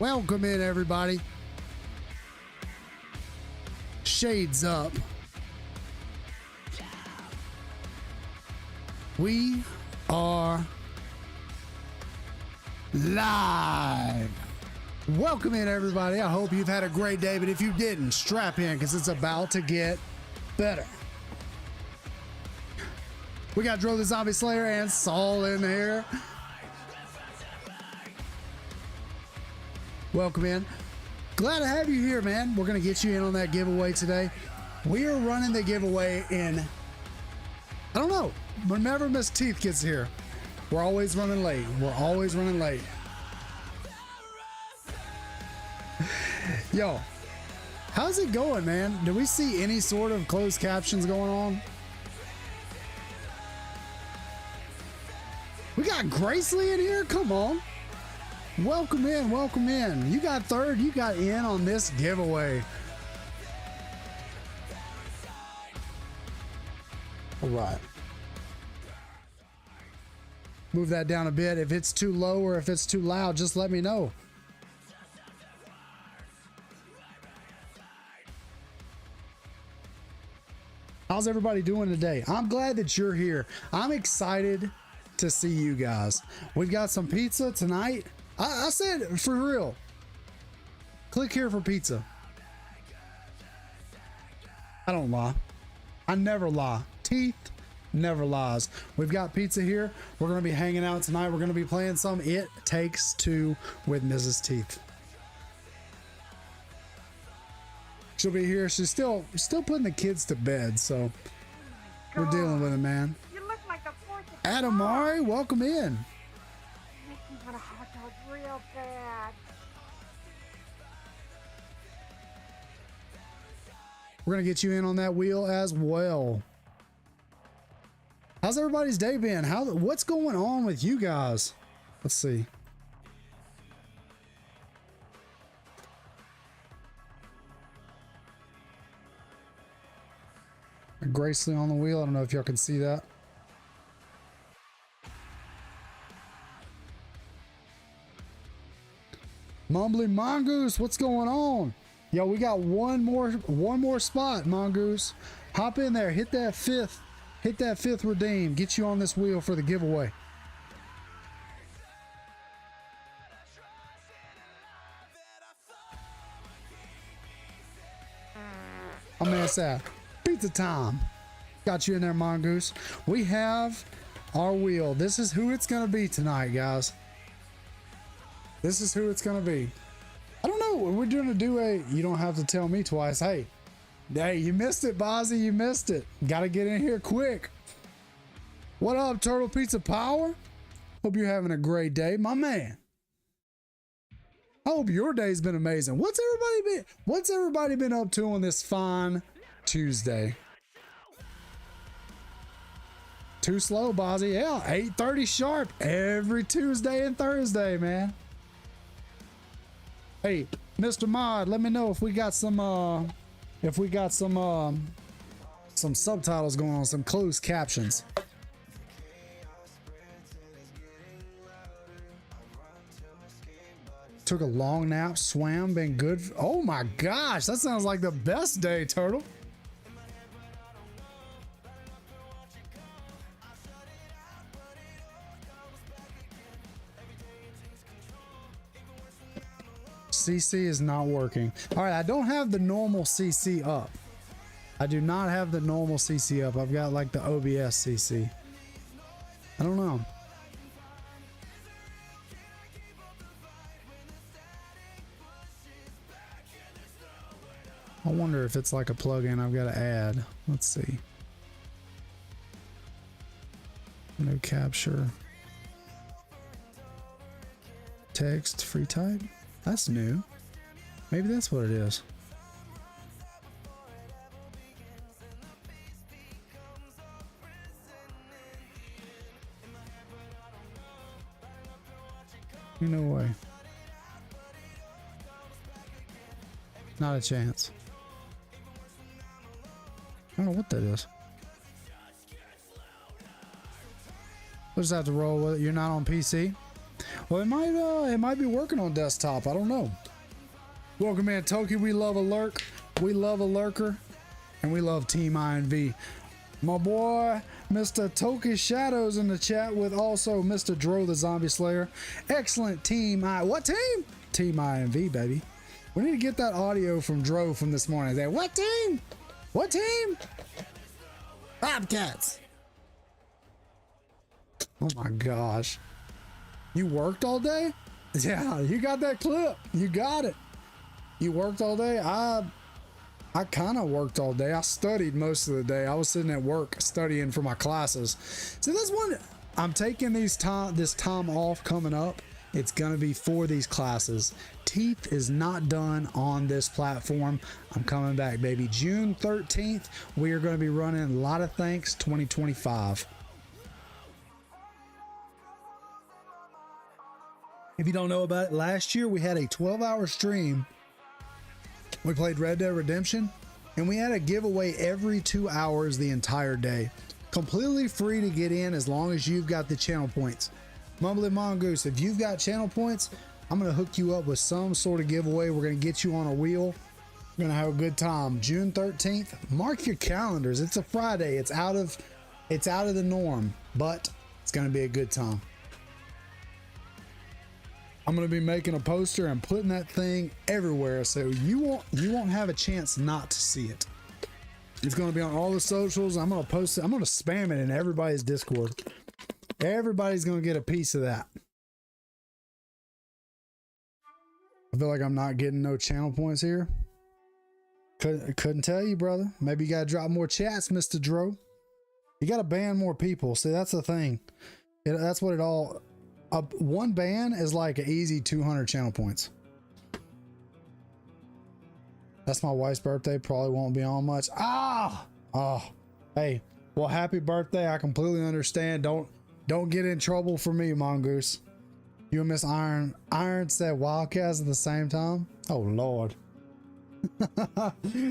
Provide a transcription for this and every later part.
Welcome in, everybody. Shades up. We are live. Welcome in, everybody. I hope you've had a great day, but if you didn't, strap in because it's about to get better. We got Dro the Zombie Slayer and Saul in here. Welcome in. Glad to have you here, man. We're going to get you in on that giveaway today. We are running the giveaway in, I don't know, whenever Miss Teeth gets here. We're always running late. We're always running late. Yo, how's it going, man? Do we see any sort of closed captions going on? We got Gracely in here? Come on. Welcome in, welcome in. You got third, you got in on this giveaway. All right. Move that down a bit. If it's too low or if it's too loud, just let me know. How's everybody doing today? I'm glad that you're here. I'm excited to see you guys. We've got some pizza tonight. I said for real. Click here for pizza. I don't lie. I never lie. Teeth never lies. We've got pizza here. We're going to be hanging out tonight. We're going to be playing some It Takes Two with Mrs. Teeth. She'll be here. She's still putting the kids to bed, so we're dealing with it, man. You look like the 4th of Adamari, welcome in. Makes me want a hot dog real bad. We're gonna get you in on that wheel as well. How's everybody's day been? What's going on with you guys? Let's see. Gracely on the wheel. I don't know if y'all can see that. Mumbly Mongoose, what's going on? Yo, we got one more spot, Mongoose. Hop in there, hit that fifth redeem, get you on this wheel for the giveaway. I'm gonna say pizza time. Got you in there, Mongoose. We have our wheel. This is who it's gonna be tonight, guys. This is who it's gonna be. I don't know. We're gonna do you don't have to tell me twice. Hey, you missed it, Bozzy. You missed it. Gotta get in here quick. What up, Turtle Pizza Power? Hope you're having a great day, my man. I hope your day's been amazing. What's everybody been up to on this fine Tuesday? Too slow, Bozzy. Yeah, 8:30 sharp every Tuesday and Thursday, man. Hey, Mr. Mod, let me know if we got some subtitles going on, some closed captions. Took a long nap, swam, been good. Oh my gosh, that sounds like the best day, Turtle. CC is not working. All right, I don't have the normal CC up. I do not have the normal CC up. I've got like the OBS CC. I don't know. I wonder if it's like a plugin I've got to add. Let's see. No capture. Text, free type. That's new. Maybe that's what it is. No way. Not a chance. I don't know what that is. We'll just have to roll with it. You're not on PC? Well, it might be working on desktop. I don't know. Welcome in, Toki. We love a lurk. We love a lurker. And we love Team INV. My boy, Mr. Toki Shadows in the chat with also Mr. Dro the Zombie Slayer. Excellent Team What team? Team INV, baby. We need to get that audio from Dro from this morning. Say, what team? What team? Bobcats. Oh my gosh. You worked all day? Yeah, you got that clip. You got it. You worked all day? I kind of worked all day. I studied most of the day. I was sitting at work studying for my classes. So this one, I'm taking this time off coming up. It's going to be for these classes. Teeth is not done on this platform. I'm coming back, baby. June 13th, we are going to be running a lot of thanks 2025. If you don't know about it, last year we had a 12-hour stream. We played Red Dead Redemption, and we had a giveaway every 2 hours the entire day. Completely free to get in as long as you've got the channel points. Mumbly Mongoose, if you've got channel points, I'm going to hook you up with some sort of giveaway. We're going to get you on a wheel. We're going to have a good time. June 13th, mark your calendars. It's a Friday. It's out of the norm, but it's going to be a good time. I'm going to be making a poster and putting that thing everywhere so you won't have a chance not to see it. It's going to be on all the socials. I'm going to post it. I'm going to spam it in everybody's Discord. Everybody's going to get a piece of that. I feel like I'm not getting no channel points here. Couldn't tell you, brother. Maybe you got to drop more chats, Mr. Dro. You got to ban more people. See, that's the thing. That's what it all... one ban is like an easy 200 channel points. That's my wife's birthday. Probably won't be on much. Oh, hey, well, happy birthday. I completely understand. Don't get in trouble for me, Mongoose. You and Miss Iron said Wildcats at the same time. Oh Lord.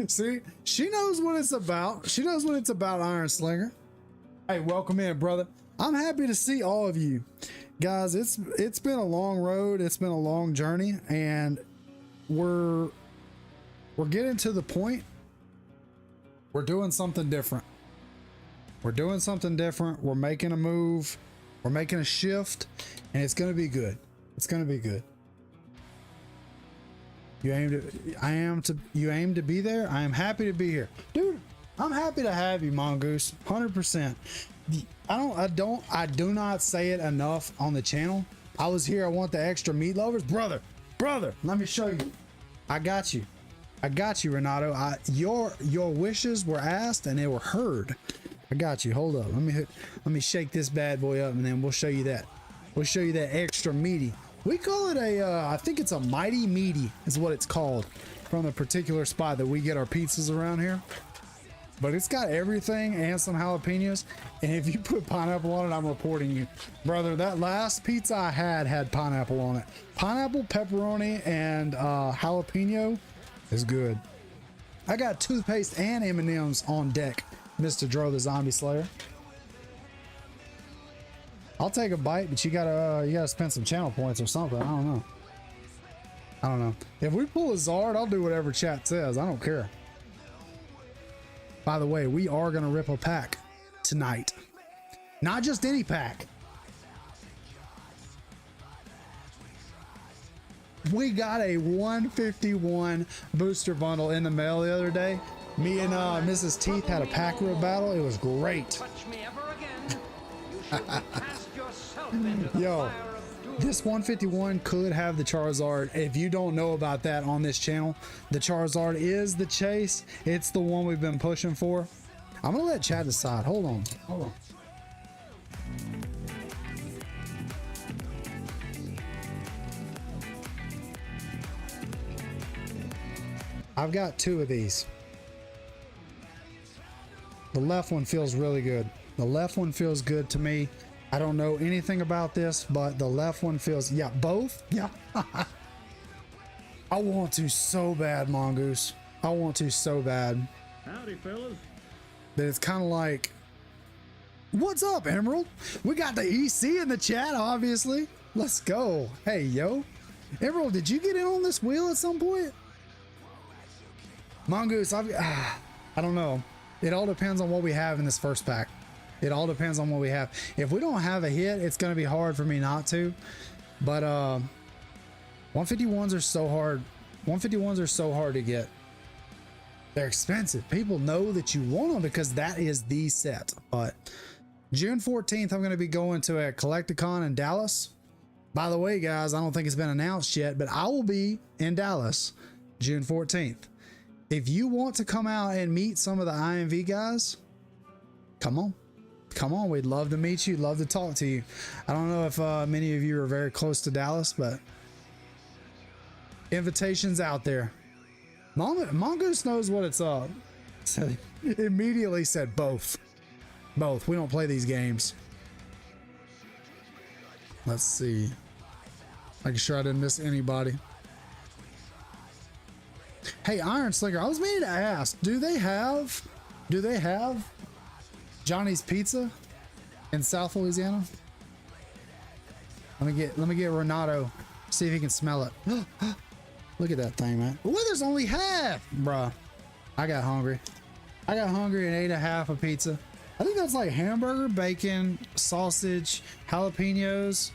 See, she knows what it's about. She knows what it's about, Iron Slinger. Hey, welcome in, brother. I'm happy to see all of you. Guys, it's been a long road. It's been a long journey, and we're getting to the point. We're doing something different. We're doing something different. We're making a move. We're making a shift, and it's going to be good. It's going to be good. You aim to be there. I am happy to be here. Dude, I'm happy to have you, Mongoose. 100%. I do not say it enough on the channel. I was here. I want the extra meat lovers. Brother, let me show you. I got you, Renato. Your wishes were asked and they were heard. I got you. Hold up. Let me shake this bad boy up, and then we'll show you that. We'll show you that extra meaty. We call it I think it's a mighty meaty is what it's called from the particular spot that we get our pizzas around here. But it's got everything and some jalapenos. And if you put pineapple on it, I'm reporting you. Brother, that last pizza I had pineapple on it. Pineapple, pepperoni, and jalapeno is good. I got toothpaste and M&Ms on deck, Mr. Dro the Zombie Slayer. I'll take a bite, but you gotta spend some channel points or something. I don't know. If we pull a Zard, I'll do whatever chat says. I don't care. By the way, we are gonna rip a pack tonight. Not just any pack. We got a 151 booster bundle in the mail the other day. Me and Mrs. Teeth had a pack rip battle. It was great. Yo, this 151 could have the Charizard. If you don't know about that on this channel, the Charizard is the chase. It's the one we've been pushing for. I'm gonna let chat decide. Hold on. I've got two of these. The left one feels really good. The left one feels good to me. I don't know anything about this, but the left one feels, yeah, both? Yeah. I want to so bad, Mongoose. I want to so bad. Howdy, fellas. But it's kind of like, what's up, Emerald? We got the EC in the chat, obviously. Let's go. Hey, yo. Emerald, did you get in on this wheel at some point? Mongoose, I don't know. It all depends on what we have in this first pack. It all depends on what we have. If we don't have a hit, it's going to be hard for me not to. But 151s are so hard. 151s are so hard to get. They're expensive. People know that you want them because that is the set. But June 14th, I'm going to be going to a Collecticon in Dallas. By the way, guys, I don't think it's been announced yet, but I will be in Dallas June 14th. If you want to come out and meet some of the IMV guys, come on. Come on. We'd love to meet you. Love to talk to you. I don't know if many of you are very close to Dallas, but invitations out there. Mongoose knows what it's up. So immediately said both. Both. We don't play these games. Let's see. Making sure I didn't miss anybody. Hey, Iron Slinger, I was meaning to ask, do they have Johnny's Pizza in South Louisiana? Let me get Renato, see if he can smell it. Look at that thing, man. Well, there's only half, bruh. I got hungry. And ate a half a pizza. I think that's like hamburger, bacon, sausage, jalapenos.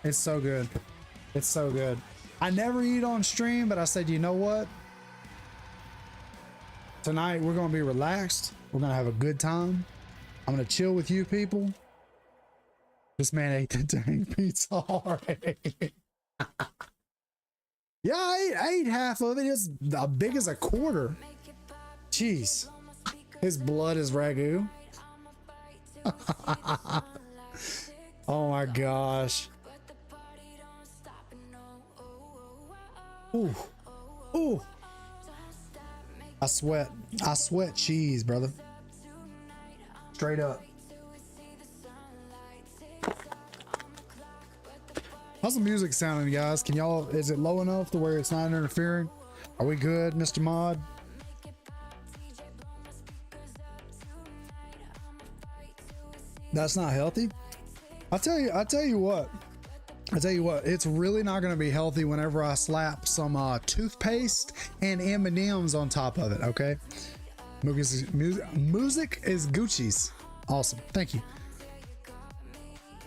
It's so good. It's so good. I never eat on stream, but I said, you know what? Tonight we're gonna be relaxed. We're gonna have a good time. I'm gonna chill with you people. This man ate the dang pizza already. Yeah, I ate half of it. It's as big as a quarter. Jeez. His blood is ragu. Oh my gosh. Ooh. Ooh. I sweat cheese, brother. Straight up. How's the music sounding, guys? Can y'all, is it low enough to where it's not interfering? Are we good, Mr. Mod? That's not healthy. I tell you what, it's really not going to be healthy whenever I slap some toothpaste and M&Ms on top of it. Okay. Music is Gucci's. Awesome. Thank you.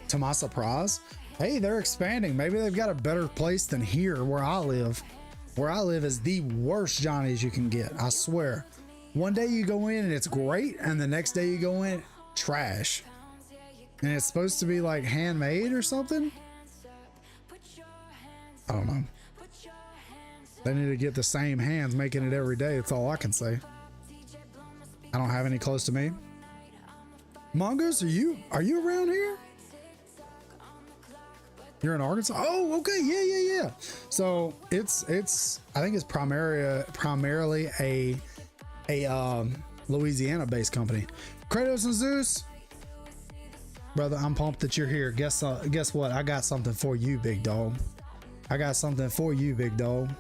To my surprise, hey, they're expanding. Maybe they've got a better place than here where I live. Where I live is the worst Johnny's you can get. I swear. One day you go in and it's great, and the next day you go in, trash. And it's supposed to be like handmade or something. I don't know. They need to get the same hands making it every day. That's all I can say. I don't have any close to me. Mongoose, are you around here? You're in Arkansas? Oh, okay. Yeah. So it's I think it's primarily a Louisiana based company. Kratos and Zeus. Brother, I'm pumped that you're here. Guess what? I got something for you, big dog. I got something for you, big dog.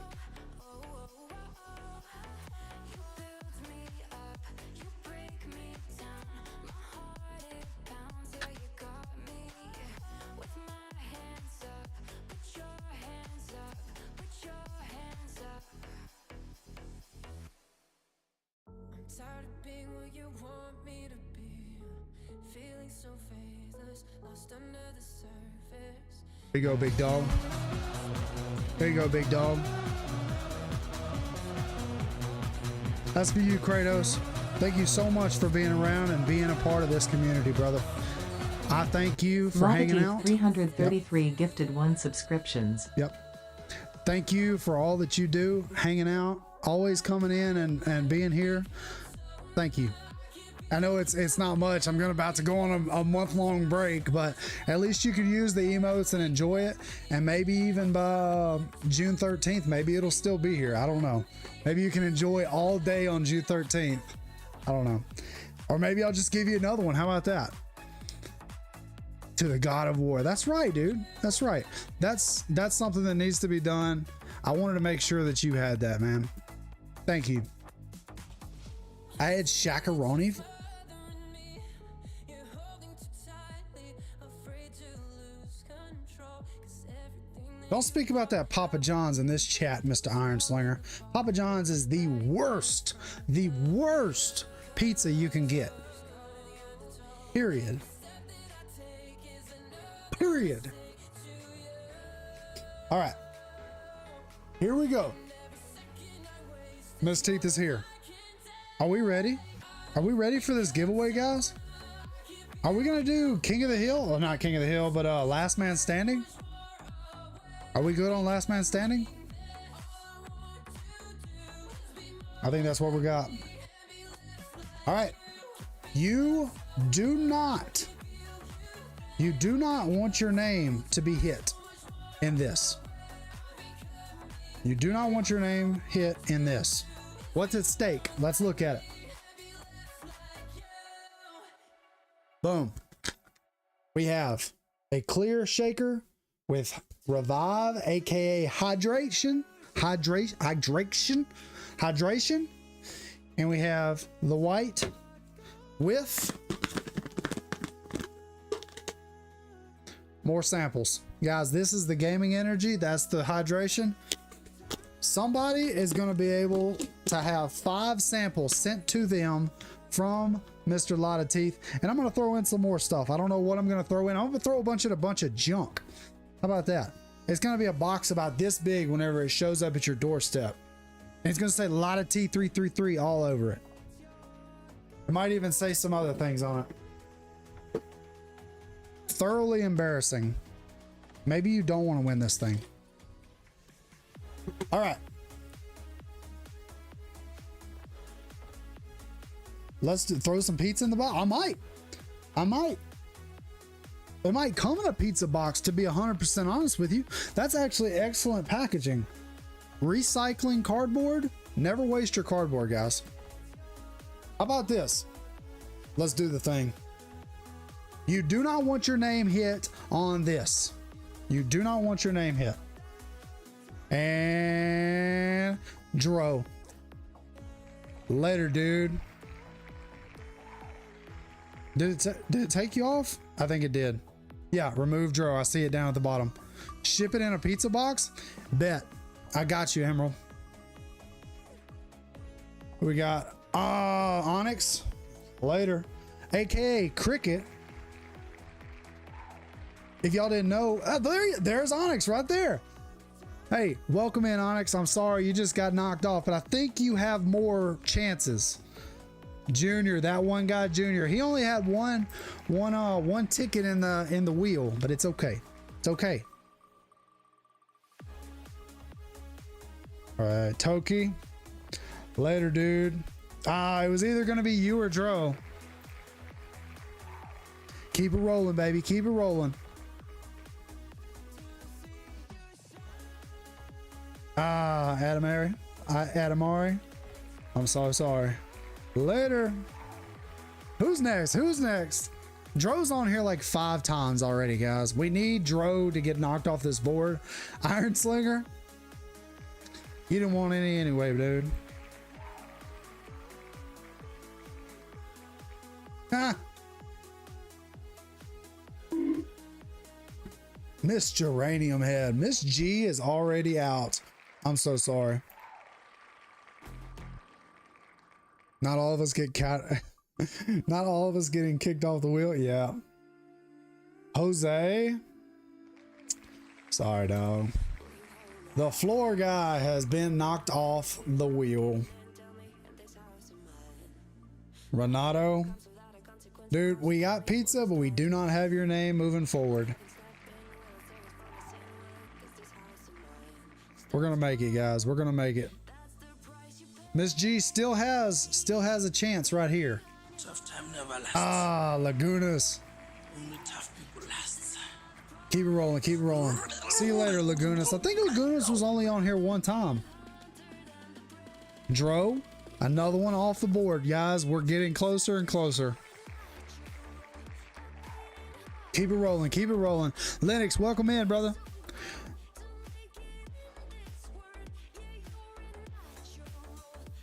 There you go, big dog. There you go, big dog. That's for you, Kratos. Thank you so much for being around and being a part of this community, brother. I thank you for hanging out. 333 gifted 1 subscriptions. Yep. Thank you for all that you do, hanging out, always coming in and being here. Thank you. I know it's not much. I'm about to go on a month-long break, but at least you could use the emotes and enjoy it. And maybe even by June 13th, maybe it'll still be here. I don't know. Maybe you can enjoy all day on June 13th. I don't know. Or maybe I'll just give you another one. How about that? To the God of War. That's right, dude. That's right. That's something that needs to be done. I wanted to make sure that you had that, man. Thank you. I had Shakaroni. Don't speak about that Papa John's in this chat, Mr. Iron Slinger. Papa John's is the worst pizza you can get. Period. Period. All right. Here we go. Miss Teeth is here. Are we ready? Are we ready for this giveaway, guys? Are we gonna do King of the Hill? Or not King of the Hill, but Last Man Standing? Are we good on Last Man Standing? I think that's what we got. All right. You do not want your name to be hit in this. You do not want your name hit in this. What's at stake? Let's look at it. Boom. We have a clear shaker with Revive, aka hydration. And we have the white with more samples. Guys, this is the gaming energy. That's the hydration. Somebody is going to be able to have 5 samples sent to them from Mr. Lot of Teeth. And I'm going to throw in some more stuff. I don't know what I'm going to throw in. I'm going to throw a bunch of junk. How about that? It's going to be a box about this big whenever it shows up at your doorstep. And it's going to say Lot of Teeth 333 all over it. It might even say some other things on it. Thoroughly embarrassing. Maybe you don't want to win this thing. All right. Let's throw some pizza in the box. I might. It might come in a pizza box, to be 100% honest with you. That's actually excellent packaging. Recycling cardboard. Never waste your cardboard, guys. How about this? Let's do the thing. You do not want your name hit on this. You do not want your name hit. And Dro. Later, dude. Did it take you off? I think it did. Yeah, remove Dro. I see it down at the bottom. Ship it in a pizza box? Bet. I got you, Emerald. We got Onyx. Later. AKA Cricket. If y'all didn't know, there's Onyx right there. Hey, welcome in, Onyx. I'm sorry you just got knocked off, but I think you have more chances. Junior, that one guy, Junior, he only had one ticket in the wheel, but it's okay. It's okay. All right, Toki. Later, dude. It was either gonna be you or Dro. Keep it rolling, baby. Keep it rolling. Adamari. I'm so sorry. Later. Who's next? Who's next? Dro's on here like 5 times already, guys. We need Dro to get knocked off this board. Iron Slinger. You didn't want any anyway, dude. Ah. Miss Geranium Head. Miss G is already out. I'm so sorry. Not all of us get not all of us getting kicked off the wheel. Yeah. Jose. Sorry, dog. The floor guy has been knocked off the wheel. Renato. Dude, we got pizza, but we do not have your name moving forward. We're gonna make it, guys. We're gonna make it. Miss G still has a chance right here. Tough time never lasts. Lagunas. Only tough people last. Keep it rolling, keep it rolling. See you later, Lagunas. I think Lagunas was only on here one time. Dro, another one off the board, guys. We're getting closer and closer. Keep it rolling, keep it rolling. Lennox, welcome in, brother.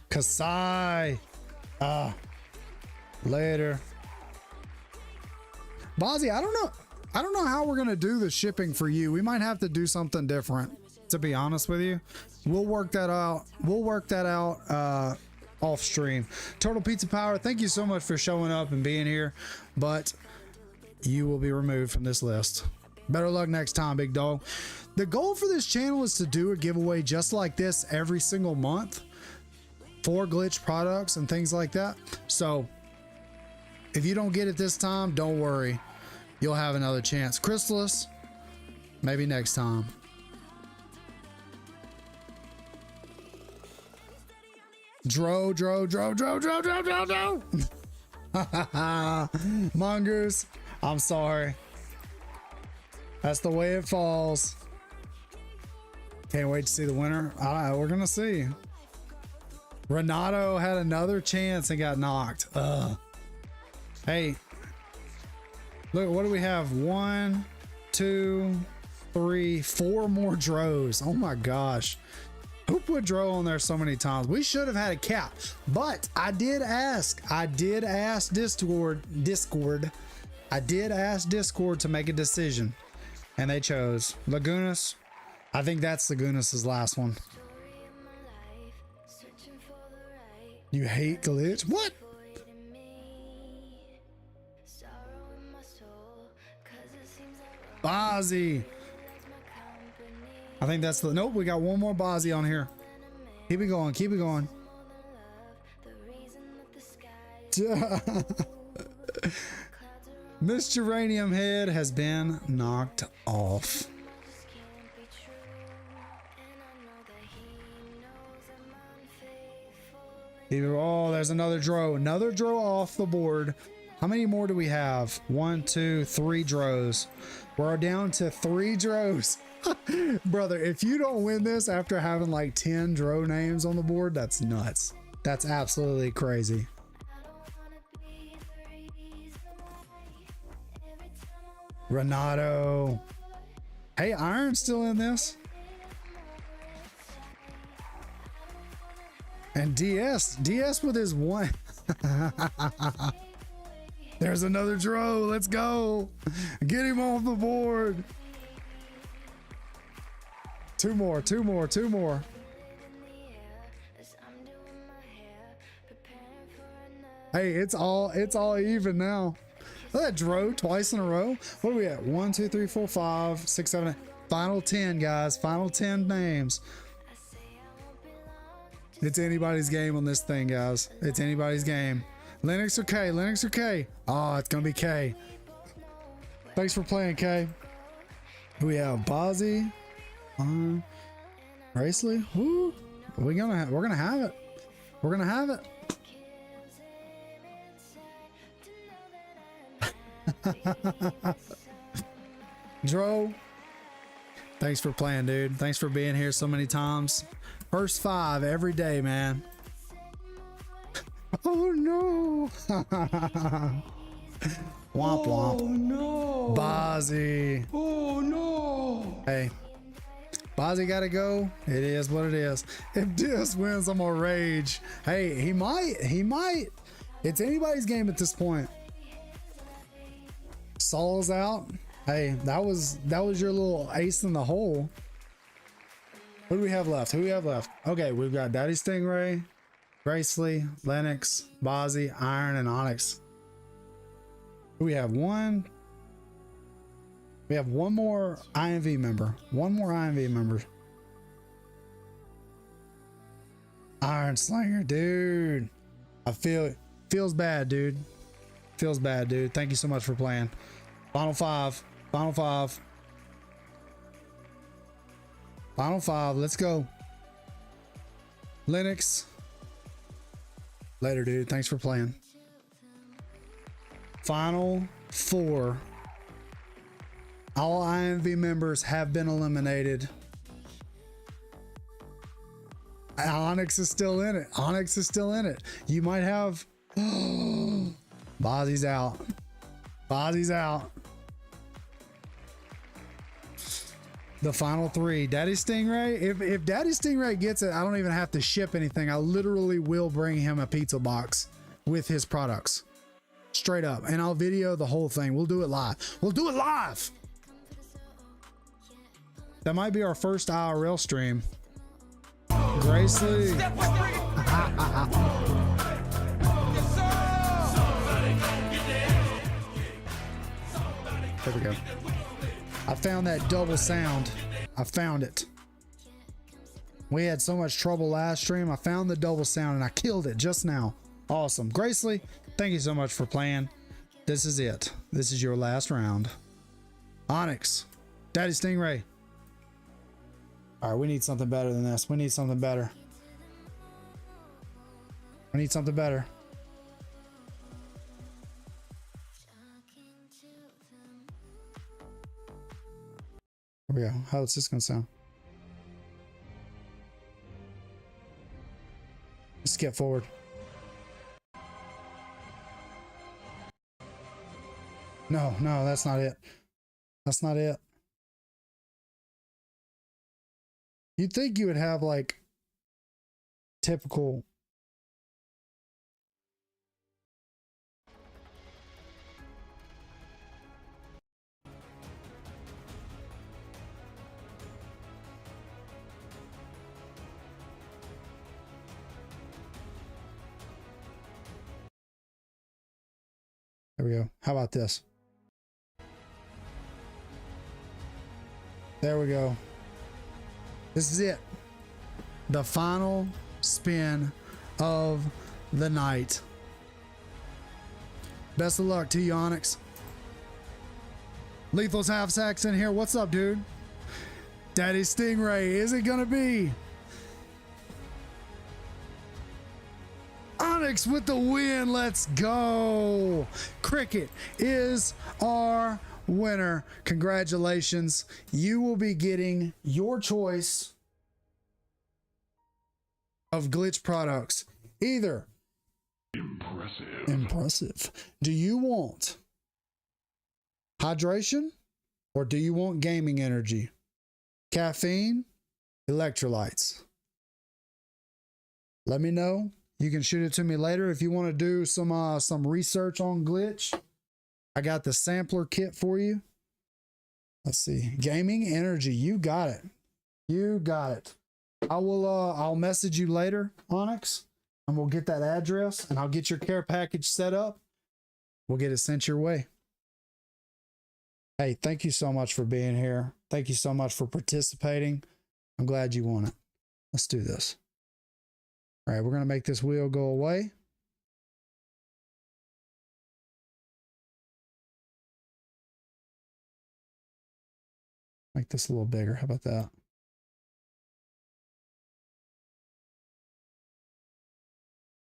Kasai. Later. Bozzy, I don't know. I don't know how we're gonna do the shipping for you. We might have to do something different, to be honest with you. We'll work that out. We'll work that out off stream. Turtle Pizza Power, thank you so much for showing up and being here, but you will be removed from this list. Better luck next time, big dog. The goal for this channel is to do a giveaway just like this every single month for glitch products and things like that. So if you don't get it this time, don't worry. You'll have another chance. Chrysalis, maybe next time. Dro. Mongoose, I'm sorry. That's the way it falls. Can't wait to see the winner. We're gonna see. Renato had another chance and got knocked. Hey, look, what do we have? 1, 2, 3, 4 more Dros. Oh my gosh. Who put Dro on there so many times? We should have had a cap, but I did ask Discord to make a decision, and they chose Lagunas. I think that's Lagunas' last one. You hate glitch? What? Bozzy. I think that's the, nope, we got one more Bozzy on here. Keep it going, keep it going. Miss Geranium Head has been knocked off. Oh, there's another Dro. Another Dro off the board. How many more do we have? 1, 2, 3 Dros. We're down to 3 Dros. Brother, if you don't win this after having like 10 Dro names on the board, that's nuts. That's absolutely crazy. Renato. Hey, Iron's still in this. And DS with his one. There's another Dro. Let's go. Get him off the board. 2 more. Hey, it's all even now. Look at that Dro twice in a row. What are we at? 1, 2, 3, 4, 5, 6, 7, 8. Final 10, guys. Final 10 names. It's anybody's game on this thing, guys. It's anybody's game. Linux or K? Linux or K? Oh, it's gonna be K. Thanks for playing, K. We have Bozzy, Racely. Woo! We're gonna have it. We're gonna have it. Dro, thanks for playing, dude. Thanks for being here so many times. First 5 every day, man. Oh no. Womp womp. Oh no. Bozzy. Oh no. Hey, Bozzy gotta go. It is what it is. If Dis wins, I'm gonna rage. Hey, he might. It's anybody's game at this point. Saul's out. Hey, that was your little ace in the hole. Who do we have left? Okay, we've got Daddy Stingray, Gracely, Lennox, Bozzy, Iron, and Onyx. Who we have? One. We have one more IMV member. Iron Slinger, dude. I feel it. Feels bad, dude. Thank you so much for playing. Final five. Let's go. Linux. Later, dude. Thanks for playing. Final 4. All IMV members have been eliminated. Onyx is still in it. You might have. Bozzy's out. The final 3. Daddy Stingray. If Daddy Stingray gets it, I don't even have to ship anything. I literally will bring him a pizza box with his products. Straight up. And I'll video the whole thing. We'll do it live. We'll do it live. That might be our first IRL stream. Gracely. There we go. I found that double sound. I found it. We had so much trouble last stream. I found the double sound and I killed it just now. Awesome. Gracely, thank you so much for playing. This is it. This is your last round. Onyx, Daddy Stingray. All right, we need something better than this. We need something better. We need something better. Here we go. How's this gonna sound? Skip forward. No, that's not it. That's not it. You'd think you would have like typical. There we go. How about this? There we go. This is it. The final spin of the night. Best of luck to you, Onyx. Lethal's half sacks in here. What's up, dude? Daddy Stingray, is it gonna be Onyx with the win? Let's go. Cricket is our winner. Congratulations. You will be getting your choice of glitch products. Either impressive. Do you want hydration or do you want gaming energy? Caffeine, electrolytes. Let me know. You can shoot it to me later if you want to do some research on glitch. I got the sampler kit for you. Let's see. Gaming energy. You got it. You got it. I'll message you later, Onyx, and we'll get that address and I'll get your care package set up. We'll get it sent your way. Hey, thank you so much for being here. Thank you so much for participating. I'm glad you won it. Let's do this. All right, we're going to make this wheel go away. Make this a little bigger. How about that?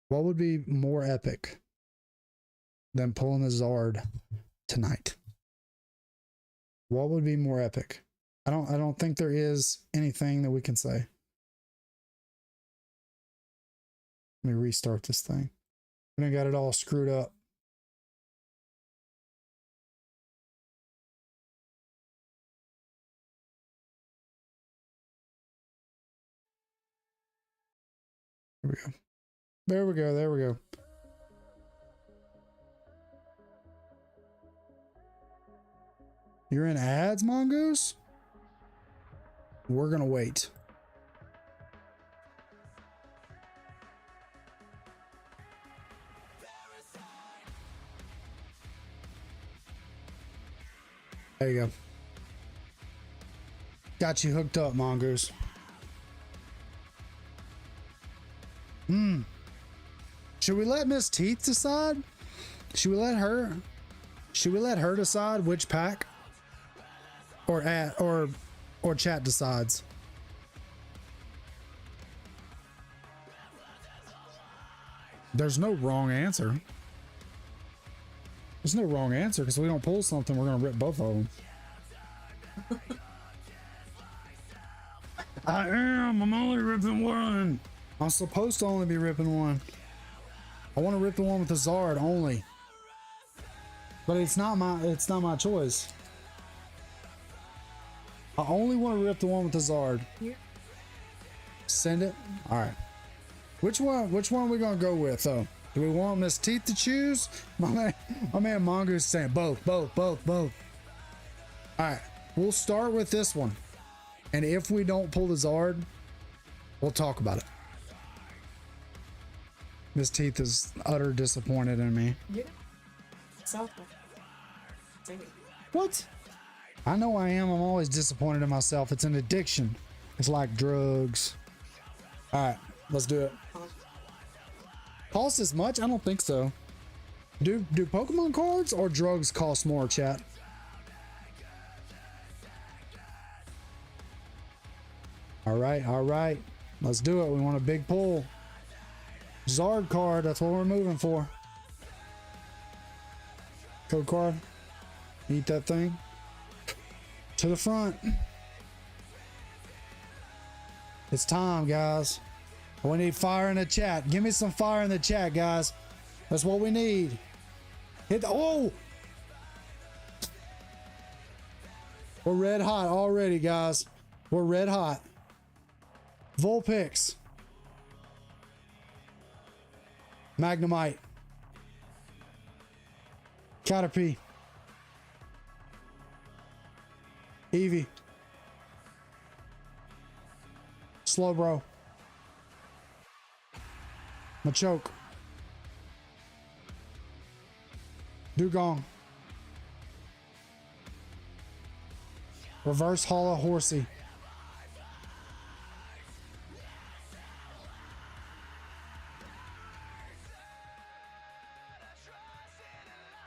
What would be more epic than pulling a Zard tonight? What would be more epic? I don't think there is anything that we can say. Let me restart this thing. I got it all screwed up. There we go. There we go. There we go. You're in ads, Mongoose? We're gonna wait. There you go. Got you hooked up, Mongoose. Should we let Miss Teeth decide? Should we let her decide which pack? Or chat decides? There's no wrong answer. There's no wrong answer because if we don't pull something, we're gonna rip both of them. I'm only ripping one. I'm supposed to only be ripping one. I want to rip the one with the Zard only. But it's not my choice. I only want to rip the one with the Zard. Here. Send it? Alright. Which one are we gonna go with though? Do we want Miss Teeth to choose? My man Mongoose saying both. All right, we'll start with this one. And if we don't pull the Zard, we'll talk about it. Miss Teeth is utter disappointed in me. Yeah. Exactly. What? I know I am. I'm always disappointed in myself. It's an addiction. It's like drugs. All right, let's do it. Cost as much? I don't think so. Do Pokemon cards or drugs cost more, chat? All right. Let's do it. We want a big pull. Zard card, that's what we're moving for. Code card. Eat that thing. To the front. It's time, guys. We need fire in the chat. Give me some fire in the chat, guys. That's what we need. Hit the, oh! We're red hot already, guys. We're red hot. Vulpix. Magnemite. Caterpie. Eevee. Slowbro. Machoke. Dugong. Reverse Hollow Horsey.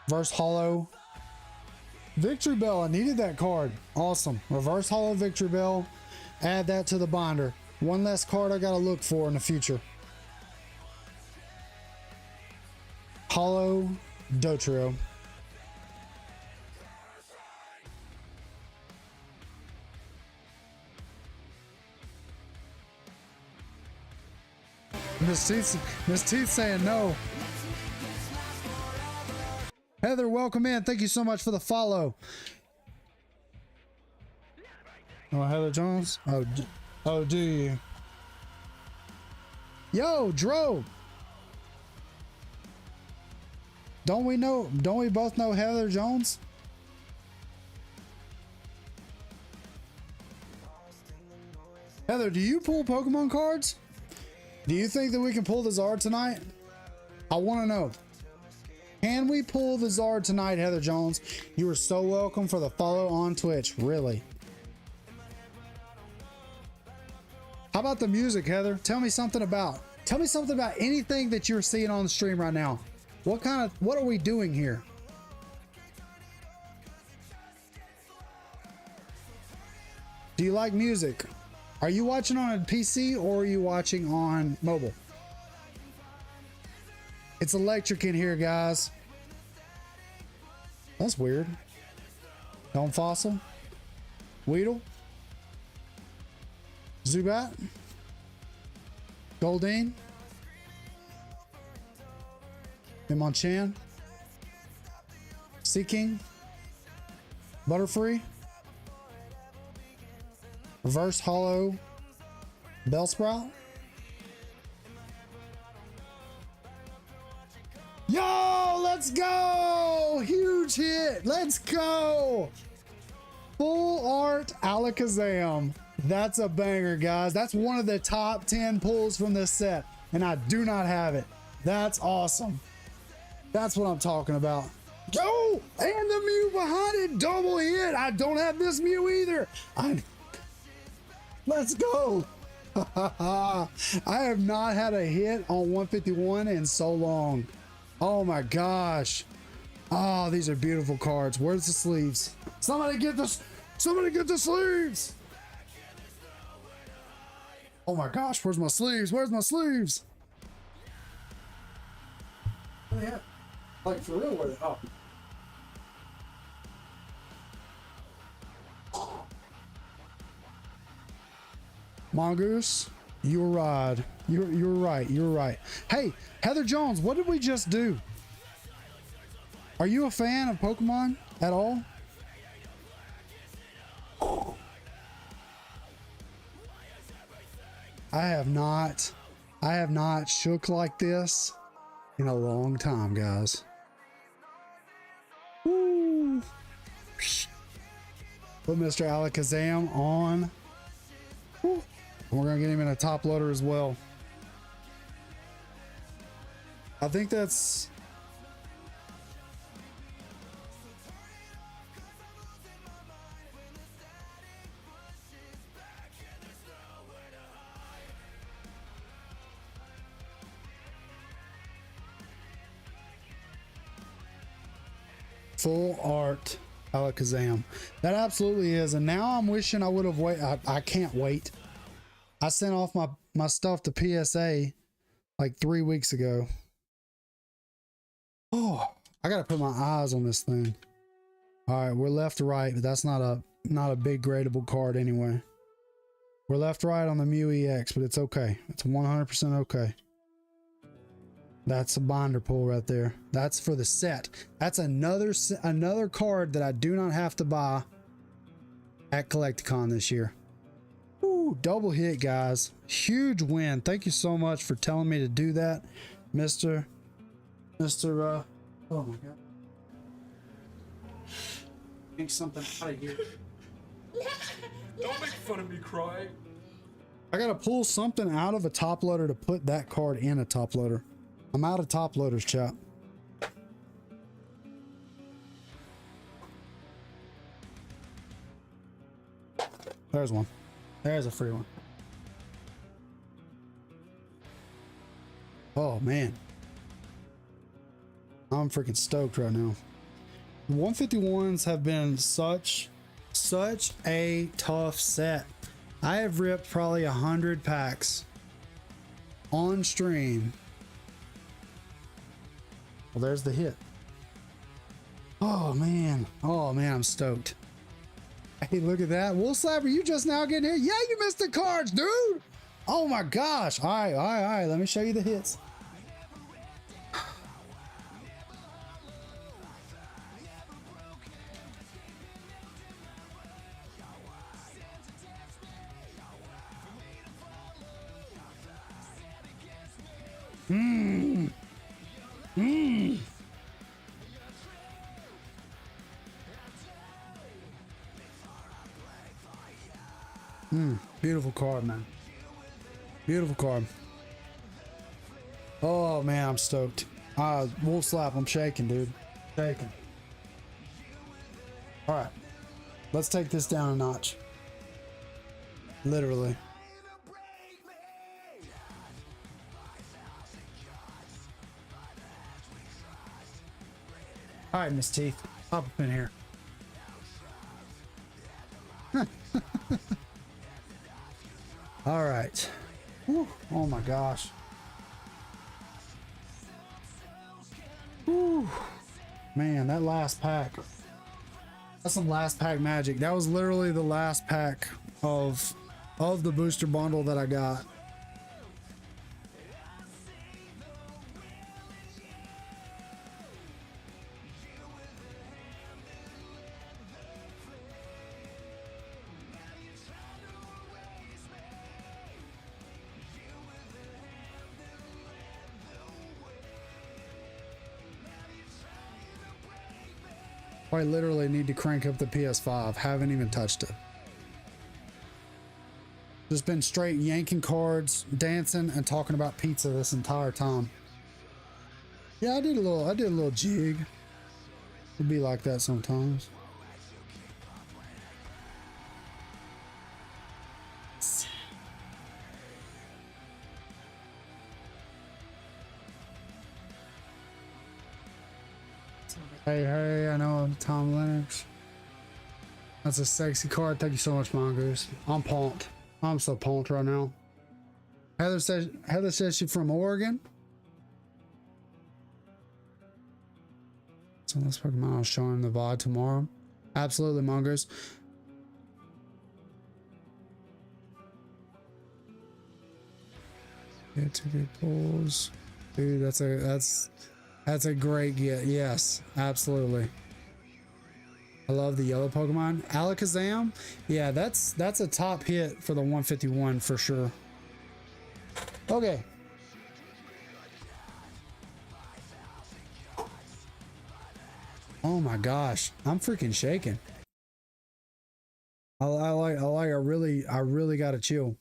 Reverse Hollow Victory Bell. I needed that card. Awesome. Reverse Hollow Victory Bell. Add that to the binder. One less card I gotta look for in the future. Hollow Dotrio. Miss Teeth saying no. Heather, welcome in. Thank you so much for the follow. Oh, Heather Jones? Oh, do you? Yo, Dro. Don't we both know Heather Jones? Heather, do you pull Pokemon cards? Do you think that we can pull the Zard tonight? I want to know. Can we pull the Zard tonight, Heather Jones? You are so welcome for the follow on Twitch. Really. How about the music, Heather? Tell me something about anything that you're seeing on the stream right now. What are we doing here? Do you like music? Are you watching on a PC or are you watching on mobile? It's electric in here, guys. That's weird. Dome Fossil. Weedle. Zubat. Goldeen. Hitmonchan. Seaking. Butterfree. Reverse Hollow Bellsprout. Yo, let's go! Huge hit. Let's go! Full art Alakazam. That's a banger, guys. That's one of the top 10 pulls from this set, and I do not have it. That's awesome. That's what I'm talking about. Go! And the Mew behind it. Double hit. I don't have this Mew either. Let's go. I have not had a hit on 151 in so long. Oh my gosh. Oh, these are beautiful cards. Where's the sleeves? Somebody get this. Somebody get the sleeves. Oh my gosh, where's my sleeves? Where's my sleeves? Yeah. Like for real, where they are. Mongoose, you're right. You're right. You're right. Hey, Heather Jones, what did we just do? Are you a fan of Pokemon at all? I have not shook like this in a long time, guys. Woo. Put Mr. Alakazam on. Woo. We're gonna get him in a top loader as well. I think that's full art Alakazam. That absolutely is. And now I'm wishing I would have waited. I can't wait. I sent off my stuff to PSA like 3 weeks ago. Oh, I gotta put my eyes on this thing. All right, we're left to right, but that's not a big gradable card anyway. We're left to right on the Mew EX, but it's okay. It's 100% okay. That's a binder pull right there. That's for the set. That's another card that I do not have to buy at Collecticon this year. Ooh, double hit, guys. Huge win. Thank you so much for telling me to do that, Mr. Oh my God. Think something out of here. Don't make fun of me crying. I gotta pull something out of a top loader to put that card in a top loader. I'm out of top loaders, chat. There's one. There's a free one. Oh man. I'm freaking stoked right now. 151s have been such a tough set. I have ripped probably 100 packs on stream. Well, there's the hit. Oh man, I'm stoked. Hey, look at that. Wool Slapper, you just now getting here. Yeah, you missed the cards, dude. Oh my gosh. All right. Let me show you the hits. Beautiful card, man. Beautiful card. Oh man, I'm stoked. Wolf Slap, I'm shaking, dude. Shaking. All right, let's take this down a notch. Literally. All right, Miss Teeth, pop up in here. All right. Whew. Oh my gosh. Whew. Man, that last pack. That's some last pack magic. That was literally the last pack of the booster bundle that I got. I literally need to crank up the PS5. Haven't even touched it. Just been straight yanking cards, dancing, and talking about pizza this entire time. Yeah, I did a little jig. It'd be like that sometimes. Hey, I know Tom Lennox. That's a sexy card. Thank you so much, Mongoose. I'm pumped. I'm so pumped right now. Heather says she's from Oregon. So let's Pokemon I'll show him the VOD tomorrow. Absolutely, Mongoose. Yeah, 2 good pulls. Dude, that's a great get. Yes, absolutely. I love the yellow Pokemon. Alakazam, yeah, that's a top hit for the 151 for sure. Okay. Oh my gosh, I'm freaking shaking. I really gotta chill.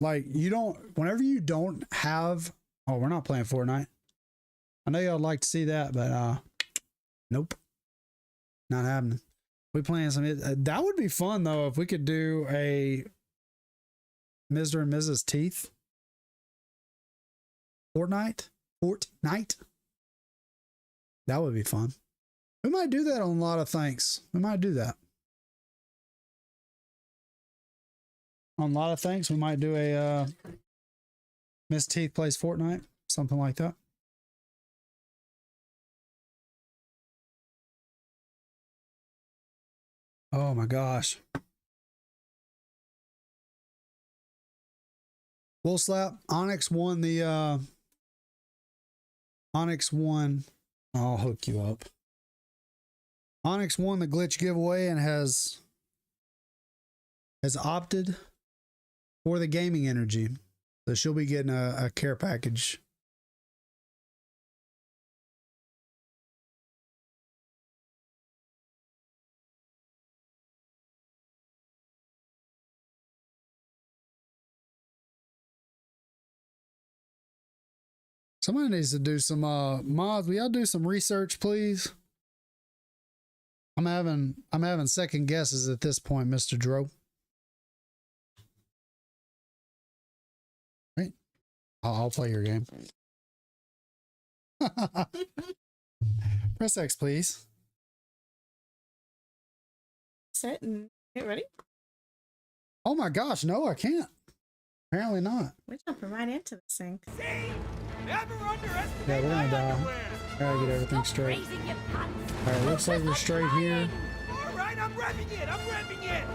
Like you don't, whenever you don't have, oh, we're not playing Fortnite. I know y'all like to see that, but nope, not happening. We playing some, that would be fun though if we could do a Mr. and Mrs. Teeth Fortnite. That would be fun. We might do that on a lot of things. We might do that. On a lot of things, we might do a Miss Teeth plays Fortnite, something like that. Oh my gosh. Bull slap. Onyx won the Onyx won. I'll hook you up. Onyx won the glitch giveaway and has opted for the gaming energy. So she'll be getting a care package. Somebody needs to do some mods. Will y'all do some research, please? I'm having second guesses at this point, Mr. Dro. Right? I'll play your game. Press X, please. Set and get ready. Oh my gosh, no, I can't. Apparently not. We're jumping right into this thing. Yeah, we're gonna die. Gotta get everything straight. Alright, looks like we're straight here. Alright, I'm revving it!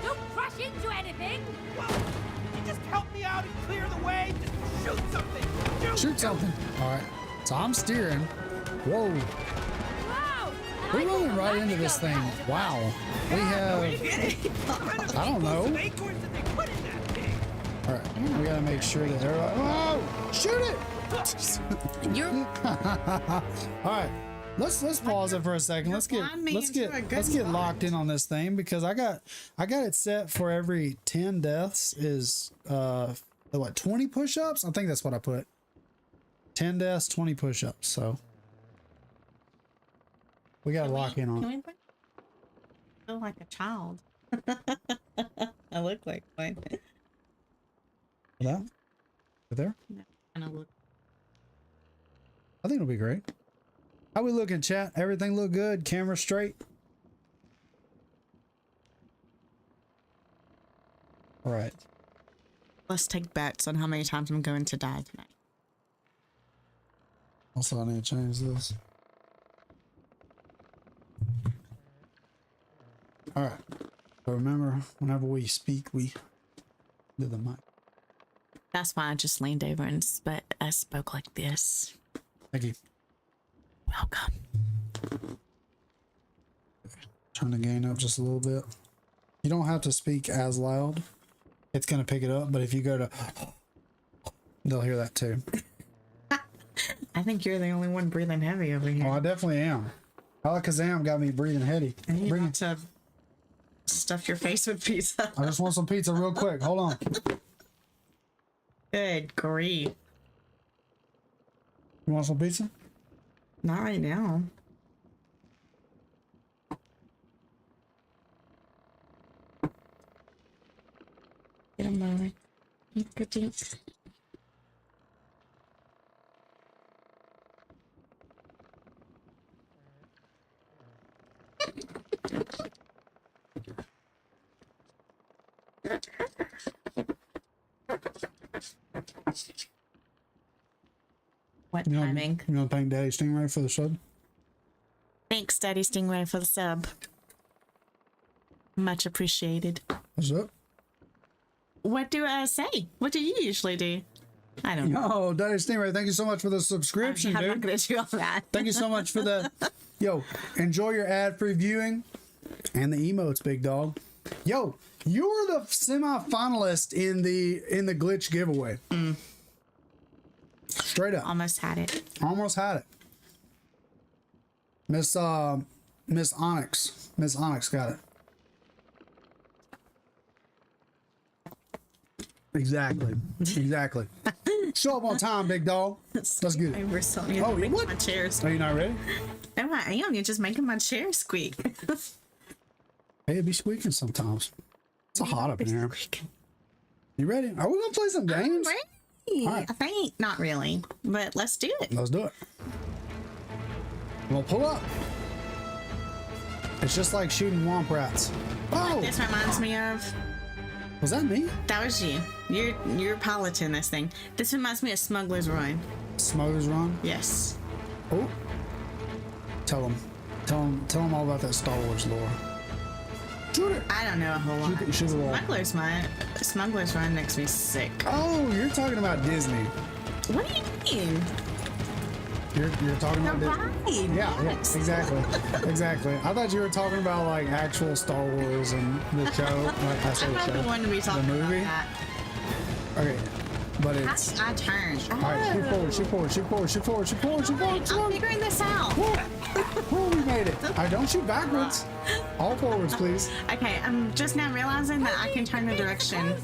Don't crash into anything! Well, you just help me out and clear the way? Just shoot something! Shoot something. Alright, so I'm steering. Whoa. Wow! We're rolling right into this thing. Wow. We have, I don't know. Acorns that they put in that thing! Alright, we gotta make sure that they're like, oh, shoot it! Alright, let's pause it for a second. Let's get locked in on this thing because I got it set for every 10 deaths is what, 20 push-ups? I think that's what I put. 10 deaths, 20 push-ups. So we gotta lock in on it. I feel like a child. I look like one. That? Right there? And I look. I think it'll be great. How we looking, chat? Everything look good? Camera straight? All right. Let's take bets on how many times I'm going to die tonight. Also, I need to change this. All right. So remember, whenever we speak, we do the mic. That's why I just leaned over and I spoke like this. Thank you. Welcome. Trying to gain up just a little bit. You don't have to speak as loud. It's going to pick it up, but if you go to, they'll hear that too. I think you're the only one breathing heavy over here. Oh, I definitely am. Alakazam got me breathing heavy. And you want to stuff your face with pizza. I just want some pizza real quick. Hold on. Good grief. You want some pizza? Not right now. Get him over. Good things. What timing? You want to thank Daddy Stingray for the sub? Thanks, Daddy Stingray, for the sub. Much appreciated. What's up? What do I say? What do you usually do? I don't know. Oh, Daddy Stingray, thank you so much for the subscription, I'm dude. not gonna do all that. Thank you so much for the... Yo, enjoy your ad-free viewing and the emotes, big dog. Yo, you were the semi-finalist in the glitch giveaway. Straight up. Almost had it. Almost had it. Miss Onyx. Miss Onyx got it. Exactly. Exactly. Show up on time, big dog. Let's get it. We're so you Oh, make what? my chair Are squeak. you not ready? No, I am. You're just making my chair squeak. Hey, it be squeaking sometimes. It's hot up in here. Squeaking. You ready? Are we gonna play some games? Ready. All right. I think not really, but let's do it. Let's do it. We'll pull up. It's just like shooting womp rats. Oh, This reminds me of was that me? that was you. You're piloting this thing. This reminds me of Smuggler's Run. Smuggler's Run. Yes. Oh, tell them all about that Star Wars lore. Shoot it. I don't know a whole lot. Shoot the wall. Smuggler's Run makes me sick. Oh, you're talking about Disney. What do you mean? You're talking The about Disney. ride. Yeah, Yes. exactly. Exactly. I thought you were talking about like actual Star Wars and the show. Like I said, I'm the not the show. one to be talking The movie. about Okay, but that. it's I turned. all right. Shoot forward. Shoot forward. Shoot forward. Shoot forward. Shoot forward. Shoot forward. Shoot I'm forward. figuring this out. Oh, we made it. I don't shoot backwards. All forwards, please. Okay, I'm just now realizing that I can turn the direction. Who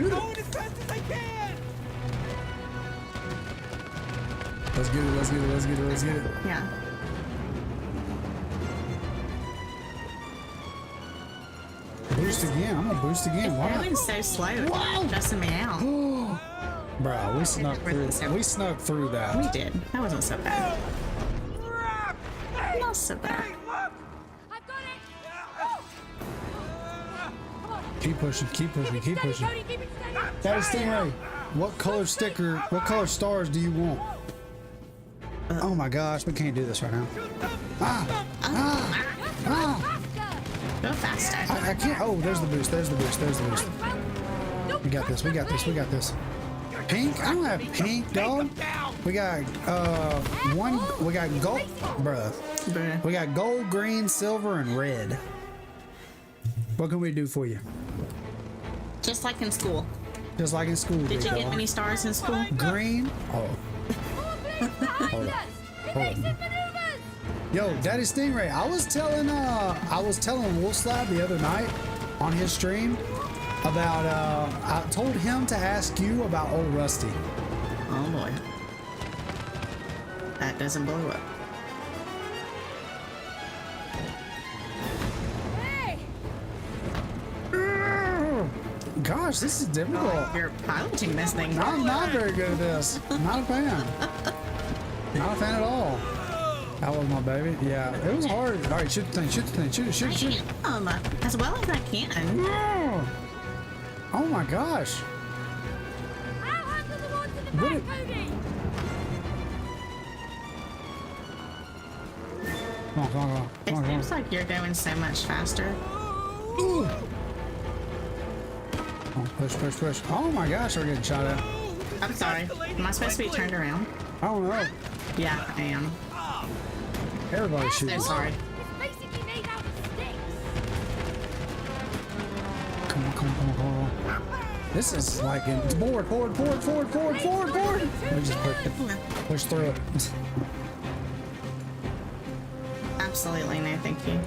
the- Going as fast as I can. Let's get it. Let's get it. Let's get it. Let's get it. Yeah. Boost again. I'm gonna boost again. You're Why going so slow. It's stressing me out. Bro, we snuck through. We snuck through that. We did. That wasn't so bad. Not so bad. I've got it. Keep pushing. Keep pushing. Keep Steady, pushing. Cody, keep it steady. That is Stingray. What color sticker? What color stars do you want? Oh my gosh, we can't do this right now. Ah! Go faster. I can't. Oh, there's the boost. There's the boost. There's the boost. We got this. We got this. We got this. Pink? I don't have pink, dog. We got one. We got gold, bruh. Bruh. We got gold, green, silver, and red. What can we do for you? Just like in school. Just like in school. Did big you get dog. many stars in school? Green. Oh, Behind us. Evasive maneuvers. yo, Daddy Stingray. I was telling Wolf Slab the other night on his stream about. I told him to ask you about old Rusty. Oh boy. That doesn't blow up. Hey. Gosh, this is difficult. You're piloting this thing. I'm not very good at this. Not a fan. Not a fan at all. That was my baby. Yeah, it was hard. All right, shoot the thing. Shoot the thing. Shoot it. Shoot it. Shoot it. As well as I can. Oh my gosh. I'll handle the ones in the What back, it- Cody. Come on, come on, come on. It Come on, seems like you're going so much faster. Ooh. Oh, push, push, push. Oh my gosh, we're getting shot at. I'm sorry. Am I supposed to be turned around? I don't know. Yeah, I am. Everybody's So shooting. sorry. It's basically made out of sticks. Come on, come on, come on, come on. This is like it's forward, forward, forward, forward, forward, forward, forward. We just push through it. Absolutely no, thank you.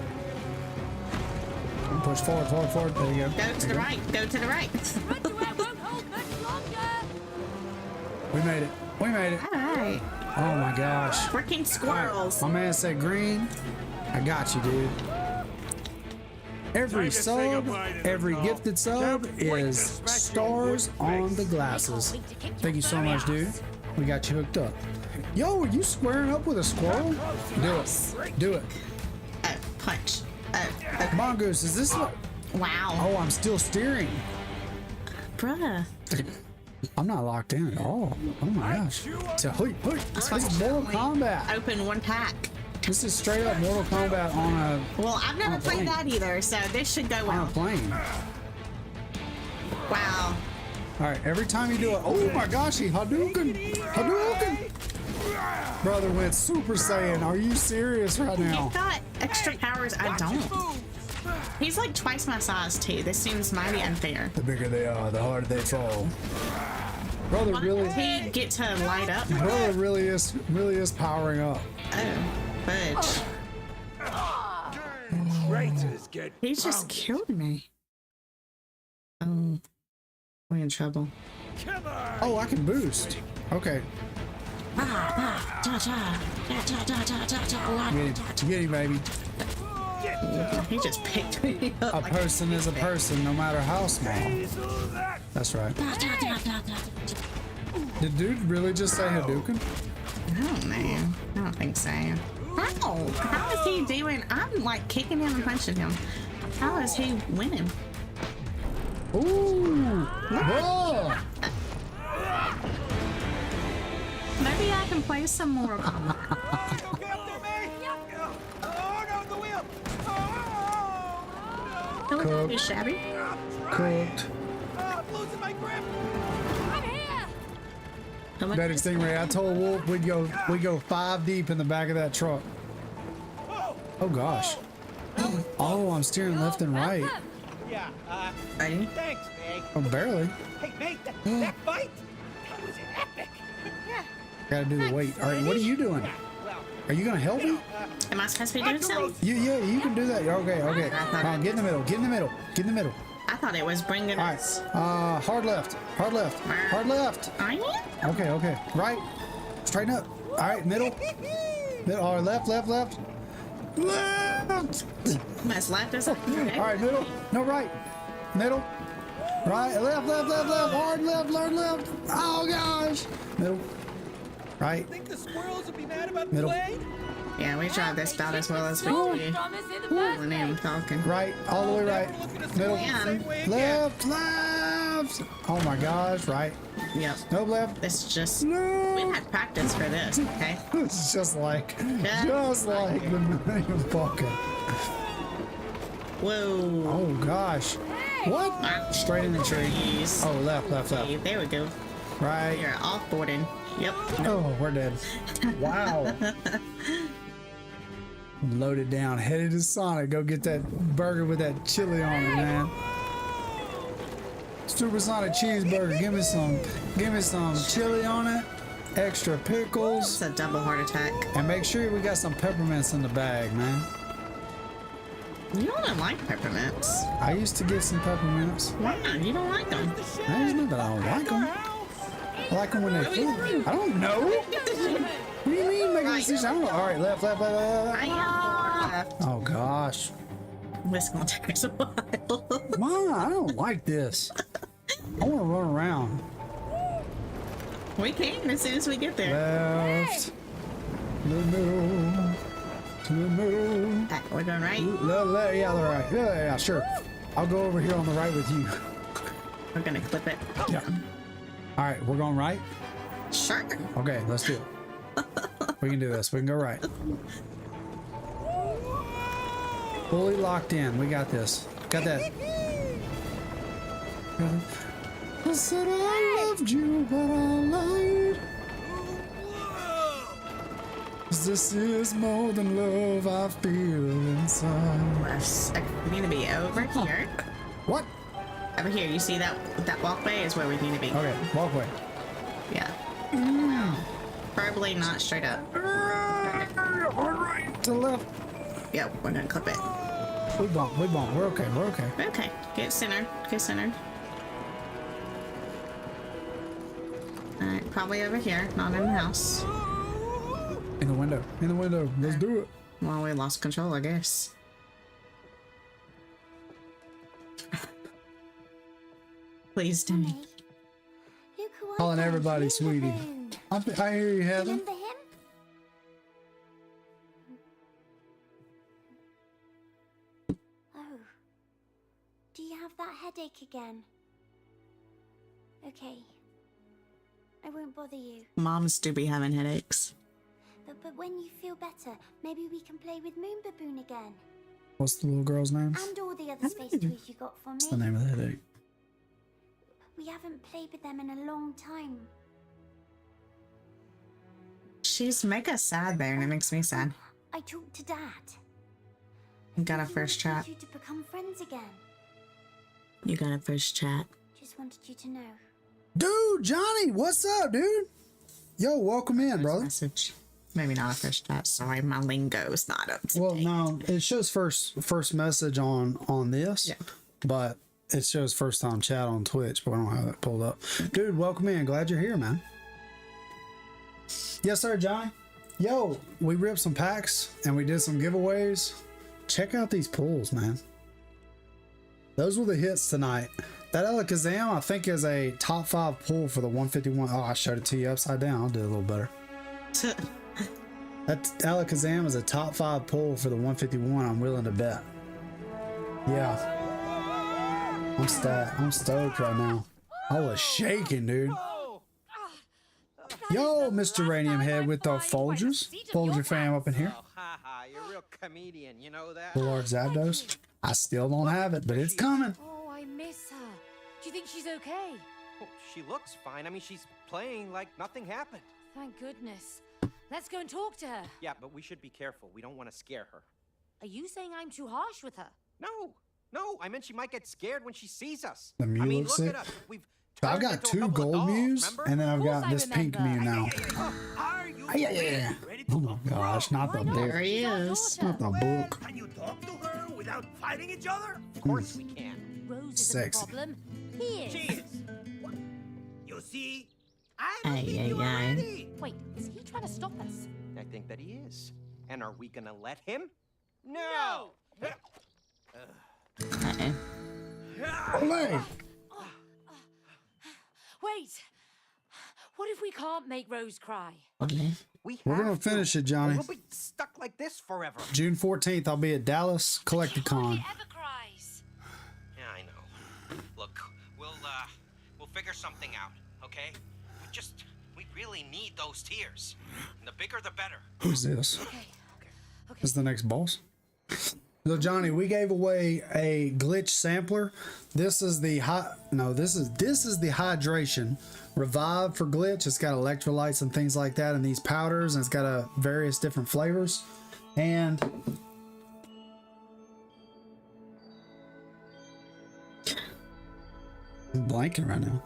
Push forward, forward, forward. There you go. Go to the right. Go to the right. Run to where it won't hold much longer. We made it. We made it. All right. Oh my gosh. Freaking squirrels. My man said green. I got you, dude. Every sub, every gifted sub is stars on the glasses. Thank you so much, dude. We got you hooked up. Yo, are you squaring up with a squirrel? Do it. Do it. Oh, punch. Oh, okay. Mongoose, is this what? Wow. Oh, I'm still steering. Bruh. I'm not locked in at all. Oh my gosh. So, this is Mortal Kombat. Open one pack. This is straight up Mortal Kombat on Well, I've never On a played plane. that either, so this should go a well. plane. Wow. All right, every time you do it, oh my gosh, he Hadouken, Hadouken. Brother went Super Saiyan. Are you serious right now? You've got extra powers I don't. He's like twice my size too. This seems mighty unfair. The bigger they are, the harder they fall. Brother Why really, does he get to light up? brother really is powering up. Oh, fudge. Traitors get He just killed me. Oh, we're in trouble. Come on. Oh, I can boost. Okay, get him, baby. He just picked me up. A like person is a person, no matter how small. Hazel that. That's right. Did dude really just say Hadouken? Oh man, I don't think so. How? How is he doing? I'm like kicking him and punching him. How is he winning? Ooh! Whoa! Maybe I can play some more. Okay, up there, man. Oh no, the wheel. Oh Look Cook. at you, shabby. Cooked. no. I'm losing my grip. I'm here. Look Betty at Stingray, I told Wolf we'd go 5 deep in the back of that truck. Whoa. Oh gosh. Oh, I'm steering left and right. Yeah. Are you? Thanks, Meg. Oh, barely. Hey, mate, that fight. That was epic. Gotta do the weight. All right, what are you doing? Well, Are you gonna help me? Am I supposed to be doing something? Yeah, you can do that. Okay. Come on, get in the middle. Get in the middle. Get in the middle. I thought it was bringing All us. right. Hard left. Hard left. Hard left. Are you? Okay. Right. Straighten up. All right, middle. Middle. All right, left. Left. Must left us. All right, middle. No, right. Middle. Right. Left. Hard left. Oh gosh. Middle. Right. think the squirrels would be mad about the Middle. blade? Yeah, we tried this about as well as we could. Promise in the first When I'm talking. Right. All the way right. Never look at us Middle. the same way again. Left. Oh my gosh. Right. Yep. No left. This just. We No. had practice for this, okay? It's just like the Millennium Falcon. Whoa. Oh gosh. What? Straight in the tree. Jeez. Oh, left. Okay, there we go. Right. You're offboarding. Yep. Oh, we're dead. Wow. Loaded down. Headed to Sonic. Go get that burger with that chili on it, man. Supersonic cheeseburger. Give me some chili on it. Extra It's pickles. a double heart attack. And make sure we got some peppermints in the bag, man. You don't like peppermints. I used to get some peppermints. Why? You don't like them. There's not that I don't like them. I like them when they food. I don't know. What do you mean making a decision? I don't know. All right, left. I am left. Oh gosh. This is gonna take us a while. Come on, I don't like this. I want to run around. We can as soon as we get there. Left. To the middle. To the middle. Okay, we're going right. Yeah, the right. Yeah, sure. I'll go over here on the right with you. We're gonna clip it. Yeah. All right, we're going right. Sure. Okay, let's do it. We can do this. We can go right. Fully locked in. We got this. Got that. I said I loved you, but I lied. 'Cause this is more than love I feel inside. Let's we need to be over here. What? Over here. You see that walkway is where we need to be. Okay, walkway. Yeah. Probably not straight up. Right to left. Yep, we're gonna clip it. We bump. We're okay. Okay. Get centered. Get centered. Alright, probably over here, not in the house. In the window. Let's do it. Well, we lost control, I guess. Please do. Look who I Calling found everybody you sweetie. alone. I hear you, Heather. Remember him? Oh. Do you have that headache again? Okay. I won't bother you. Moms do be having headaches. But when you feel better, maybe we can play with Moon Baboon again. What's the little girl's name? And all the other space toys you got for me. What's the name of the headache? We haven't played with them in a long time. She's mega sad there, and it makes me sad. I talked to Dad. You got a first I chat. want you to become friends again. You got a first chat. Just wanted you to know. Dude, Johnny, what's up, dude? Yo, welcome in, brother. Message. Maybe not a first chat. Sorry, my lingo's not up to Well, date. no, it shows first message on this, Yeah. but it shows first time chat on Twitch, but I don't have it pulled up. Dude, welcome in. Glad you're here, man. Yes, sir, Johnny. Yo, we ripped some packs and we did some giveaways. Check out these pulls, man. Those were the hits tonight. That Alakazam, I think, is a top 5 pull for the 151. Oh, I showed it to you upside down. I'll do it a little better. That Alakazam is a top 5 pull for the 151. I'm willing to bet. Yeah. I'm stoked right now. I was shaking, dude. Yo, Mr. Radium Head with the Folgers. Folger fam up in here. Oh, haha, you're a real comedian, you know that? The Lord Zapdos. I still don't have it, but it's coming. Oh, I miss her. Do you think she's okay? Oh, she looks fine. I mean, she's playing like nothing happened. Thank goodness. Let's go and talk to her. Yeah, but we should be careful. We don't want to scare her. Are you saying I'm too harsh with her? No, I meant she might get scared when she sees us. The Mew I mean, looks look sick. at us. We've I've turned got into a 2 couple of gold dolls, Mews, remember? and then I've Of course got I this pink remember. Mew now. Are you Yeah. ready to Oh my gosh, not the Why not? book. There he She's our is. daughter. Not the book. Can you talk to her without fighting each other? Of course we can. Rose isn't Sexy. the problem. He is. She is. What? You see, I Ay, believe ay, you ay. already. Wait, is he trying to stop us? I think that he is. And are we gonna let him? No! Uh-oh. Olay. Wait! What if we can't make Rose cry? Okay. We're We're gonna finish it, Johnny. We'll be stuck like this forever. June 14th, I'll be at Dallas Hardly Collecticon. ever cries. Yeah, I know. Look, we'll figure something out, okay? We really need those tears. And the bigger the better. Who's this? Okay. This is the next boss. So Johnny, we gave away a glitch sampler. This is the this is the hydration revive for glitch. It's got electrolytes and things like that in these powders, and it's got a various different flavors. And I'm blanking right now.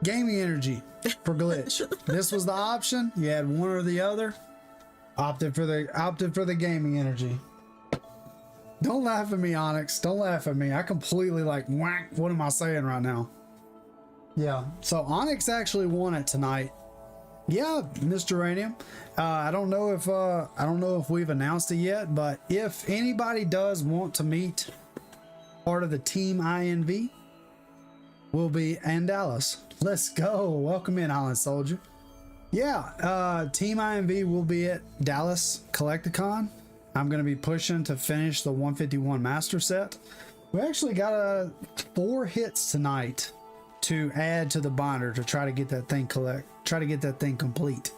Gaming energy for glitch. This was the option. You had one or the other. Opted for the gaming energy. Don't laugh at me, Onyx. Don't laugh at me. I completely like whack. What am I saying right now? Yeah. So Onyx actually won it tonight. Yeah, Mr. Radium. I don't know if we've announced it yet, but if anybody does want to meet part of the Team INV, we'll be in Dallas. Let's go. Welcome in, Island Soldier. Yeah, Team INV will be at Dallas Collecticon. I'm going to be pushing to finish the 151 master set. We actually got 4 hits tonight to add to the binder to try to get that thing complete.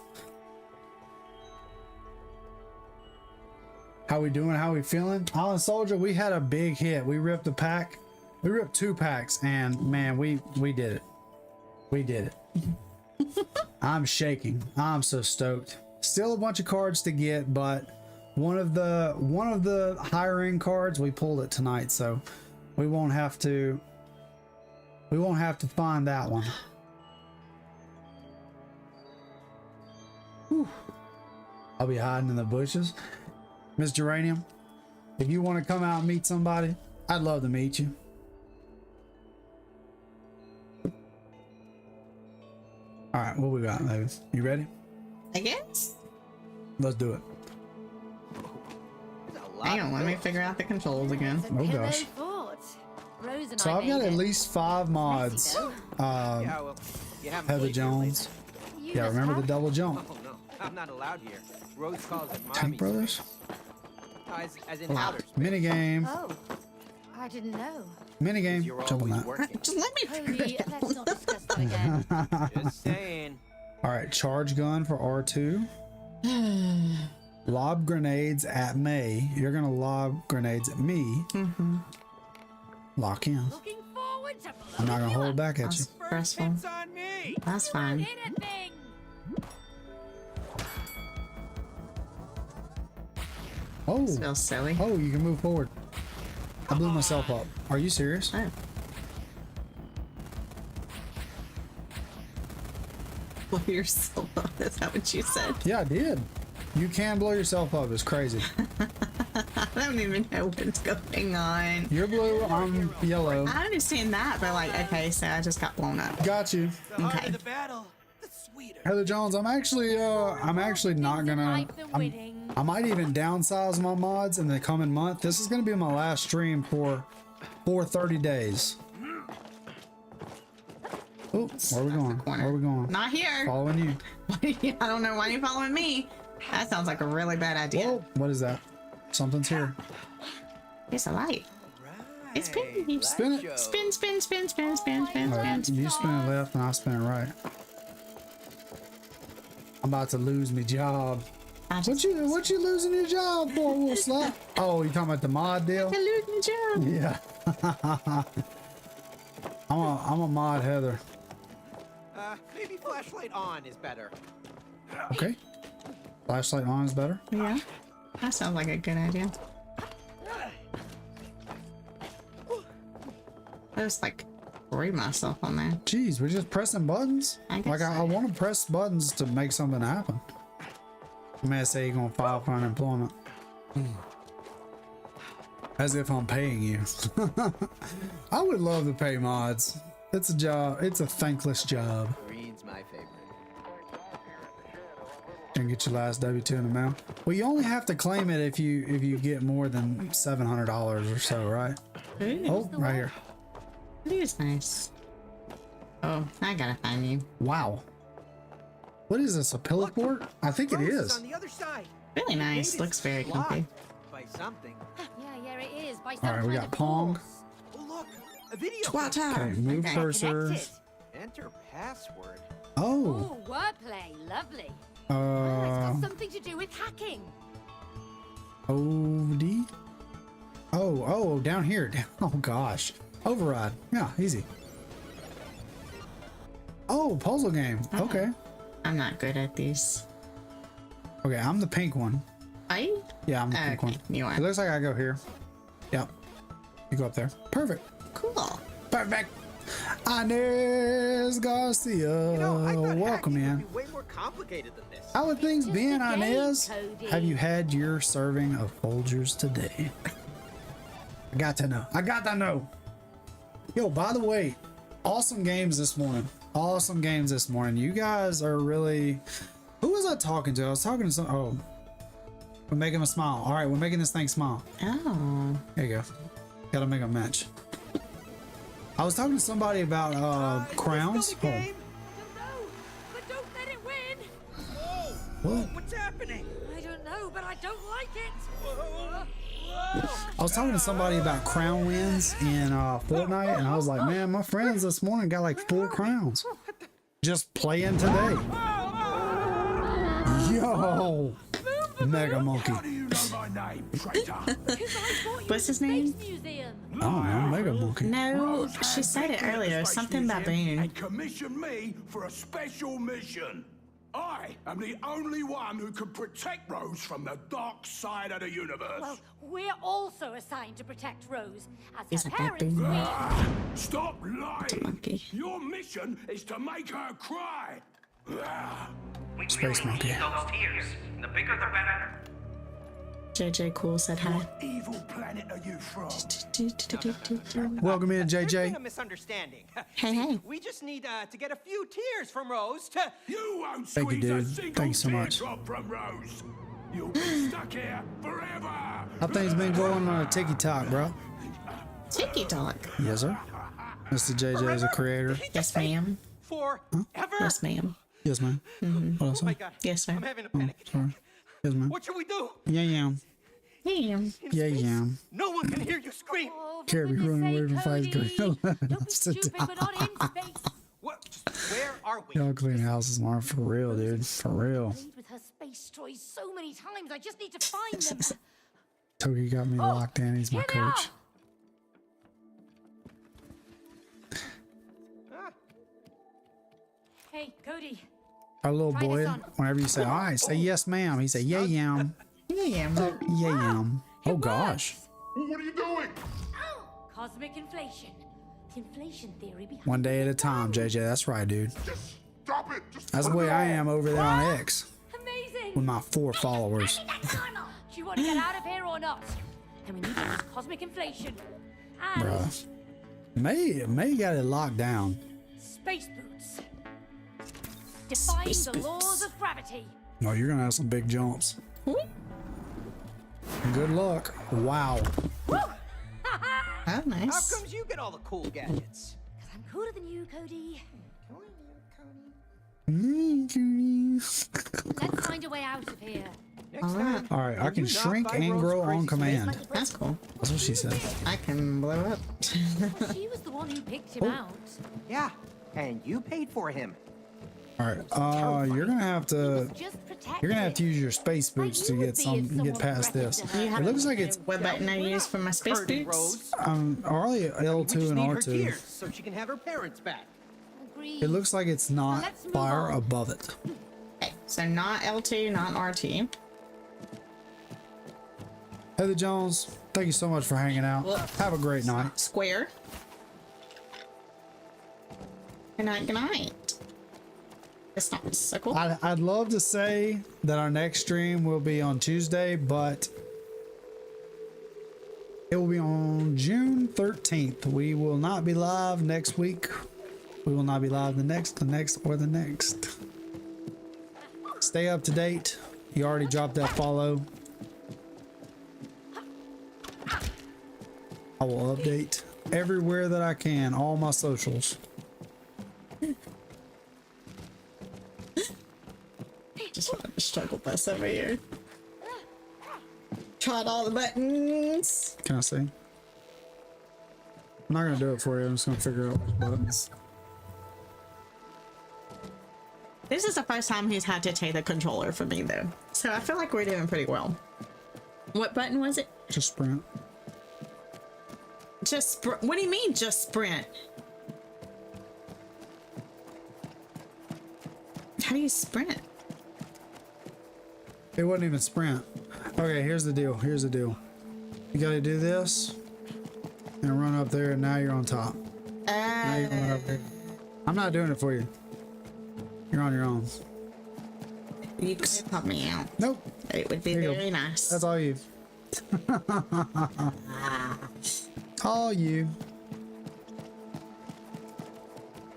How we doing? How we feeling? Island Soldier, we had a big hit. We ripped a pack. We ripped 2 packs, and man, we did it. We did it. I'm shaking. I'm so stoked. Still a bunch of cards to get, but one of the higher end cards, we pulled it tonight, so we won't have to find that one. Whew. I'll be hiding in the bushes. Miss Geranium, if you want to come out and meet somebody, I'd love to meet you. All right, what we got, Mavis? You ready? I guess. Let's do it. Hang on, let me figure out the controls again. Oh gosh. Rose and So I I've got made at it. least 5 mods. Yeah, well, you haven't Heather played here Jones. You Yeah, just remember the have- double jump. lately. Oh no, I'm not allowed here. Rose calls it mommy. Tank Brothers. space. As in outer space. Minigame. Oh, I didn't know. Minigame. You're Jump on always that. working. Just let me figure Holy, it out. let's not discuss that again. Just saying. All right, charge gun for R2. Lob grenades at May. You're gonna lob grenades at me. Lock in. Looking forward to I'm not gonna blowing you hold up. back at you. First Stressful. hits on me. That's fine. Hit a thing. Oh, This feels silly. oh, you can move forward. I blew myself up. Are you serious? Oh. Blow yourself up. Is that what you said? Yeah, I did. You can blow yourself up. It's crazy. I don't even know what's going on. You're blue. I'm yellow. I understand that, but like, okay, so I just got blown up. Got you. The harder Okay. the battle, the sweeter. Heather Jones, I'm actually not gonna. Like the winning. I might even downsize my mods in the coming month. This is gonna be my last stream for 30 days. Oh, where are we going? Where are we going? Not here. Following you. I don't know why you're following me. That sounds like a really bad idea. Whoa, what is that? Something's here. It's a light. It's spinning. Spin it. Spin, spin, spin, spin, spin, spin, All right, spin. you spin it left and I spin it right. I'm about to lose my job. What you losing your job for, Will Slap? Oh, you talking about the mod deal? I lose my job. Yeah. I'm a mod Heather. Maybe flashlight on is better. Okay. Flashlight on is better. Yeah, that sounds like a good idea. There's like 3 myself on there. Jeez, we're just pressing buttons. I guess Like I so. want to press buttons to make something happen. I'm gonna say you're gonna file for unemployment. As if I'm paying you. I would love to pay mods. It's a job. It's a thankless job. Green's my favorite. And get your last W2 in the mail. Well, you only have to claim it if you get more than $700 or so, right? Ooh, Oh, right here. it is nice. Oh, I gotta find you. Wow. What is this? A pillow fort? I think it Rose is. on the other side. Really nice. Maybe Looks it's very comfy. blocked by something. Yeah, it is. By All some right, we kind got of Pong. force. Oh look, a video. Twat game. Okay, move Okay. cursor. Connected. Enter password. Oh. Oh, wordplay. Lovely. It's got something to do with hacking. OD. Oh, down here. Oh gosh. Override. Yeah, easy. Oh, puzzle game. Okay. I'm not good at these. Okay, I'm the pink one. Are you? Yeah, I'm the pink Okay, one. you are. It looks like I go here. Yep. You go up there. Perfect. Cool. Perfect. Inez Garcia. You know, I thought Welcome hacking in. would be way more complicated than this. How are things just been, a game, Inez? Cody. Have you had your serving of Folgers today? I got to know. I got to know. Yo, by the way, awesome games this morning. Awesome games this morning. You guys are really... Who was I talking to? I was talking to some... Oh. We're making a smile. All right, we're making this thing smile. Oh. There you go. Gotta make a match. I was talking to somebody about crowns. Still the game? I don't know, but don't let it win. What? What's happening? I don't know, but I don't like it. I was talking to somebody about crown wins in Fortnite, and I was like, man, my friends this morning got like 4 crowns. Just playing today. Yo! Mega Monkey. How do you know my name, traitor? What's his name? Space Museum. Oh, man, Mega Monkey. No, she said it earlier. Something baboon. And commissioned me for a special mission. I am the only one who can protect Rose from the dark side of the universe. Well, we're also assigned to protect Rose. As He's her a parents, baboon. we... Stop lying! monkey. Your mission is to make her cry. We Space really monkey. need those tears. The bigger the better. JJ Cool said hi. What evil planet are you from? Welcome in, There's been JJ. a misunderstanding. Hey, hey. We just need to get a few tears from Rose to. You won't Thank you, squeeze a dude. single Thank you so much. teardrop from Rose. You'll be stuck here forever. How things been going on a TikTok, bro? Tiki Talk. Yes, sir. Mr. JJ is a creator. Yes, ma'am. Forever? Yes, ma'am. Yes, man. What else? Oh my god. Yes, sir. I'm having a panic attack. Sorry. Yes, man. What should we do? Yeah, yeah. Yeah. Yeah, yeah. No one can hear you scream. Oh, for Carrie goodness running away sake, from fights Cody. going on. Don't be stupid, we're not in space. What? Just where are we? Y'all clean houses tomorrow for real, dude. For real. Played with her space toys so many times, I just need to find them. Toki got me locked in. He's my Here they are. coach. Hey, Cody. Our little Try this boy, on. whenever you say, all right, say yes, ma'am. He say, yeah, yam. Yeah, Yeah. Yeah. Oh It gosh. What are you doing? Cosmic inflation. The inflation theory behind One day at a time, JJ. That's right, dude. Just stop it. Just That's the put it way I on. am over there on X Amazing! with my 4 followers. Do you want to get out of here or not? Then we need to use cosmic inflation. And Bruh. May got it locked down. space boots. Defying Space the boots. laws of gravity. Oh, you're gonna have some big jumps. Good luck. Wow. Oh, How nice. comes you get all the cool gadgets? Because I'm cooler than you, Cody. Let's find a way out of here. Next time. All right, I can do not shrink buy and Rose grow on crazy command. That's cool. That's what she said. I can blow up. She was the one who picked him out. Yeah, and you paid for him. All right, you're gonna have to Just protect you're gonna have to use your space boots to get get past this. It looks like it's What button I use for my space Curdy boots? Rose. only We L2 just and need her R2. tears so she can have her parents back. Agreed. It looks like it's not Let's move fire on. above it. Okay, so not L2, not RT. Heather Jones, thank you so much for hanging out. Have a great night. Square. Good night, good night. It's not so cool. I'd love to say that our next stream will be on Tuesday, but it will be on June 13th. We will not be live next week. We will not be live the next, or the next. Stay up to date. You already dropped that follow. I will update everywhere that I can, all my socials. Just wanted to struggle bus over here. Tried all the buttons. Can I see? I'm not gonna do it for you. I'm just gonna figure out which buttons. This is the first time he's had to take the controller from me though. So I feel like we're doing pretty well. What button was it? Just sprint. Just what do you mean just sprint? How do you sprint? It wasn't even sprint. Okay, here's the deal. Here's the deal. You gotta do this and run up there, and now you're on top. Now you're going up there. I'm not doing it for you. You're on your own. You could pop me out. Nope. It would be Here you go. very nice. That's all you. All you.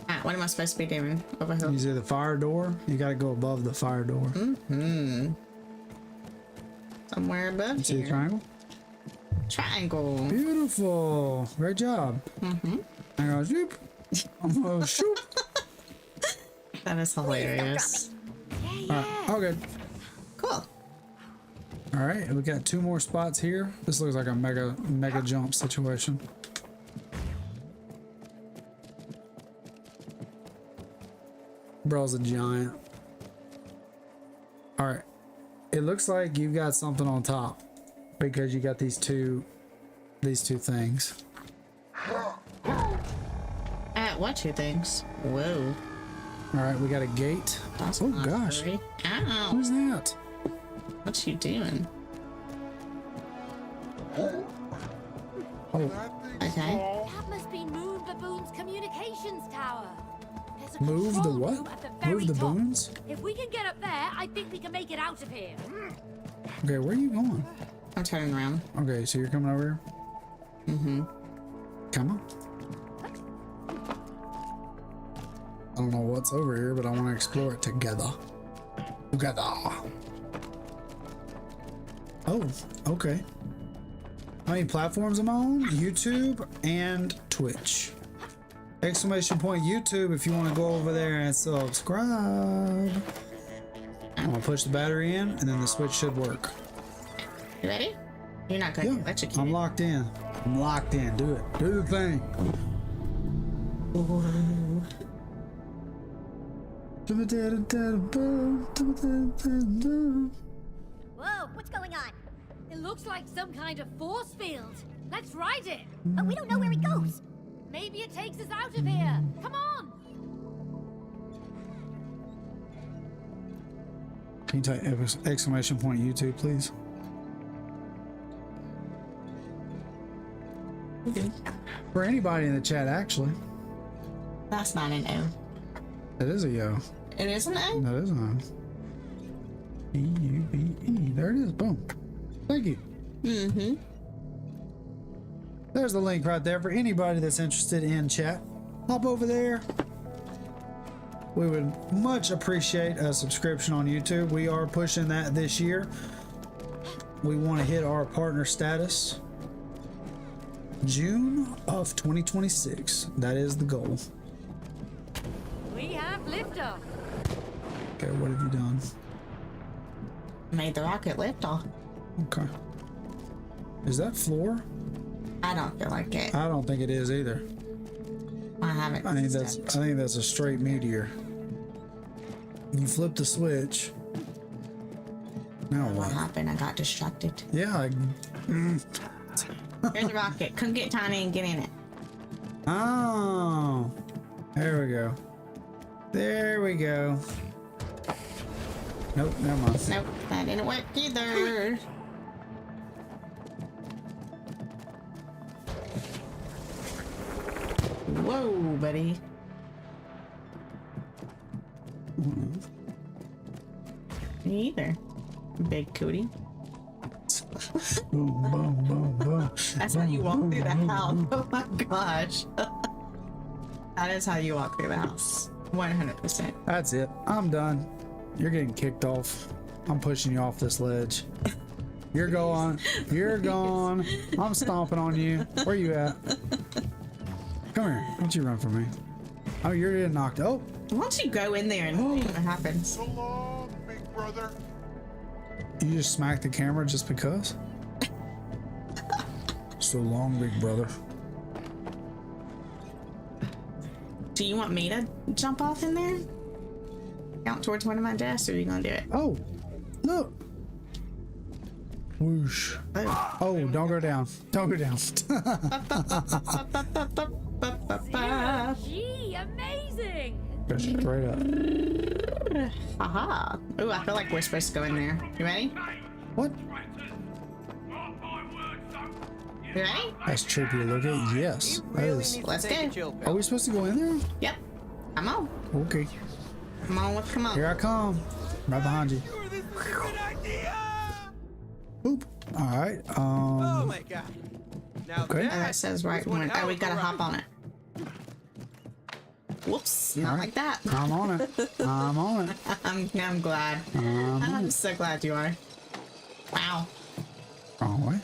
Ah, what am I supposed to be doing over here? You see the fire door? You gotta go above the fire door. Somewhere above You see the here. triangle? Triangle. Beautiful. Great job. And I go, shoop. I'm gonna shoop. That is hilarious. All right. Oh, good. Cool. All right. We got 2 more spots here. This looks like a mega jump situation. Bro's a giant. All right. It looks like you've got something on top because you got these two things. What 2 things? Whoa. All right. We got a gate. That's Oh not gosh. very- Ow. Who's that? What you doing? Oh, Okay. That must be Moon Baboon's communications tower. There's a move the control what? room at the very Move the top. boons? If we can get up there, I think we can make it out of here. Okay. Where are you going? I'm turning around. Okay. So you're coming over here? Mm-hmm. Come on. I don't know what's over here, but I want to explore it together. Together. Oh, okay. How many platforms am I on? YouTube and Twitch. Exclamation point YouTube if you want to go over there and subscribe. I'm gonna push the battery in and then the switch should work. You ready? You're not going to Yeah, electrocute. I'm locked in. I'm locked in. Do it. Do the thing. Whoa, what's going on? It looks like some kind of force field. Let's ride it. But we don't know where it goes. Maybe it takes us out of here. Come on. Can you type exclamation point YouTube, please? For anybody in the chat, actually. That's not an O. It is a yo. It isn't O? That is an O. E-U-B-E. There it is. Boom. Thank you. Mm-hmm. There's the link right there for anybody that's interested in chat. Hop over there. We would much appreciate a subscription on YouTube. We are pushing that this year. We want to hit our partner status June of 2026. That is the goal. We have liftoff. Okay, what have you done? Made the rocket lift off. Okay. Is that floor? I don't feel like it. I don't think it is either. I haven't. I think that's a straight meteor. You flip the switch. Now What what? happened? I got distracted. Yeah. Here's the rocket. Come get Tiny and get in it. Oh. There we go. There we go. Nope, never mind. Nope, that didn't work either. Whoa, buddy. Me either. Big cootie. Boom, boom, boom, boom. That's how you walk through the house. Oh my gosh. That is how you walk through the house. 100%. That's it. I'm done. You're getting kicked off. I'm pushing you off this ledge. You're going. You're gone. I'm stomping on you. Where you at? Come here. Don't you run from me. Oh, you're getting knocked. Oh, Once you go in there and see what happens. So long, big brother. you just smacked the camera just because? So long, big brother. Do you want me to jump off in there? Count towards one of my desks, or are you gonna do it? Oh, look. Whoosh. Oh, don't go down. Don't go down. Gee, amazing. Go straight up. Aha. Ooh, I feel like we're supposed to go in there. You ready? What? You ready? That's trippy to look at. Yes. That is. Let's go. Are we supposed to go in there? Yep. Come on. Okay. Come on, come on. Here I come. Right behind you. Boop. All right. Oh my god. Now Okay. Oh, that says right one. Oh, we gotta hop on it. Whoops. Not Alright. like that. I'm on it. I'm on it. I'm glad. I'm so glad you are. Wow. Wrong way.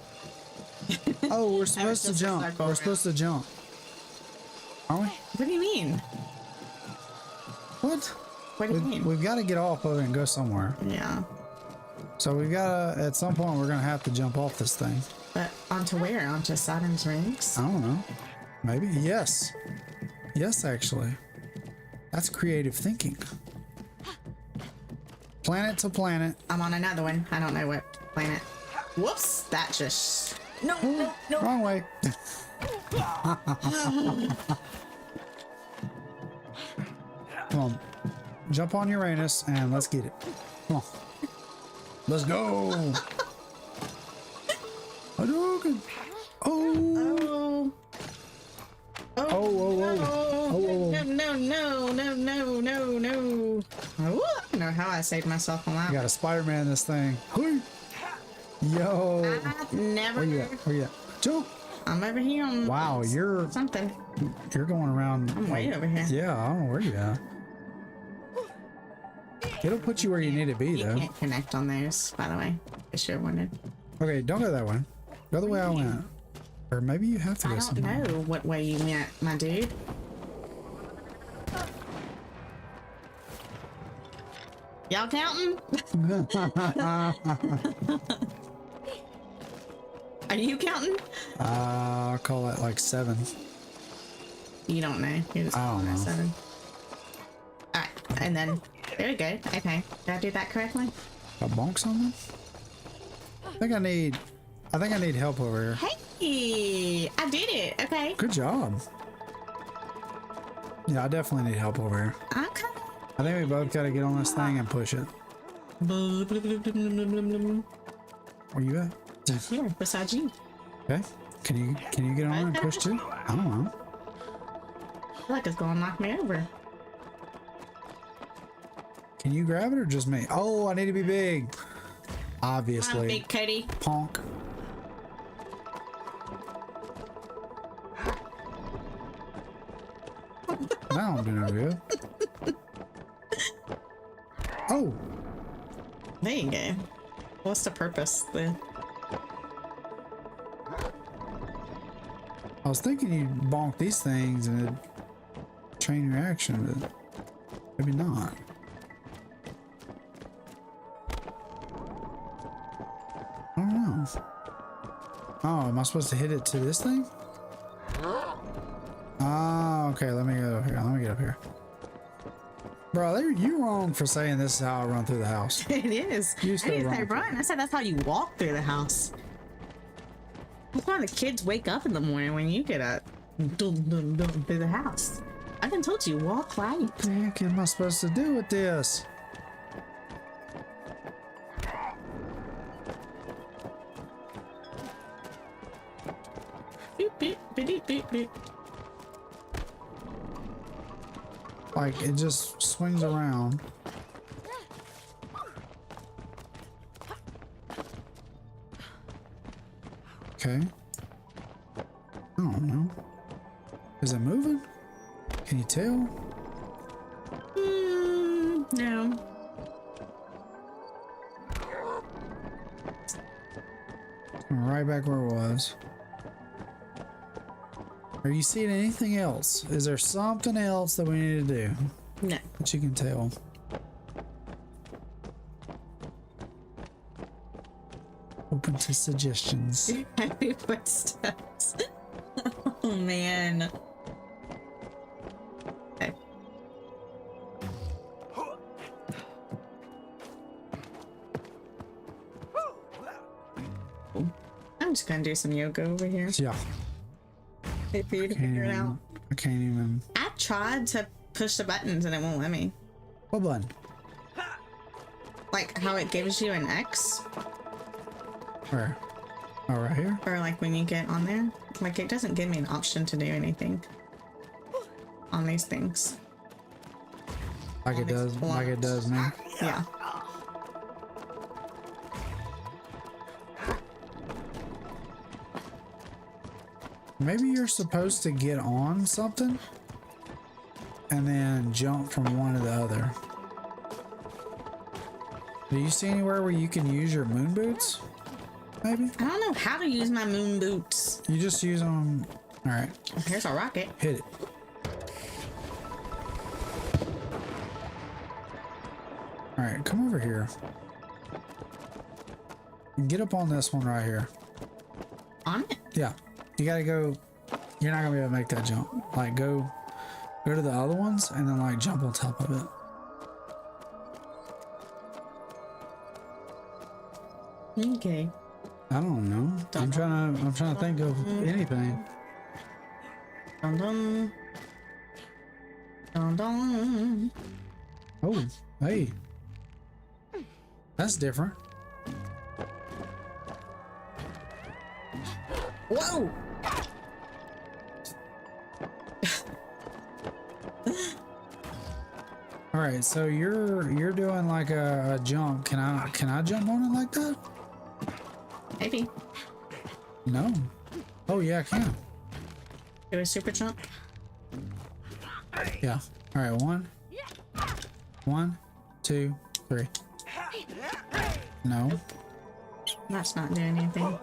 Oh, we're supposed to just a jump. circle We're around. supposed to jump. Are we? What do you mean? What? What do you mean? We've got to get off of it and go somewhere. Yeah. So we've got to, at some point, we're going to have to jump off this thing. But onto where? Onto Saturn's rings? I don't know. Maybe. Yes. Yes, actually. That's creative thinking. Planet to planet. I'm on another one. I don't know what planet. Whoops. That just. No, no, no. Wrong way. Come on. Jump on Uranus and let's get it. Come on. Let's go. Hadouken. Oh. Oh. Oh, oh, oh. Oh, No, oh. no, no, no, no, no, no. Oh, I don't know how I saved myself on that. You got a Spider-Man this thing. Hui. Yo. I've never. Where you at? Where you at? Jump. I'm over here on. Wow, you're something. going around. I'm way over here. Yeah, I don't know where you at. It'll put you where you need to be, You though. can't connect on those, by the way. I sure wanted. Okay, don't go that way. Go the way I went. Or maybe you have to I go don't somewhere. know what way you went, my dude. Y'all counting? Are you counting? I'll call that like 7. You don't know. You're just I don't calling it know. 7. Alright, and then there we go. Okay. Did I do that correctly? A bonk something? I think I need help over here. Hey! I did it. Okay. Good job. Yeah, I definitely need help over here. Okay. I think we both gotta get on this thing and push it. Where you at? Here, beside you. Okay. Can you get on and push too? I don't know. I feel like it's gonna knock me over. Can you grab it or just me? Oh, I need to be big. I'm Obviously. big kitty. Honk. That don't do no good. Oh, There you go. What's the purpose? I was thinking you'd bonk these things and it'd train your action, but maybe not. I don't know. Oh, am I supposed to hit it to this thing? Ah, okay, let me go up here. Let me get up here. Bro, you wrong for saying this is how I run through the house. It is. You I still didn't say wrong. run. I said that's how you walk through the house. That's why the kids wake up in the morning when you get up through the house. I've been told you walk right. What the heck am I supposed to do with this? Beep, beep, beep, beep, beep. Like, it just swings around. Okay. I don't know. Is it moving? Can you tell? No. Right back where it was. Are you seeing anything else? Is there something else that we need to do No. that you can tell? Open to suggestions. Heavy footsteps. Oh man. Okay. I'm just gonna do some yoga over here. Yeah. Wait for you to figure it out. I can't even. I tried to push the buttons and it won't let me. What button? Like how it gives you an X, Where? Oh, right here? or like when you get on there, like it doesn't give me an option to do anything on these things. Like it does. Like it does me. Yeah. Maybe you're supposed to get on something and then jump from one to the other. Do you see anywhere where you can use your moon boots? Maybe? I don't know how to use my moon boots. You just use them. Alright, Here's a rocket. hit it. Alright, come over here. Get up on this one right here. On it? Yeah. You gotta go. You're not gonna be able to make that jump. Like, go to the other ones and then, like, jump on top of it. Okay. I don't know. I'm trying to think of anything. Dun dun. Dun dun. Oh, hey. That's different. Whoa! All right, so you're doing like a jump. Can I jump on it like that? Maybe. No. Oh yeah, I can. Do a super jump. Yeah. All right, one, 2, 3. No. That's not doing anything.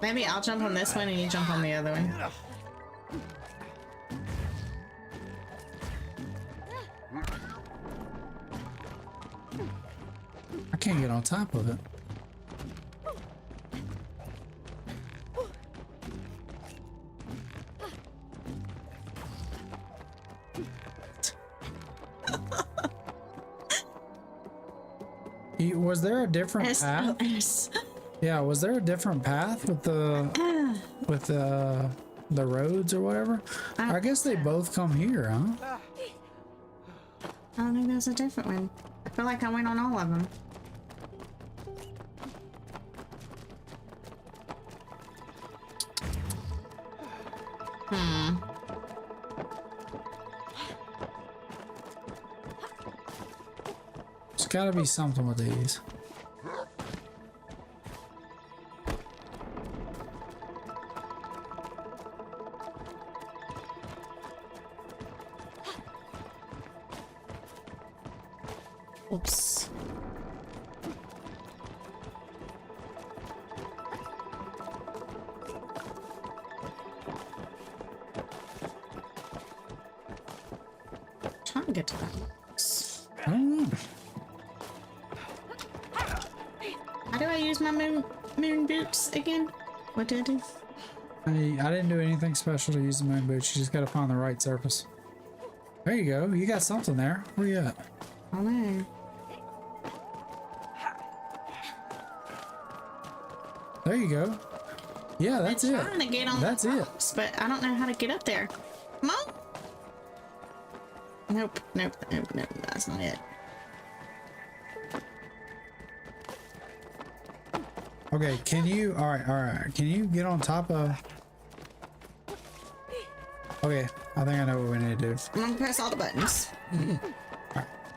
Maybe I'll jump on this one and you jump on the other one. I can't get on top of it. Was there a different path? SOS. Yeah, was there a different path with the roads or whatever? I guess they both come here, huh? I don't think there's a different one. I feel like I went on all of them. There's gotta be something with these. Oops. Trying to get to that box. I don't know. How do I use my moon boots again? What do I do? I didn't do anything special to use the moon boots. You just gotta find the right surface. There you go. You got something there. Where you at? I don't know. There you go. Yeah, that's I'm it. trying to get on That's the it. box, but I don't know how to get up there. Come on. Nope, nope, nope, nope. That's not it. Okay, can you? All right. Can you get on top of? Okay, I think I know what we need to do. I'm gonna press all the buttons. I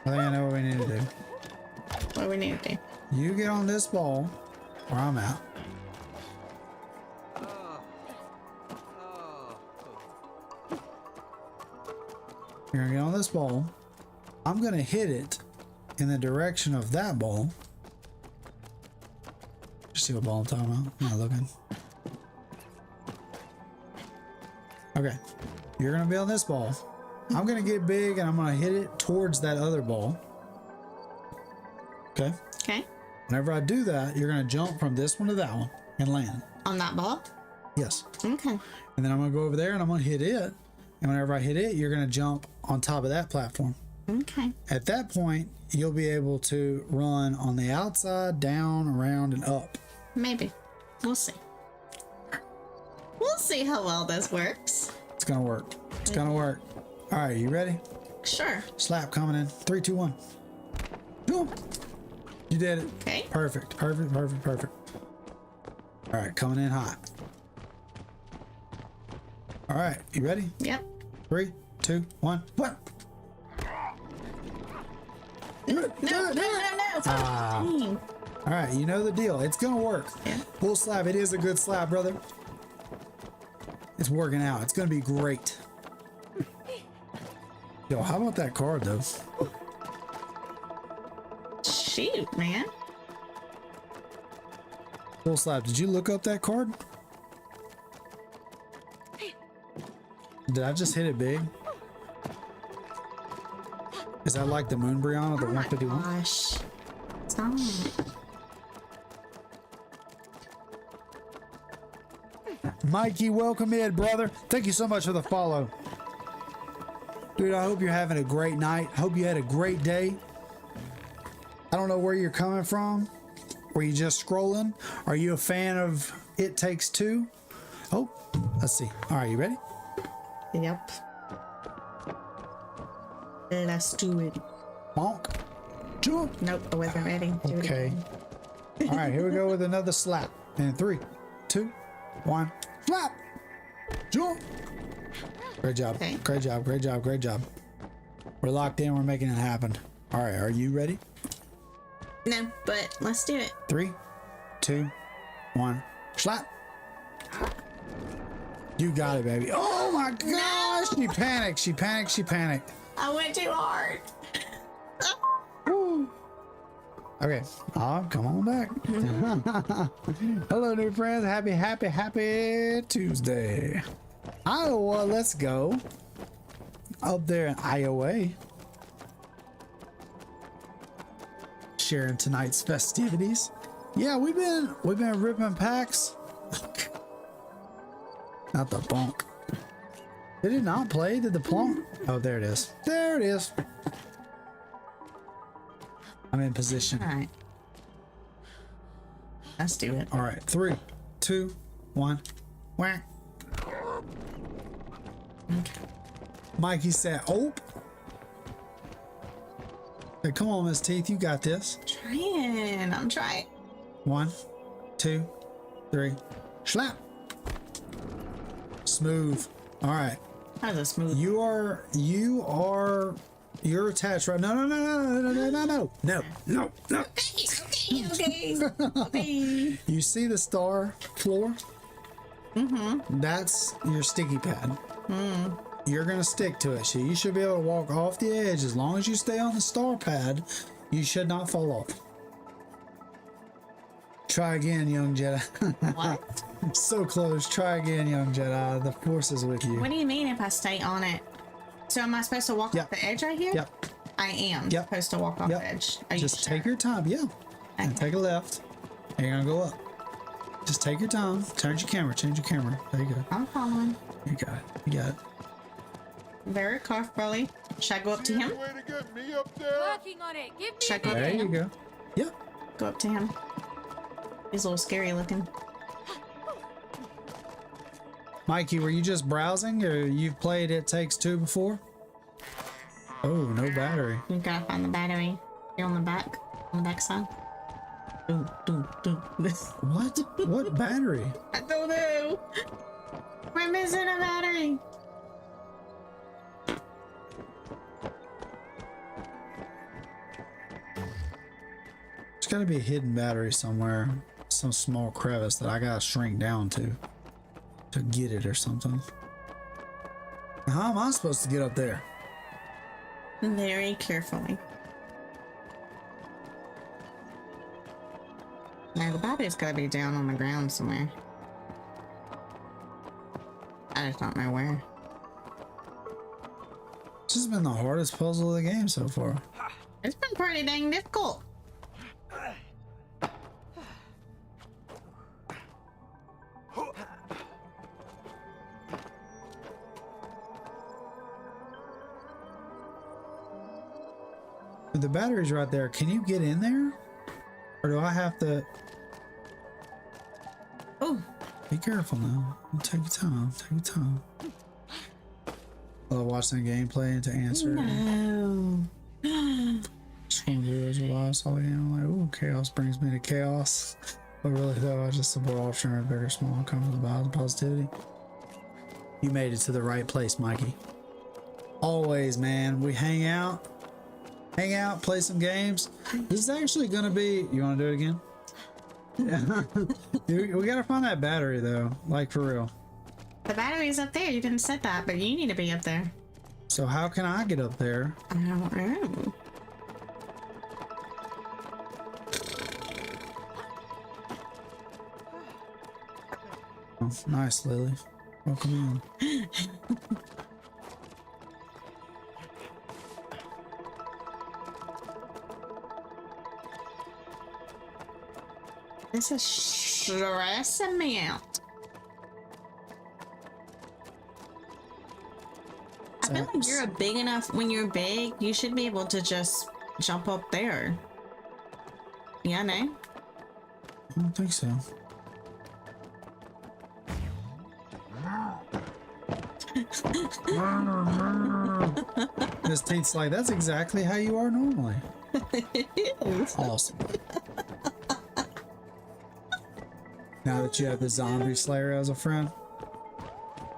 think I know what we need to do. What do we need to do? You get on this ball where I'm at. You're gonna get on this ball. I'm gonna hit it in the direction of that ball. You see what ball I'm talking about? I'm not looking. Okay. You're gonna be on this ball. I'm gonna get big and I'm gonna hit it towards that other ball. Okay. Okay. Whenever I do that, you're gonna jump from this one to that one and land. On that ball? Yes. Okay. And then I'm gonna go over there and I'm gonna hit it. And whenever I hit it, you're gonna jump on top of that platform. Okay. At that point, you'll be able to run on the outside, down, around, and up. Maybe. We'll see. We'll see how well this works. It's gonna work. It's gonna work. All right, you ready? Sure. Slap coming in. 3, 2, 1. Boom. You did it. Okay. Perfect. Perfect. Perfect. Perfect. All right, coming in hot. All right, you ready? Yep. 3, 2, 1. What? No. Dang. All right, you know the deal. It's gonna work. Yeah. Full slap. It is a good slap, brother. It's working out. It's gonna be great. Yo, how about that card though? Shoot, man. Full slap. Did you look up that card? Did I just hit it big? Is that like the Moon Brianna, the Oh my 151? gosh. Stop. Mikey, welcome in, brother. Thank you so much for the follow. Dude, I hope you're having a great night. I hope you had a great day. I don't know where you're coming from. Were you just scrolling? Are you a fan of It Takes Two? Oh, let's see. All right, you ready? Yep. Let's do it. Bonk. Jump. Nope, I wasn't ready. Do it Okay. again. All right, here we go with another slap. And 3, 2, 1. Slap. Jump. Great job. Okay. Great job. Great job. Great job. We're locked in. We're making it happen. All right, are you ready? No, but let's do it. 3, 2, 1. Slap. You got it, baby. Oh my gosh. She panicked. She panicked. She panicked. I went too hard. Woo. Okay. Come on back. Hello, new friends. Happy Tuesday. Iowa, let's go. Up there in Iowa. Sharing tonight's festivities. Yeah, we've been ripping packs. Not the bonk. Did it not play? Did the plonk? Oh, there it is. There it is. I'm in position. All right. Let's do it. All right, 3, 2, 1. Whack. Mikey said, "Oh." Hey, come on, Miss Teeth, you got this. I'm trying. 1, 2, 3. Slap. Smooth. All right. That was a smooth. You're attached, right? No. Okay. You see the star floor? Mm-hmm. That's your sticky pad. You're gonna stick to it. So you should be able to walk off the edge as long as you stay on the star pad. You should not fall off. Try again, young Jedi. What? So close. Try again, young Jedi. The Force is with you. What do you mean if I stay on it? So am I supposed to walk Yep. off the edge right here? Yep. I am Yep. supposed to walk off Yep. the edge. Are you Just sure? take your time. Yeah. And Okay. take a left. And you're gonna go up. Just take your time. Change your camera. Change your camera. There you go. I'm following. You got it. You got it. Very carefully. Should I go up to him? Way to get me up there. Working on it. Give me Should I a go up to There you him? go. Yep. Go up to him. He's a little scary looking. Mikey, were you just browsing or you've played It Takes Two before? Oh, no battery. You gotta find the battery. You're on the back side. Doo, doo, doo. What? What battery? I don't know. We're missing a battery. There's gotta be a hidden battery somewhere. Some small crevice that I gotta shrink down to get it or something. How am I supposed to get up there? Very carefully. Now the battery's gotta be down on the ground somewhere. I just don't know where. This has been the hardest puzzle of the game so far. It's been pretty dang difficult. The battery's right there. Can you get in there? Or do I have to... Oh, Be careful now. Take your time. Take your time. Love watching the gameplay and to answer. no. Just one of those where I saw the game, I'm like, ooh, chaos brings me to chaos. But really, though, I just support all strength, big or small, come from the bottom of positivity. You made it to the right place, Mikey. Always, man. We hang out, play some games. This is actually going to be. You want to do it again? Yeah. We got to find that battery, though. Like, for real. The battery's up there. You didn't set that, but you need to be up there. So, how can I get up there? I don't know. Oh, nice, Lily. Welcome in. This is stressing me out. I feel like you're big enough. When you're big, you should be able to just jump up there. Yeah, no? I don't think so. Miss Tate's like, that's exactly how you are normally. Awesome. Now that you have the zombie slayer as a friend.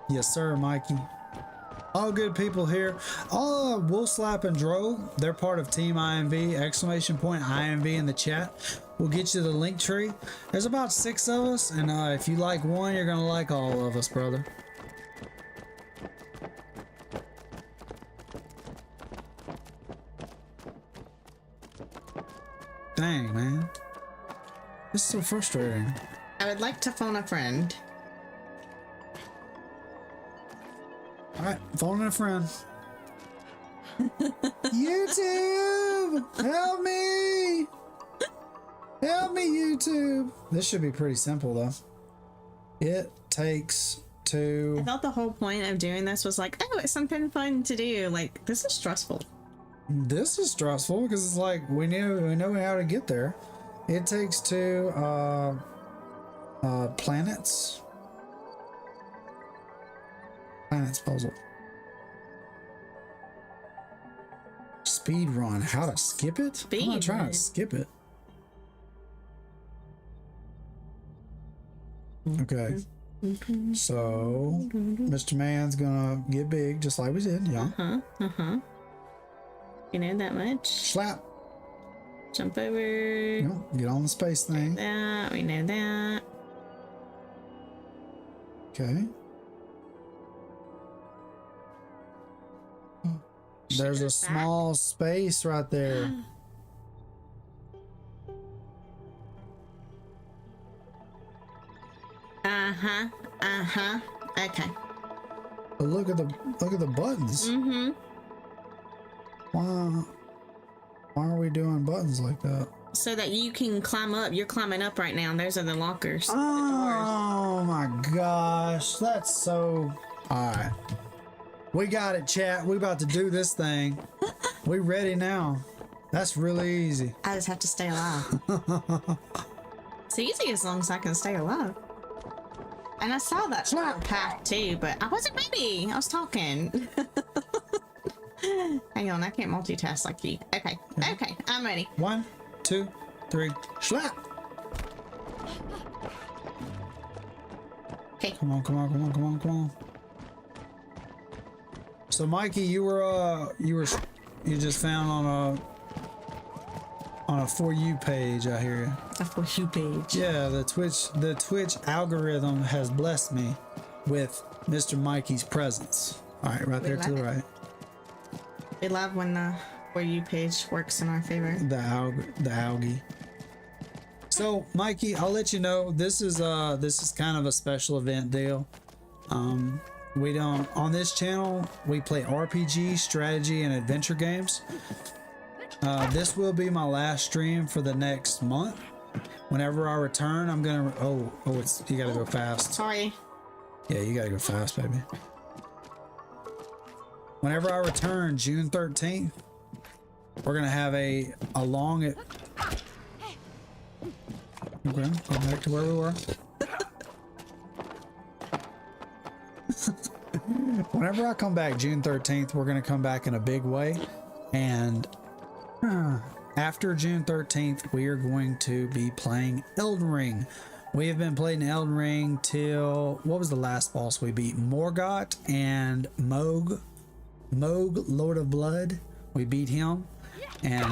Yes, sir, Mikey. All good people here. All Woolslap and Dro, they're part of Team IMV, exclamation point IMV in the chat. We'll get you the link tree. There's about 6 of us, and if you like one, you're gonna like all of us, brother. Dang, man. This is so frustrating. I would like to phone a friend. Alright, phoning a friend. YouTube! Help me! Help me, YouTube! This should be pretty simple, though. It takes I two. thought the whole point of doing this was like, oh, it's something fun to do. Like, this is stressful. This is stressful because it's like we know how to get there. It takes two planets. Planets puzzle. Speed run. How to skip it? I'm not Speed trying run. to skip it. Okay. So, Mr. Man's gonna get big, just like we did, yeah. You know that much. Slap. Jump over. Yep, get on the space thing. That, we know that. Okay. There's a small space right there. Okay. But look at the buttons. Why are we doing buttons like that? So that you can climb up. You're climbing up right now. Those are the lockers. Oh my gosh, that's so. All right, we got it, chat. We about to do this thing. We ready now. That's really easy. I just have to stay alive. It's easy as long as I can stay alive. And I saw that path too, but I wasn't ready. I was talking. Hang on, I can't multitask like you. Okay, okay, I'm ready. 1, 2, 3, slap. Okay. Come on, come on, come on, come on, come on. So Mikey, you just found on a For You page, I hear you. A For You page. Yeah, the Twitch algorithm has blessed me with Mr. Mikey's presence. All right, right there to the right. We love when the For You page works in our favor. The algae. So Mikey, I'll let you know this is kind of a special event deal. We don't, on this channel we play RPG, strategy, and adventure games. This will be my last stream for the next month. Whenever I return, I'm gonna it's you gotta go fast. Sorry. Yeah, you gotta go fast, baby. Whenever I return, June 13th, we're gonna have a long. Okay, go back to where we were. Whenever I come back, June 13th, we're gonna come back in a big way, and after June 13th, we are going to be playing Elden Ring. We have been playing Elden Ring till, what was the last boss we beat? Morgott and Moog, Lord of Blood. We beat him, and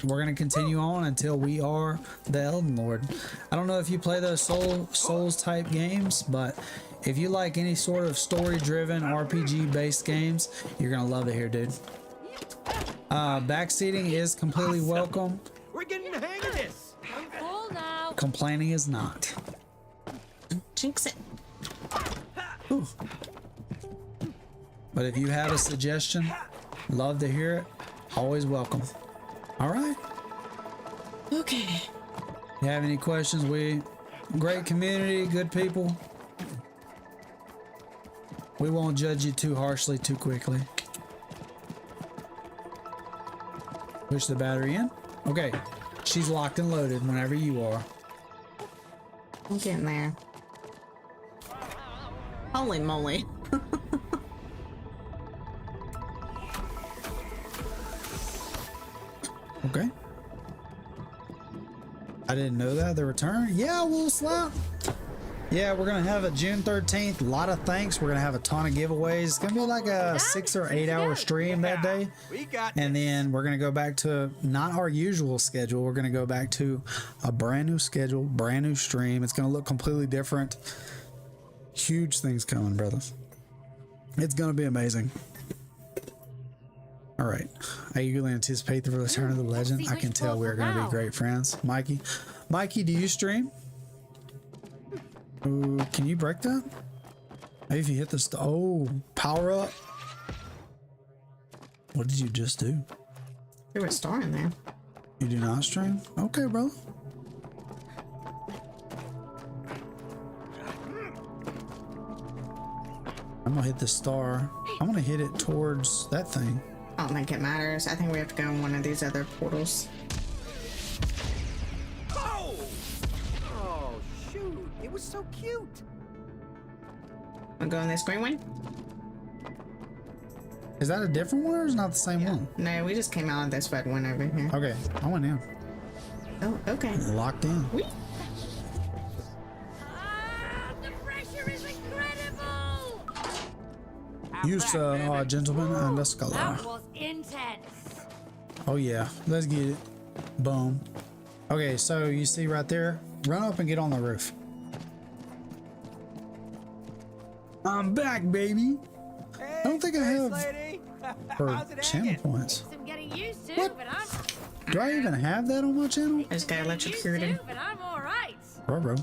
we're going to continue on until we are the Elden Lord. I don't know if you play those Souls type games, but if you like any sort of story-driven RPG based games, you're going to love it here, dude. Backseating is completely welcome. We're getting the hang of this. I'm full now. Complaining is not. Jinx it. Ooh. But if you have a suggestion, love to hear it. Always welcome. All right. Okay. You have any questions? Great community, good people. We won't judge you too harshly, too quickly. Push the battery in. Okay. She's locked and loaded whenever you are. I'm getting there. Holy moly. Okay. I didn't know that. The return? Yeah, we'll slap. Yeah, we're gonna have a June 13th. A lot of thanks. We're gonna have a ton of giveaways. It's gonna be like a 6 or 8 hour stream that day. We got And then we're gonna go back to not our usual schedule. We're gonna go back to a brand new schedule, brand new stream. It's gonna look completely different. Huge things coming, brother. It's gonna be amazing. All right. I eagerly anticipate the return of the legend. I can tell we're gonna be great friends. Mikey, do you stream? Ooh, can you break that? Maybe if you hit the power up. What did you just do? There was a star in there. You do not stream? Okay, brother. I'm gonna hit the star. I'm gonna hit it towards that thing. I don't think it matters. I think we have to go in one of these other portals. Oh! Oh, shoot. It was so cute. Wanna go in this green one? Is that a different one or is it not the same one? No, we just came out of this red one over here. Okay, I went in. Oh, okay. Locked in. The pressure is You sir, gentlemen and a scholar. That was intense. Oh yeah, let's get it. Boom. Okay, so you see right there, run up and get on the roof. I'm back, baby. I don't think I have for channel points. I'm getting used to, What? but I'm Do I even have that on my channel? I just got electrocuted. but I'm all right. Bro.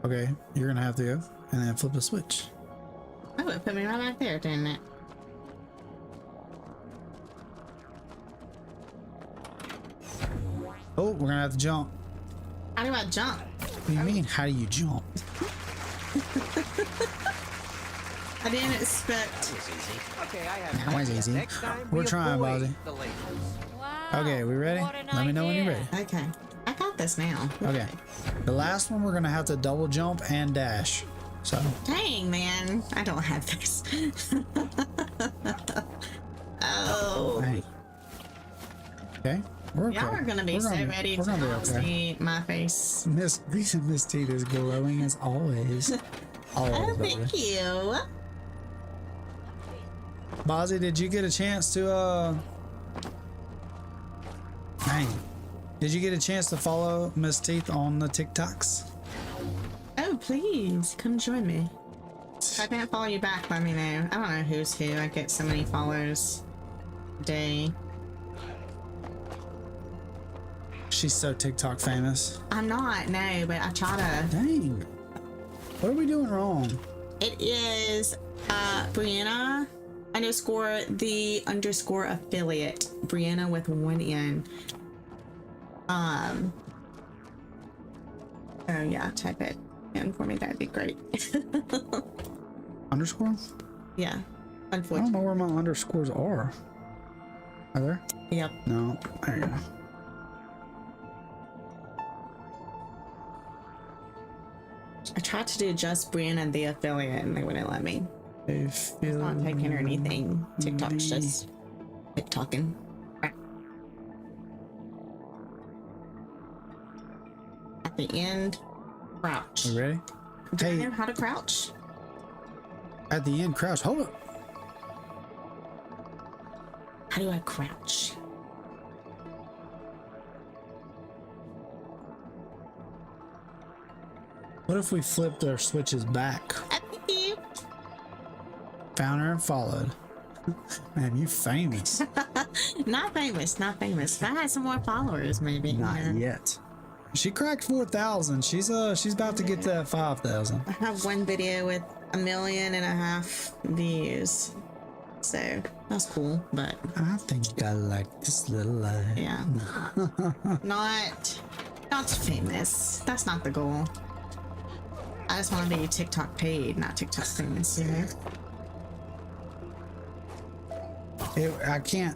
Okay, you're gonna have to go and then flip the switch. Oh, it put me right back there, didn't it? Oh, we're gonna have to jump. How do I jump? What do you mean? How do you jump? I didn't expect. Okay, I have. That was easy. Next time We're we trying, avoid Bozzy. the ladies. Wow. Okay, we ready? What an Let me know when you're idea. ready. Okay, I got this now. Okay. The last one we're gonna have to double jump and dash. So Dang, man, I don't have this. Oh, hey. Okay. We're okay. y'all are gonna be We're so gonna ready we're to gonna be not okay. see my face. Miss Teeth is glowing as always. Oh, Always, baby. thank you. Bozzy, did you get a chance to Dang. Did you get a chance to follow Miss Teeth on the TikToks? Oh, please come join me. If I can't follow you back, let me know. I don't know who's who. I get so many follows a day. She's so TikTok famous. I'm not, no, but I try to. Dang. What are we doing wrong? It is Brianna _the _affiliate. Brianna with one N. Oh yeah, type it in for me. That'd be great. Underscore? Yeah, I don't unfortunately. know where my underscores are. Are there? Yep. No. There you go. I tried to do just Brianna the affiliate and they wouldn't let me. It's not taking or anything. TikTok's just TikToking. At the end, crouch. You ready? Do I Hey, know how to crouch? at the end, crouch. Hold up. How do I crouch? What if we flipped our switches back? Found her and followed. Man, you famous. Not famous, not famous. If I had some more followers, maybe. Not yeah. yet. She cracked 4,000. She's about to get to that 5,000. I have one video with 1.5 million views. So that's cool, but I think I like this little life. yeah. not famous. That's not the goal. I just want to be TikTok paid, not TikTok famous, you know? I can't.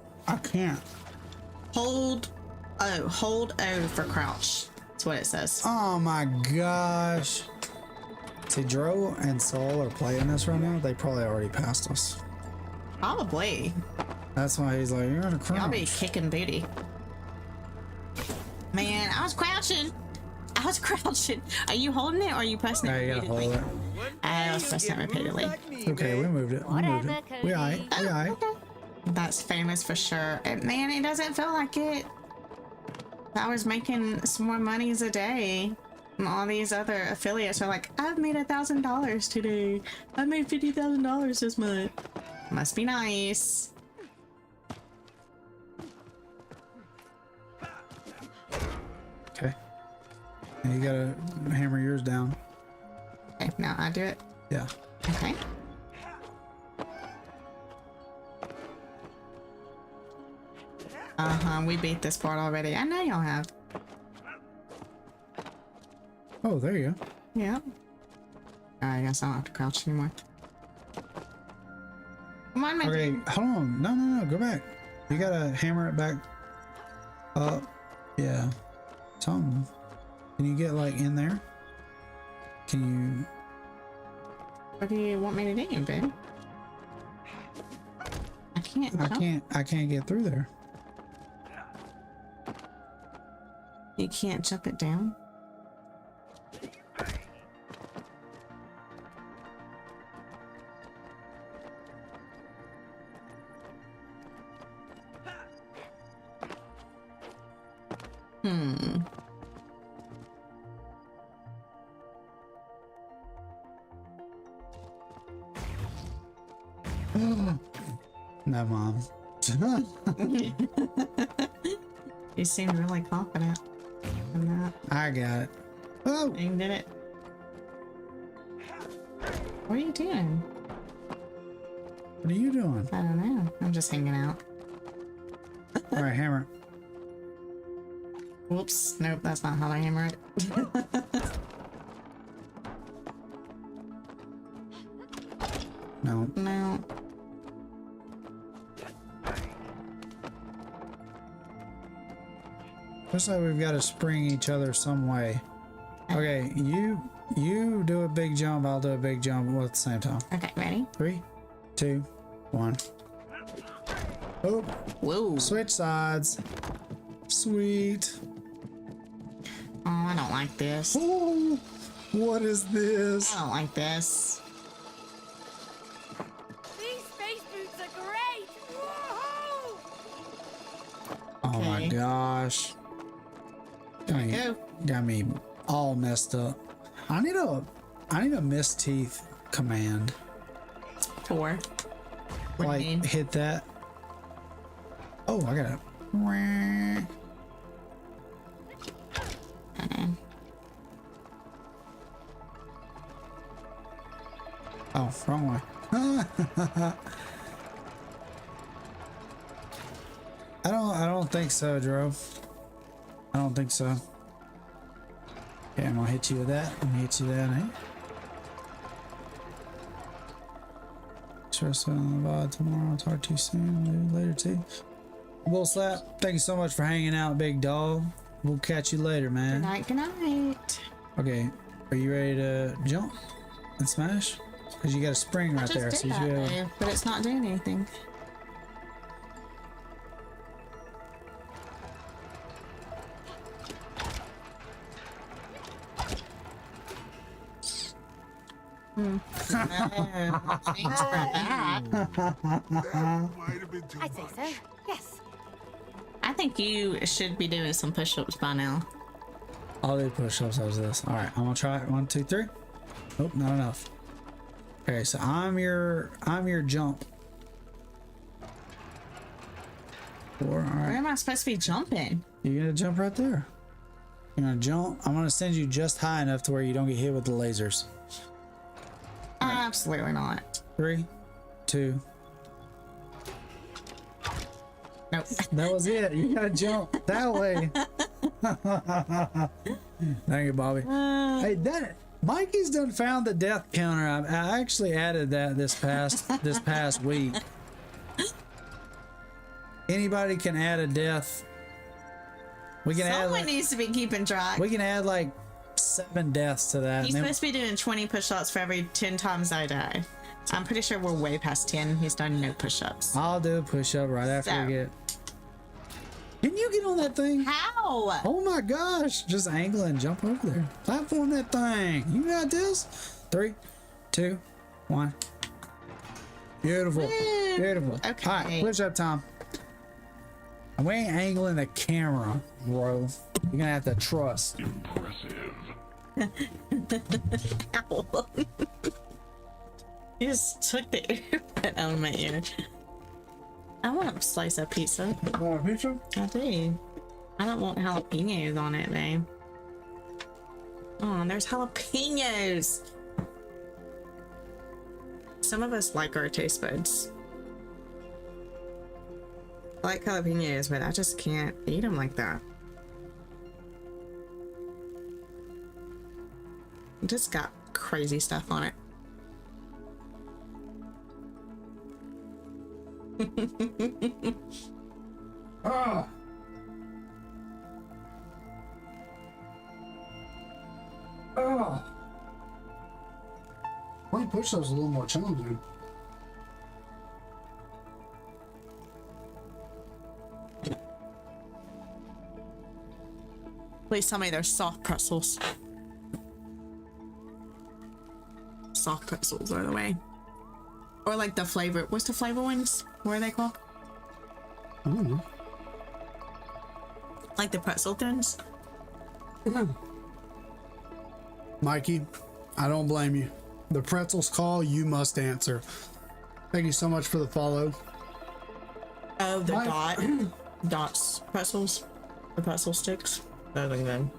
Hold O for crouch. That's what it says. Oh my gosh. See, Dro and Saul are playing this right now. They probably already passed us. Probably. That's why he's like, you're gonna I'll be crouch. kicking booty. Man, I was crouching. Are you holding it or are you pressing it? Now you gotta hold repeatedly? it. I was pressing it repeatedly. Okay, we moved it. We moved it. We aight. We aight. That's famous for sure. Man, it doesn't feel like it. I was making some more monies a day. And all these other affiliates are like, I've made $1,000 today. I made $50,000 this month. Must be nice. Okay. And you gotta hammer yours down. Okay, now I do it. Yeah. Okay. We beat this part already. I know y'all have. Oh, there you go. Yeah. I guess I don't have to crouch anymore. Come on, my Okay, dude. hold on. No. Go back. You gotta hammer it back up. Yeah. Something. Can you get like in there? Can What do you want me to do, babe? I can't. you? I can't get through there. You can't jump it down. No, Mom. You seem really confident in that. I got it. Oh, You did it. What are you doing? what are you doing? I don't know. I'm just hanging out. All right, hammer. Whoops. Nope, that's not how I hammer it. No. No. Looks like we've got to spring each other some way. Okay, you do a big jump, I'll do a big jump all at the same time. Okay, ready? 3, 2, 1. Oh, Whoa. switch sides. Sweet. Oh, I don't like this. Oh, what is this? I don't like this. These space boots are great! Woohoo! Oh my Okay. gosh. Go. Got me all messed up. I need a miss teeth command. 4. What Like do you mean? hit that. Oh, I got it. Oh, wrong way. I don't think so, Dro. I don't think so. Okay, I'm gonna hit you with that. I'm gonna hit you with that. Eh? Trust on the VOD tomorrow. I'll talk to you soon. Maybe later too. Bull Slap, thank you so much for hanging out, big dog. We'll catch you later, man. Good night, good night. Okay, are you ready to jump and smash? Because you got a spring right Just there, did so you that, should be able. though, but it's not doing anything. No, thanks for that. I'd say so. Yes. I think you should be doing some push-ups by now. I'll do push-ups as this. All right, I'm gonna try it. 1, 2, 3. Nope, not enough. Okay, so I'm your jump. 4. All Where right, am I supposed to be jumping? you're gonna jump right there. You're gonna jump. I'm gonna send you just high enough to where you don't get hit with the lasers. Absolutely not. 3, 2. Nope. That was it. You gotta jump that way. Thank you, Bobby. Hey, that Mikey's done found the death counter. I actually added that this past week. Anybody can add a death. We can add Someone like, needs to be keeping track. we can add like 7 deaths to that. He's and then- supposed to be doing 20 push-ups for every 10 times I die. I'm pretty sure we're way past 10. He's done no push-ups. I'll do a push-up right after So. we get. Can you get on that thing? How? Oh my gosh! Just angle and jump over there. Platform that thing. You got this? 3, 2, 1. Beautiful. Beautiful. Okay. All right, push up time. And we ain't angling the camera, bro. You're gonna have to trust. Ow. You just took the earbud out of my ear. I want a slice of pizza. Want a picture? I do. I don't want jalapenos on it, babe. Oh, there's jalapenos. Some of us like our taste buds. I like jalapenos, but I just can't eat them like that. It just got crazy stuff on it. Ah. Oh. Why push those a little more challenging? Please tell me they're soft pretzels. Soft pretzels are the way. Or like the flavor. What's the flavor ones? What are they called? I don't know. Like the pretzel thins? Mikey, I don't blame you. The pretzels call, you must answer. Thank you so much for the follow. Oh, the dots pretzels, the pretzel sticks. Those are good.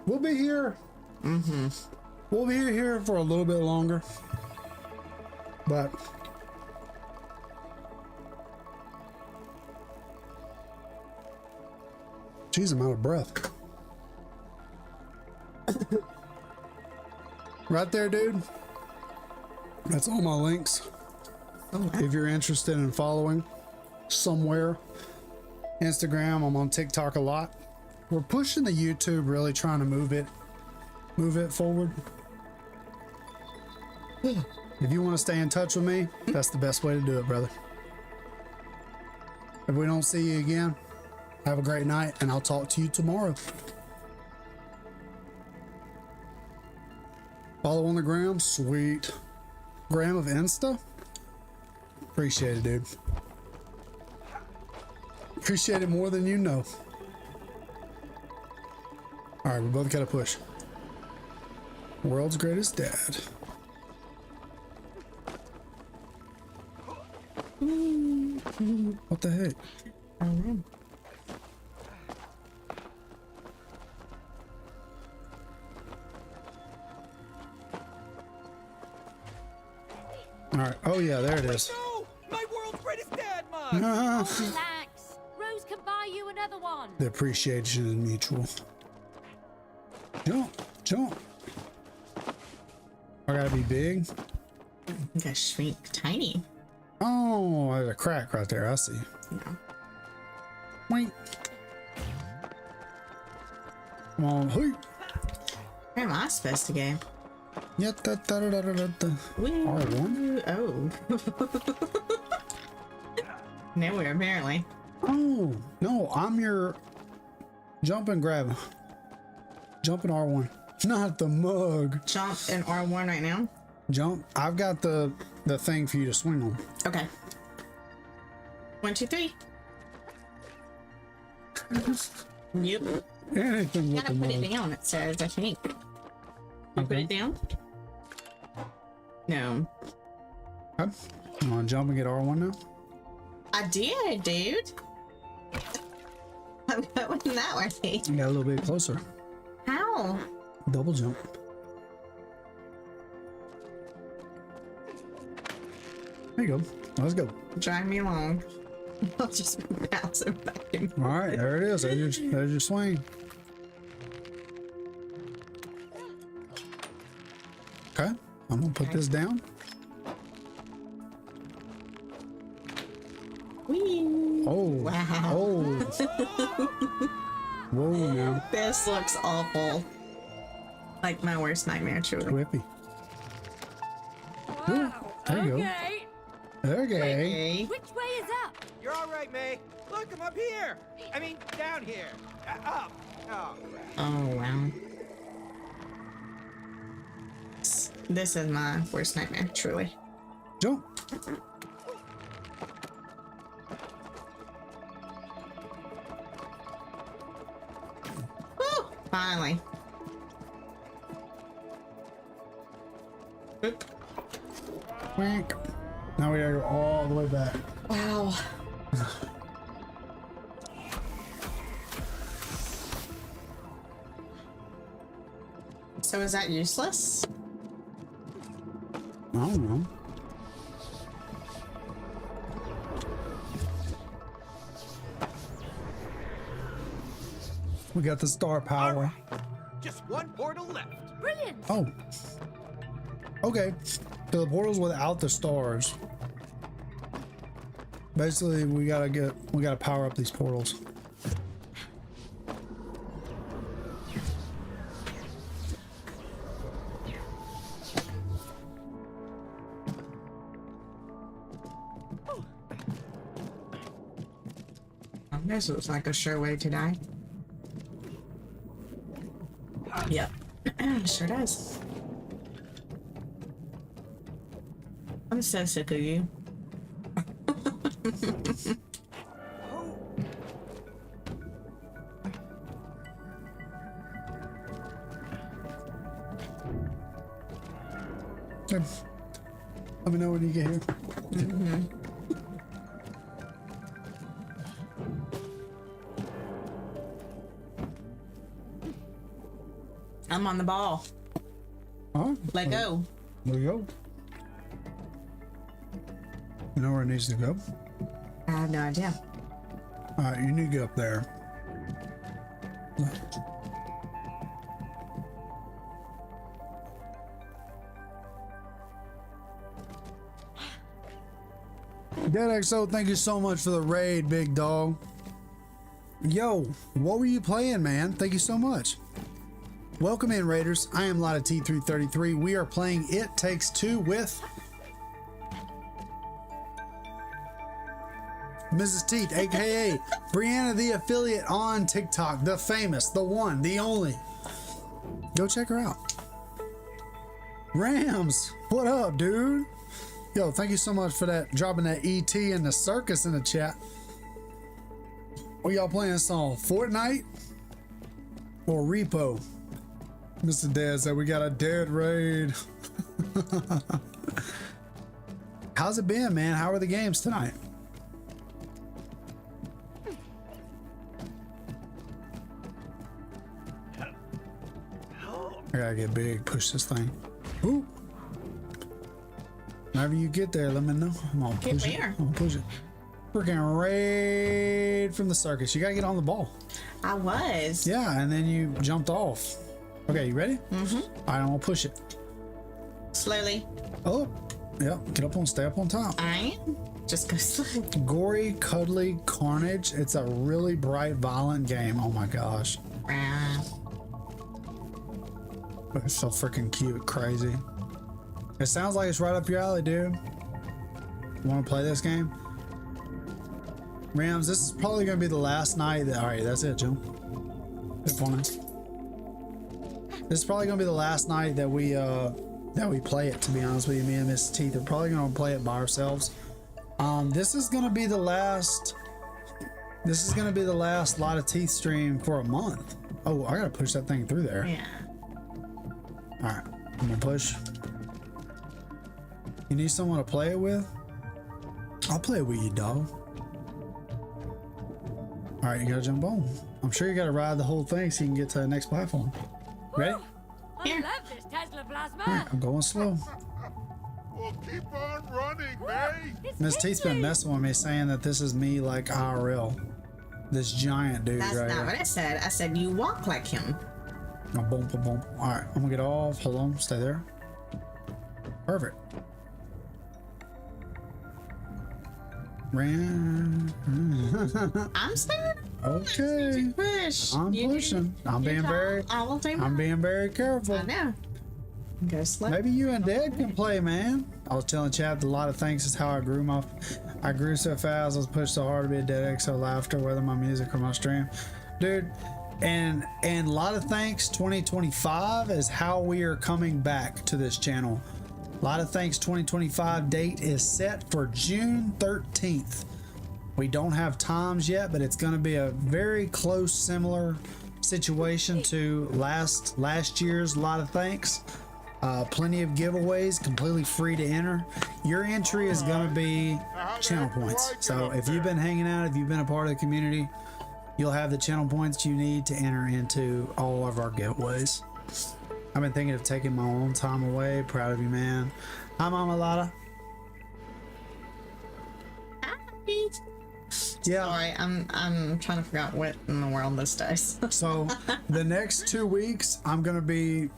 We'll be here. We'll be here for a little bit longer. But jeez, I'm out of breath. Right there, dude. That's all my links. If you're interested in following somewhere, Instagram, I'm on TikTok a lot. We're pushing the YouTube, really trying to move it forward. If you want to stay in touch with me, that's the best way to do it, brother. If we don't see you again, have a great night, and I'll talk to you tomorrow. Follow on the gram, sweet. Gram of Insta? Appreciate it, dude. Appreciate it more than you know. All right, we both gotta push. World's greatest dad. What the heck? I don't know. All right. Oh yeah, there it is. No! My world's greatest dad mug! Relax. Rose can buy you another one. The appreciation is mutual. Jump, jump. I gotta be big. You gotta shrink tiny. Oh, there's a crack right there. I see. No. Wait. Come on, hey. Where am I supposed to go? Yeah, Woo. R1. Oh. Nowhere, apparently. Oh no, I'm your jump and grab. Jump and R1. Not the mug. Jump in R1 right now. Jump. I've got the thing for you to swing on. Okay. 1, 2, 3. Yep. Anything You with gotta the put mug. it down, it says, I think. You put Okay. it down? No. Okay. You want to jump and get R1 now? I did, dude. That wasn't that worthy. You got a little bit closer. How? Double jump. There you go. Let's go. Drag me along. I'll just bounce it back and All right, there it is. There's your swing. Okay, I'm gonna put this down. Whee! Oh, Wow. oh. Whoa, now. This looks awful. Like my worst nightmare, truly. Whippy. Wow. there you go. Okay. Okay. Hey. Which way is up? You're all right, May. Look, I'm up here. I mean, down here. Up. Oh, crap. Oh, wow. This is my worst nightmare, truly. Jump. Woo! Finally. Oop. Whack. Now we gotta go all the way back. Wow. So is that useless? I don't know. We got the star power. Just one portal left. Brilliant. Oh. Okay. So the portal's without the stars. Basically, we gotta power up these portals. This looks like a sure way to die. Yep. Sure does. I'm so sick of you. Yeah. Let me know when you get here. I'm on the ball. Huh? Let go. There you go. You know where it needs to go? I have no idea. All right, you need to get up there. Dead XO, thank you so much for the raid, big dog. Yo, what were you playing, man? Thank you so much. Welcome in, Raiders. I am Lotta T333. We are playing It Takes Two with Mrs. Teeth, aka Brianna the affiliate on TikTok, the famous, the one, the only. Go check her out. Rams, what up, dude? Yo, thank you so much for that, dropping that ET and the circus in the chat. What y'all playing this on? Fortnite or Repo? Mr. Dad said we got a dead raid. How's it been, man? How are the games tonight? I gotta get big, push this thing. Ooh. Whenever you get there, let me know. I'm gonna push it. I'm gonna push it. Freaking raid from the circus. You gotta get on the ball. I was. Yeah, and then you jumped off. Okay, you ready? Mm-hmm. All right, I'm gonna push it. Slowly. Oh, yeah. Get up on, stay up on top. I am. Just go slow. Gory, cuddly carnage. It's a really bright, violent game. Oh my gosh. It's so freaking cute, crazy. It sounds like it's right up your alley, dude. You want to play this game? Rams, this is probably going to be the last night that... Alright, that's it, Jim. Good point. This is probably going to be the last night that we play it, to be honest with you. Me and Miss Teeth are probably going to play it by ourselves. This is going to be the last... This is going to be the last Lot of Teeth stream for a month. Oh, I got to push that thing through there. Yeah. Alright, I'm gonna push. You need someone to play it with? I'll play it with you, dog. Alright, you gotta jump on. I'm sure you gotta ride the whole thing so you can get to the next platform. Ready? I love this Tesla plasma. Alright, I'm going slow. Well, keep on running, May. Miss Teeth's been messing with me saying that this is me like IRL. This giant dude That's right not here. what I said. I said you walk like him. Oh, boom, boom, boom. Alright, I'm gonna get off. Hold on, stay there. Perfect. Ran. I'm saying. Okay. Push. I'm You pushing. do- I'm you being talk, very. I will do I'm mine. being very careful. I know. Go slow. Maybe you and Dad can play, man. I was telling Chad a lot of things is how I grew I grew so fast. I was pushed so hard to be a Dead XO laughter, whether my music or my stream, dude. And a lot of thanks. 2025 is how we are coming back to this channel. A lot of thanks. 2025 date is set for June 13th. We don't have times yet, but it's going to be a very close, similar situation to last year's. A lot of thanks. Plenty of giveaways, completely free to enter. Your entry is going to be channel points. So if you've been hanging out, if you've been a part of the community, you'll have the channel points you need to enter into all of our giveaways. I've been thinking of taking my own time away. Proud of you, man. Hi, Mama Lotta. Yeah. Sorry, I'm trying to figure out what in the world this does. So the next 2 weeks, I'm gonna be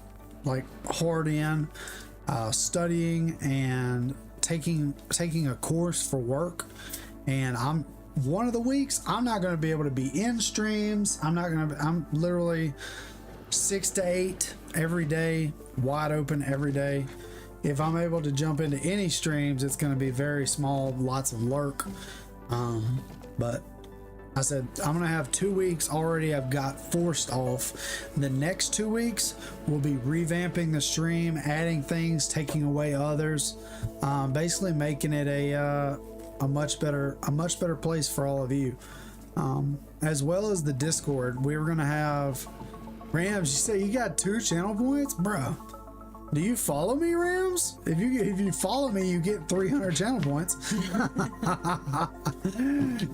like hard in studying and taking a course for work, and one of the weeks I'm not going to be able to be in streams. I'm literally 6 to 8 every day, wide open every day. If I'm able to jump into any streams, it's going to be very small, lots of lurk. But I said I'm gonna have 2 weeks already. I've got forced off. The next 2 weeks we'll be revamping the stream, adding things, taking away others, basically making it a much better place for all of you, as well as the Discord. We were gonna have Rams. You say you got 2 channel points, bro? Do you follow me, Rams? If you follow me, you get 300 channel points.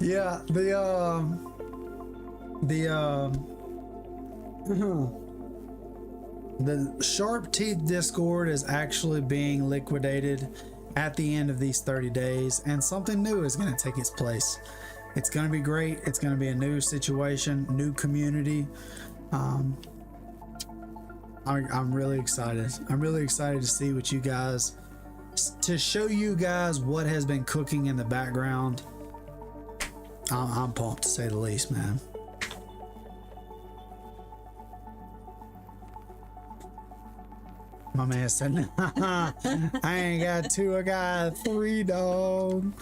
Yeah, the Sharp Teeth Discord is actually being liquidated at the end of these 30 days, and something new is going to take its place. It's going to be great. It's going to be a new situation, new community. I'm really excited. I'm really excited to see what you guys, to show you guys what has been cooking in the background. I'm pumped, to say the least, man. My man said, I ain't got 2, I got 3, dog.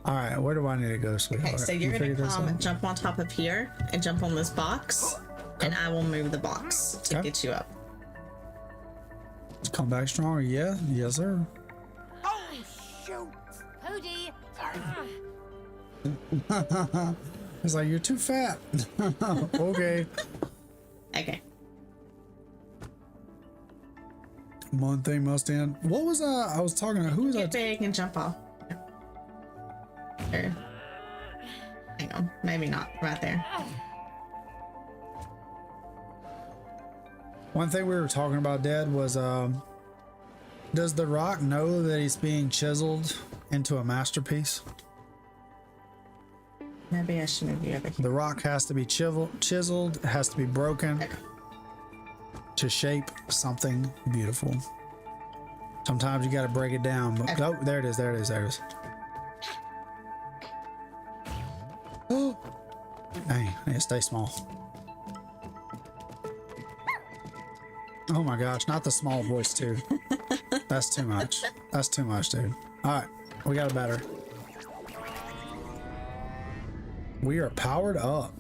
All right, where do I need to go, sweetheart? Okay, so you're gonna come and jump on top of here and jump on this box, and I will move the box to get you up. Come back stronger, yeah, yes, sir. Oh, shoot! Hody! It's like, you're too fat. Okay. Okay. One thing must end. What was I was talking to? Who was I? Get big and jump off. Or, hang on, maybe not right there. One thing we were talking about, Dad, was does The Rock know that he's being chiseled into a masterpiece? Maybe I should move you over here. The Rock has to be chiseled, it has to be broken to shape something beautiful. Sometimes you got to break it down. But, oh, there it is, there it is, there it is. Oh, dang, I need to stay small. Oh my gosh, not the small voice too. That's too much. That's too much, dude. All right, we got a battery. We are powered up.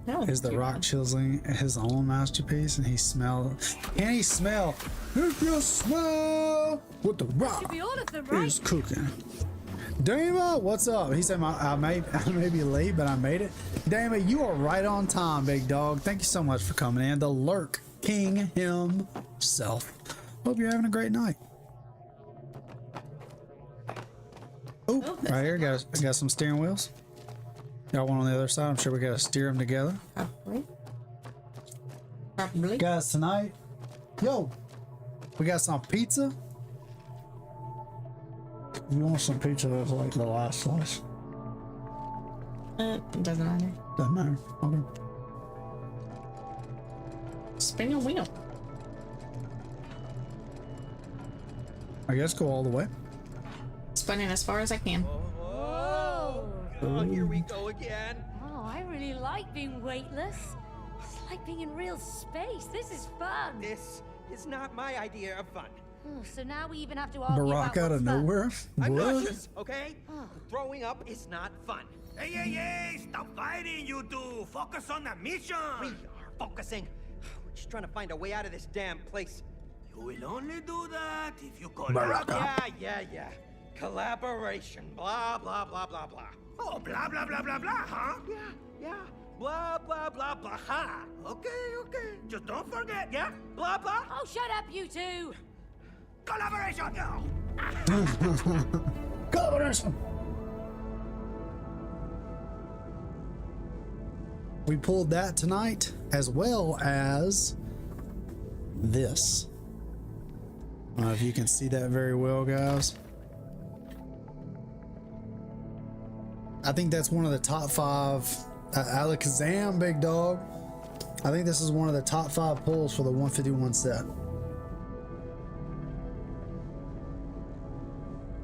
Oh, Is The Rock chiseling his own masterpiece? And he smell? Can he smell? If you smell what The Rock Should be all of them, right? is cooking. Dama, what's up? He said I may be late, but I made it. Dama, you are right on time, big dog. Thank you so much for coming in. The Lurk King himself. Hope you're having a great night. Oh, right here, got some steering wheels. Got one on the other side. I'm sure we gotta steer them together. Probably. Guys, tonight, yo, we got some pizza. You want some pizza that's like the last slice? It doesn't matter. Doesn't matter. Okay. Spin your wheel. I guess go all the way. Spinning as far as I can. Whoa! Oh, here we go again. Oh, I really like being weightless. It's like being in real space. This is fun. This is not my idea of fun. Oh, so now we even have to argue Barack about out what's of fun. nowhere. I'm What? nauseous, okay? Throwing up is not fun. Hey, hey, hey! Stop fighting, you two! Focus on the mission! We are focusing. We're just trying to find a way out of this damn place. You will only do that if you collaborate. Yeah. Collaboration. Blah, blah, blah, blah, blah. Oh, blah, blah, blah, blah, blah, huh? Yeah. Blah, blah, blah, blah, ha. Okay. Just don't forget, yeah? Blah, blah. Oh, shut up, you two! Collaboration, go! Collaboration. We pulled that tonight, as well as this. I don't know if you can see that very well, guys. I think that's one of the top 5. Alakazam, big dog. I think this is one of the top 5 pulls for the 151 set.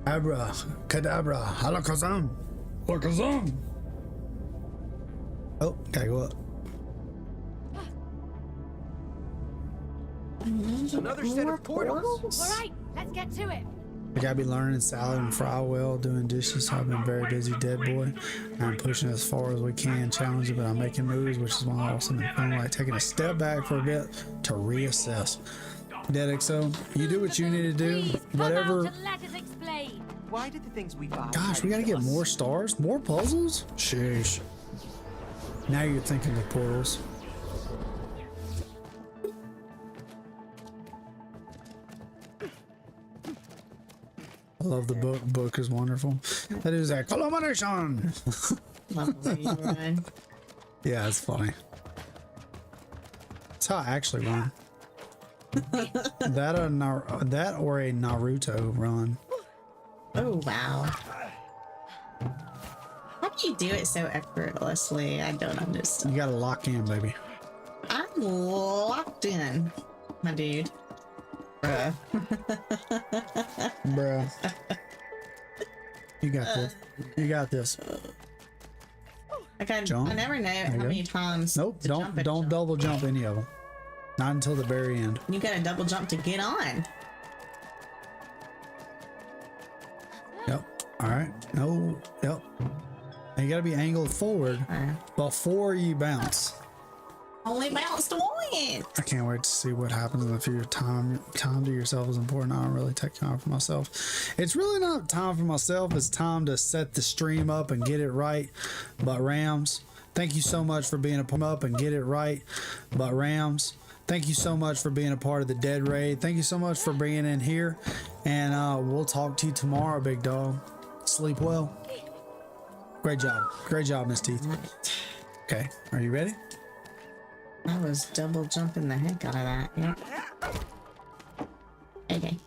Abra, Kadabra, Alakazam, Alakazam. Oh, gotta go up. Another set of portals. All right, let's get to it. I gotta be learning salad and fry well, doing dishes. I've been very busy, dead boy. I'm pushing as far as we can, challenging, but I'm making moves, which is why I'm also feeling like taking a step back for a bit to reassess. Dead XO, you do what you need to do. Please, come Whatever. out and let us explain. Why did the things we buy? Gosh, we gotta get more stars, more puzzles. Sheesh. Now you're thinking of portals. I love the book. Book is wonderful. That is a collaboration. Love the way you run. Yeah, it's funny. That's how I actually run. that or a Naruto run. Oh wow. How do you do it so effortlessly? I don't understand. You gotta lock in, baby. I'm locked in, my dude. Bruh. Bruh. You got this. You got this. Like I Jump. never know how you go. many times. Nope, to jump don't and double jump any of them. Not until the very end. You gotta double jump to get on. Yep. All right. No. Yep. And you gotta be angled forward before you bounce. Only bounced once. I can't wait to see what happens in the future. Time to yourself is important. I don't really take time for myself. It's really not time for myself. It's time to set the stream up and get it right. But Rams, thank you so much for being a part up and get it right. But Rams, thank you so much for being a part of the Dead Raid. Thank you so much for bringing in here. And we'll talk to you tomorrow, big dog. Sleep well. Great job. Great job, Miss Teeth. Okay, are you ready? I was double jumping the heck out of that. Yep. Okay.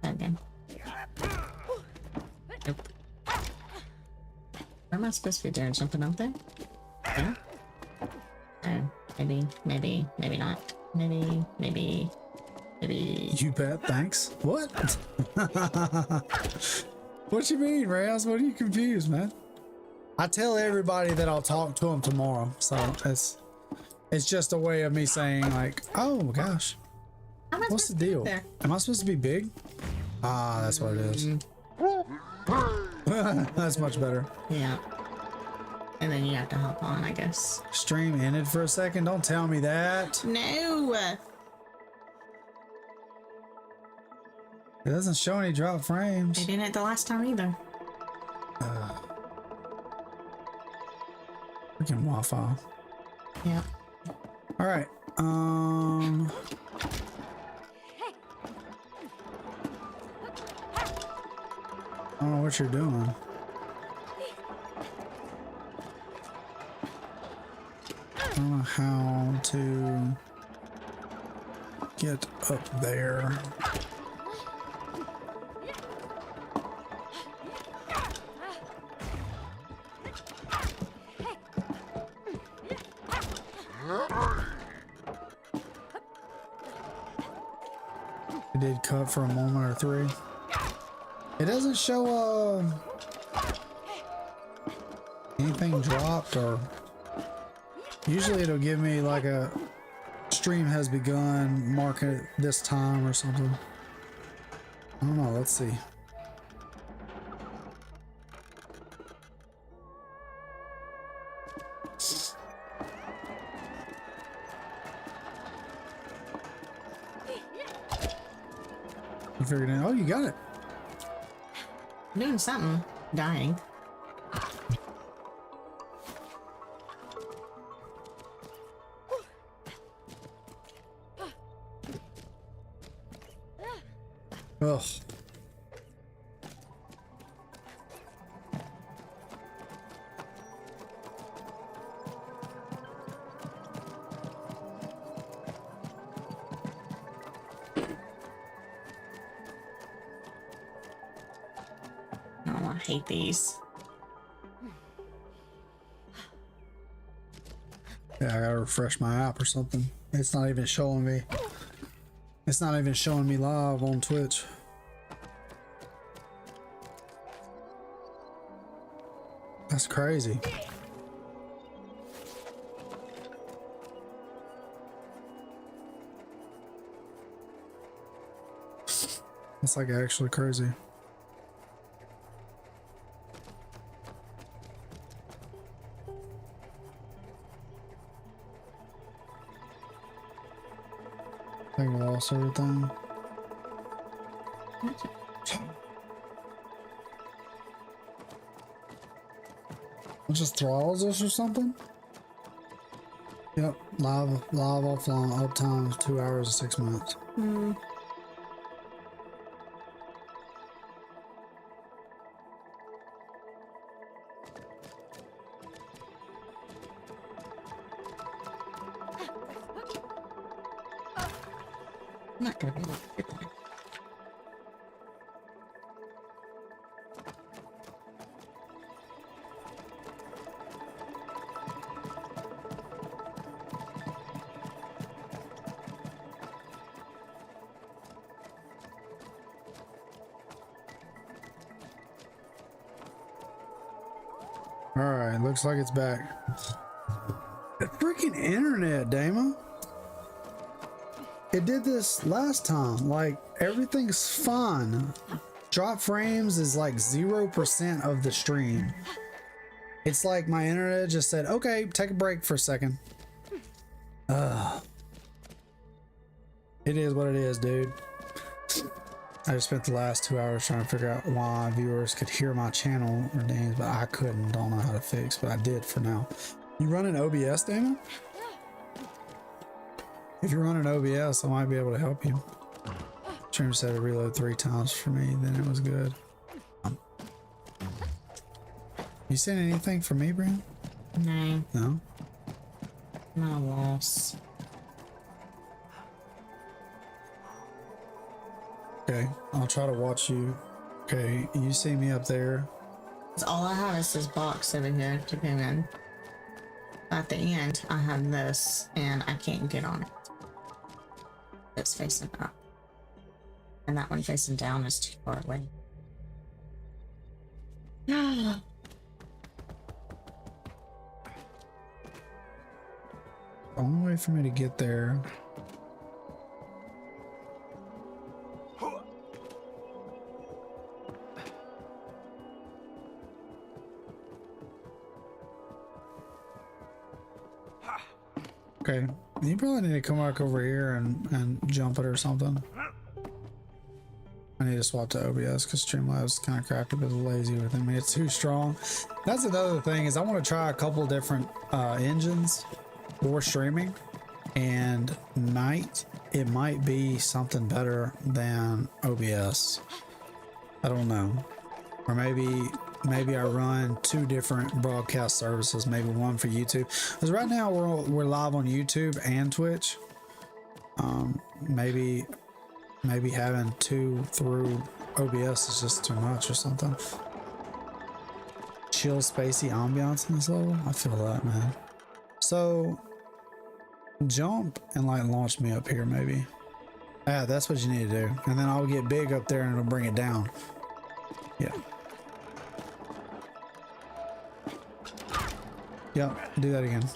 Okay. Nope. What am I supposed to be doing? Jumping up there? Yeah. Oh, maybe not. Maybe. You bet, thanks. What? What you mean, Rams? What are you confused, man? I tell everybody that I'll talk to them tomorrow, so it's just a way of me saying like, oh my gosh, what's the deal? Am I supposed to be big? Ah, that's what it is. That's much better. Yeah. And then you have to hop on, I guess. Stream ended for a second. Don't tell me that. No. It doesn't show any drop frames. They didn't the last time either. Freaking Wi-Fi. Yeah. All right. I don't know what you're doing. I don't know how to get up there. It did cut for a moment or three. It doesn't show anything dropped, or usually it'll give me like a stream has begun, mark it this time or something. I don't know, let's see. You figured it out. Oh, you got it. Doing something. Dying. Ugh. Oh, I hate these. Yeah, I gotta refresh my app or something. It's not even showing me. It's not even showing me live on Twitch. That's crazy. That's like actually crazy. I think we lost everything. It just throttles us or something? Yep, live offline, uptime 2 hours and 6 minutes. I'm not gonna be like All right, looks like it's back. The freaking internet, Dama. It did this last time. Like, everything's fine. Drop frames is like 0% of the stream. It's like my internet just said, okay, take a break for a second. It is what it is, dude. I just spent the last 2 hours trying to figure out why viewers could hear my channel or names, but I couldn't. Don't know how to fix, but I did for now. You running OBS, Damon? If you're running OBS, I might be able to help you. Stream said to reload 3 times for me, then it was good. You seen anything for me, Brian? no, No? no loss. Okay, I'll try to watch you. Okay, you see me up there. All I have is this box over here to go in. At the end, I have this, and I can't get on it. It's facing up. And that one facing down is too far away. The only way for me to get there. Okay, you probably need to come back over here and jump it or something. I need to swap to OBS because Streamlabs is kind of crappy, but lazy with me. It's too strong. That's another thing is I want to try a couple different engines for streaming, and it might be something better than OBS. I don't know, or maybe I run 2 different broadcast services, maybe one for YouTube. Because right now we're live on YouTube and Twitch. Maybe having 2 through OBS is just too much or something. Chill, spacey ambiance in this level. I feel that, man. So jump and like launch me up here, maybe. Yeah, that's what you need to do. And then I'll get big up there and it'll bring it down. Yeah. Yep, do that again.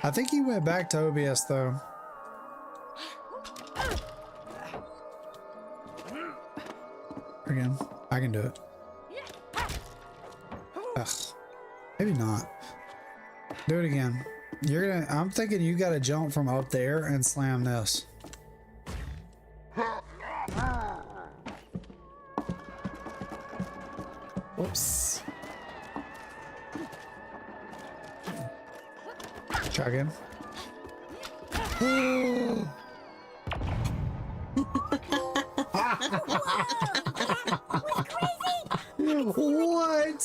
I think he went back to OBS though. Again, I can do it. Ugh, maybe not. Do it again. I'm thinking you gotta jump from up there and slam this. Whoops. Try again. What?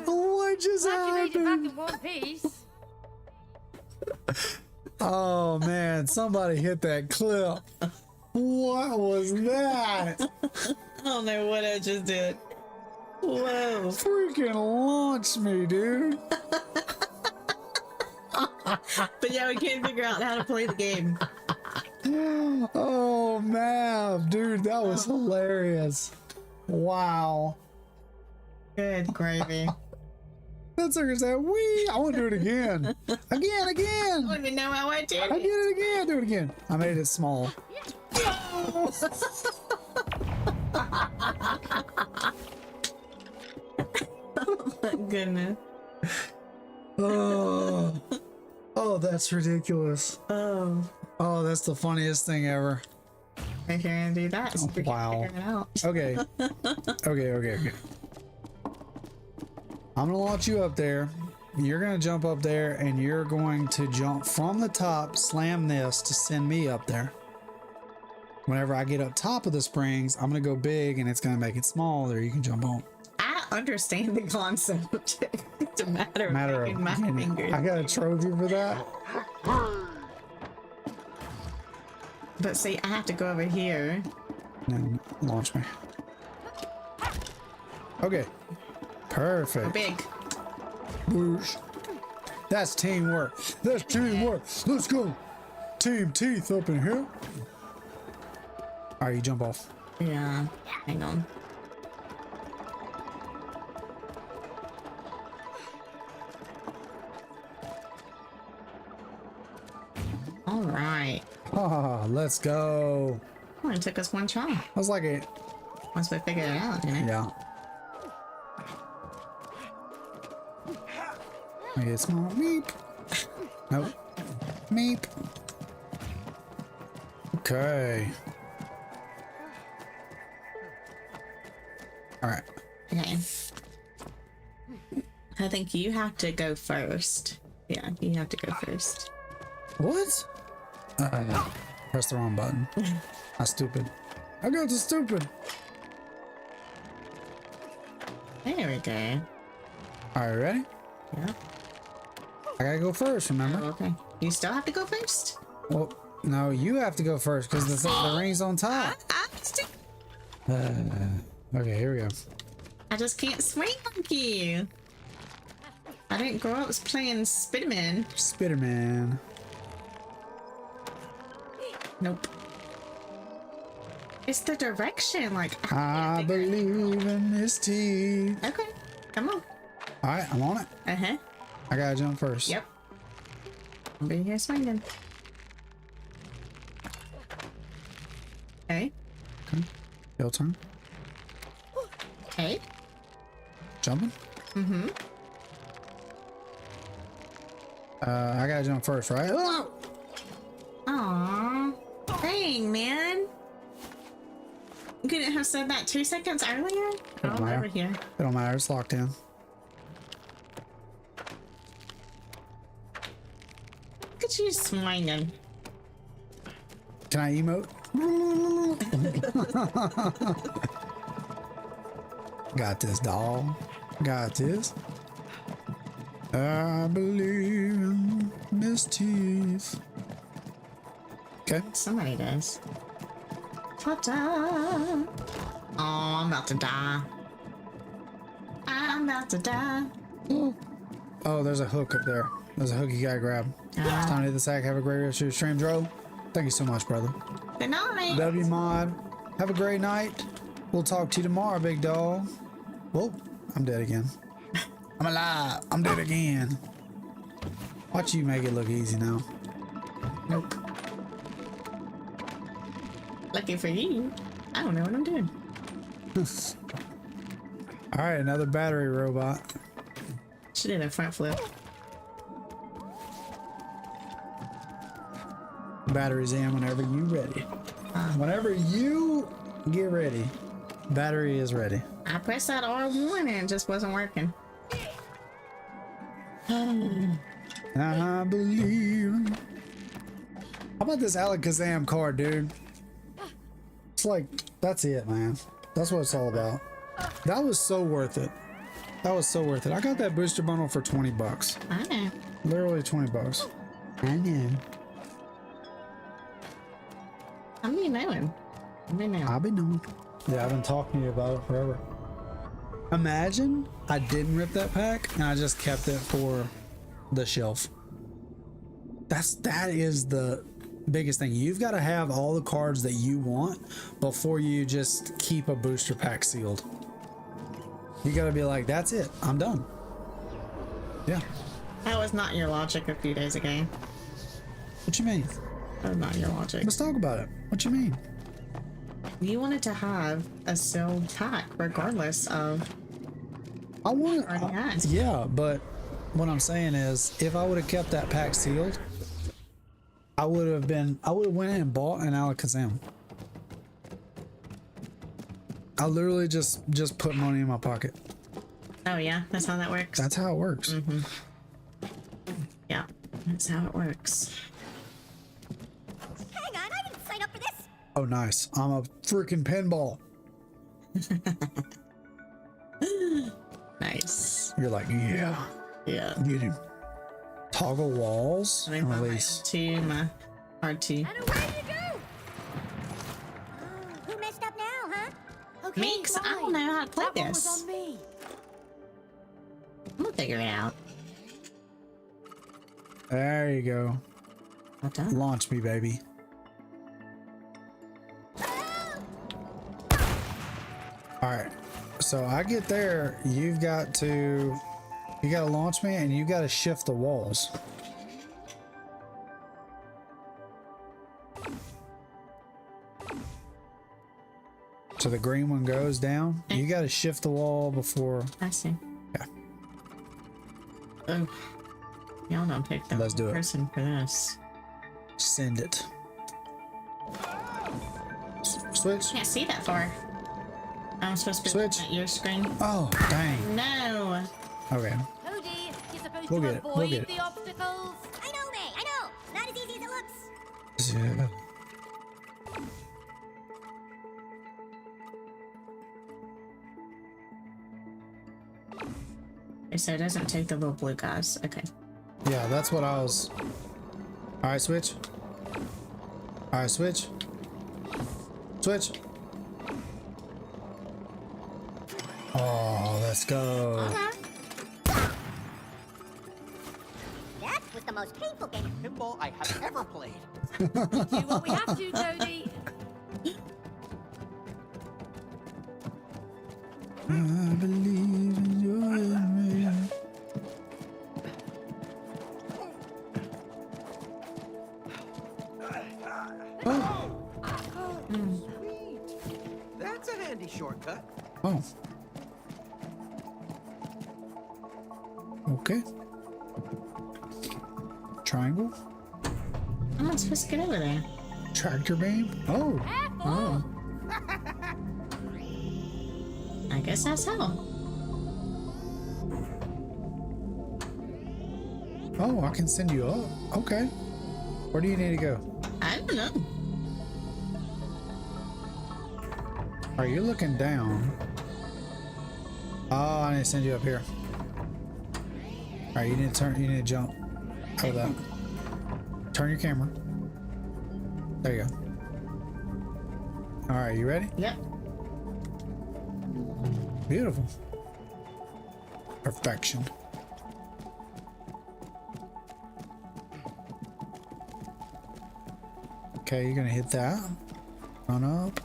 What just Glad you made it back happened? in one piece. Oh man, somebody hit that clip. What was that? I don't know what I just did. Whoa. Freaking launch me, dude. But yeah, we can't figure out how to play the game. Oh man, dude, that was hilarious. Wow. Good gravy. That sucker said, wee, I want to do it again. Again. I don't even know how I did I did it. it again. Do it again. I made it small. Goodness. Oh, that's ridiculous. Oh. Oh, that's the funniest thing ever. If you're gonna do that, so we can Wow. figure it out. Okay. Okay. I'm gonna launch you up there. You're gonna jump up there and you're going to jump from the top, slam this to send me up there. Whenever I get up top of the springs, I'm gonna go big and it's gonna make it small there. You can jump on. understand the concept. It's a matter of making my fingers. I got a trophy for that. But see, I have to go over here. And then launch me. Okay. Perfect. Big. Whoosh. That's teamwork. That's teamwork. Let's go. Team Teeth up in here. Alright, you jump off. Yeah. Hang on. All right. Ah, let's go. Oh, it took us one try. I was like it. Once we figured it out, didn't it? Yeah. Let me get small. Meep. Nope. Meep. Okay. All right. Okay. I think you have to go first. Yeah, you have to go first. What? Press the wrong button. That's stupid. I got the stupid. There we go. All right, ready? Yeah. I gotta go first, remember? Okay. You still have to go first? Well, no, you have to go first because the ring's on top. Okay, here we go. I just can't swing like you. I didn't grow up playing Spiderman. Spiderman. Nope. It's the direction, like I believe in his teeth. Okay, come on. All right, I'm on it. Uh-huh. I gotta jump first. Yep. I'll be here swinging. Okay. Okay. Your turn. Okay. Jumping. Mm-hmm. I gotta jump first, right? Oh! Aww. Dang, man. You couldn't have said that 2 seconds earlier? Don't Oh, matter. over here. It don't matter. It's locked in. Look at you swinging. Can I emote? Got this, doll. Got this. I believe in Miss Teeth. Okay. Somebody does. Ta-da! Oh, I'm about to die. I'm about to die. Oh, there's a hook up there. There's a hook you gotta grab. It's time to hit the sack. Have a great rest of your stream, Dro. Thank you so much, brother. Good night. W Mod. Have a great night. We'll talk to you tomorrow, big dog. Whoa, I'm dead again. I'm alive. I'm dead again. Watch you make it look easy now. Nope. Lucky for you, I don't know what I'm doing. All right, another battery robot. She did a front flip. Battery's in whenever you ready. Whenever you get ready, battery is ready. I pressed that R1 and it just wasn't working. I believe. How about this Alakazam card, dude? It's like, that's it, man. That's what it's all about. That was so worth it. That was so worth it. I got that booster bundle for 20 bucks. I know. Literally 20 bucks. I know. How many knowing? How many know? I've been knowing. Yeah, I've been talking to you about it forever. Imagine I didn't rip that pack and I just kept it for the shelf. That is the biggest thing. You've got to have all the cards that you want before you just keep a booster pack sealed. You got to be like, that's it. I'm done. Yeah. That was not your logic a few days ago. What you mean? That was not your logic. Let's talk about it. What you mean? You wanted to have a sealed pack regardless of I want already had. Yeah, but what I'm saying is if I would have kept that pack sealed, I would have went in and bought an Alakazam. I literally just put money in my pocket. Oh yeah, that's how that works. That's how it works. Yeah, that's how it works. Hang on, I didn't sign up for this. Oh, nice. I'm a freaking pinball. You're like, yeah. Yeah. You do. Toggle walls I and think release. my R2. And away you go! Who messed up now, huh? Okay, Me? 'Cause I don't fine. know how to play That one was this. on me. I'm gonna figure it out. There you go. What done? Launch me, baby. All right. So I get there. You got to launch me, and you got to shift the walls. So the green one goes down. You got to shift the wall before. I see. Yeah. Oh. Y'all don't pick the Let's do it. person for this. Send it. Switch. Can't see that far. I'm supposed to be Switch. looking at your screen. Oh, dang. No. Okay. Cody, you're supposed We'll to get it, we'll avoid get it. the obstacles. I know, May. I know. Not as easy as it looks. Yeah. Okay, so it doesn't take the little blue guys. Okay. Yeah, that's what I was. All right, switch. All right, switch. Switch. Oh, let's go. That was the most painful game. Pinball I have ever played. Do what we have to, Cody. I believe in your me. Sweet. That's a handy shortcut. Oh. Okay. Triangle. I'm not supposed to get over there. Tractor beam. Oh. Oh. I guess that's how. Oh, I can send you up. Okay. Where do you need to go? I don't know. Are you looking down? Oh, I need to send you up here. All right, you need to turn. You need to jump. Over that. Turn your camera. There you go. All right, you ready? Yep. Beautiful. Perfection. Okay, you're gonna hit that. Run up.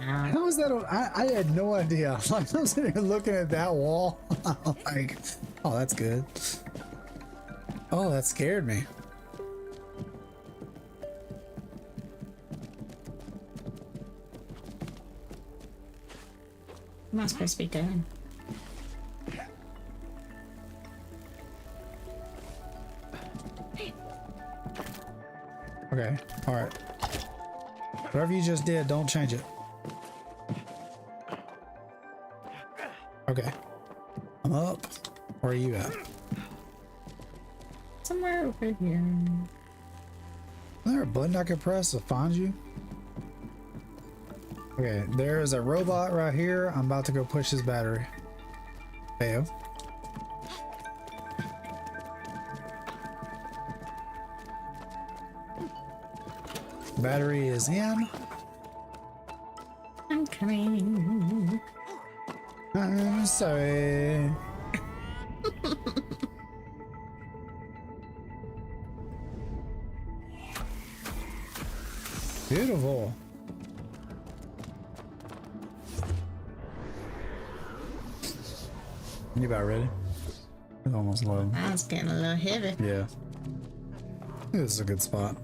How is that? I had no idea. Like, I'm sitting here looking at that wall. Like, oh, that's good. Oh, that scared me. I'm not supposed to be doing. Okay, all right. Whatever you just did, don't change it. Okay. I'm up. Where are you at? Somewhere over here. Is there a button I can press to find you? Okay, there's a robot right here. I'm about to go push his battery. Fail. Battery is in. I'm coming. I'm sorry. Beautiful. You about ready? It's almost low. That's getting a little heavy. Yeah. This is a good spot.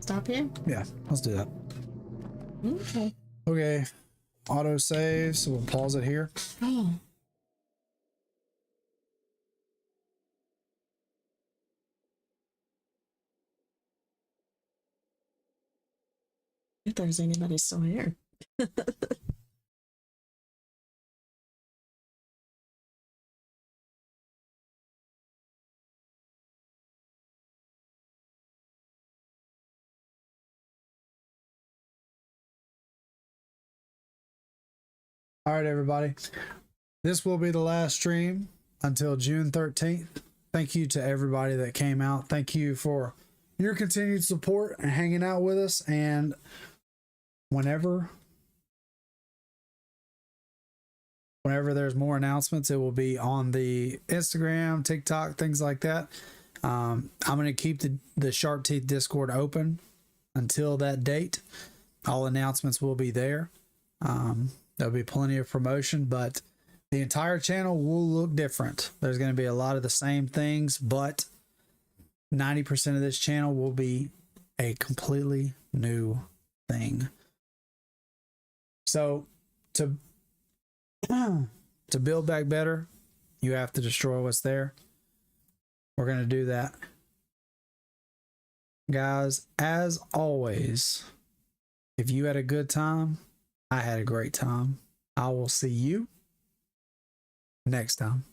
Stop here. Yeah, let's do that. Okay. Okay. Auto save, so we'll pause it here. Oh. If there's anybody still here. All right, everybody. This will be the last stream until June 13th. Thank you to everybody that came out. Thank you for your continued support and hanging out with us. And whenever there's more announcements, it will be on the Instagram, TikTok, things like that. I'm going to keep the Sharp Teeth Discord open until that date. All announcements will be there. There'll be plenty of promotion, but the entire channel will look different. There's going to be a lot of the same things, but 90% of this channel will be a completely new thing. So to build back better, you have to destroy what's there. We're going to do that. Guys, as always, if you had a good time, I had a great time. I will see you next time.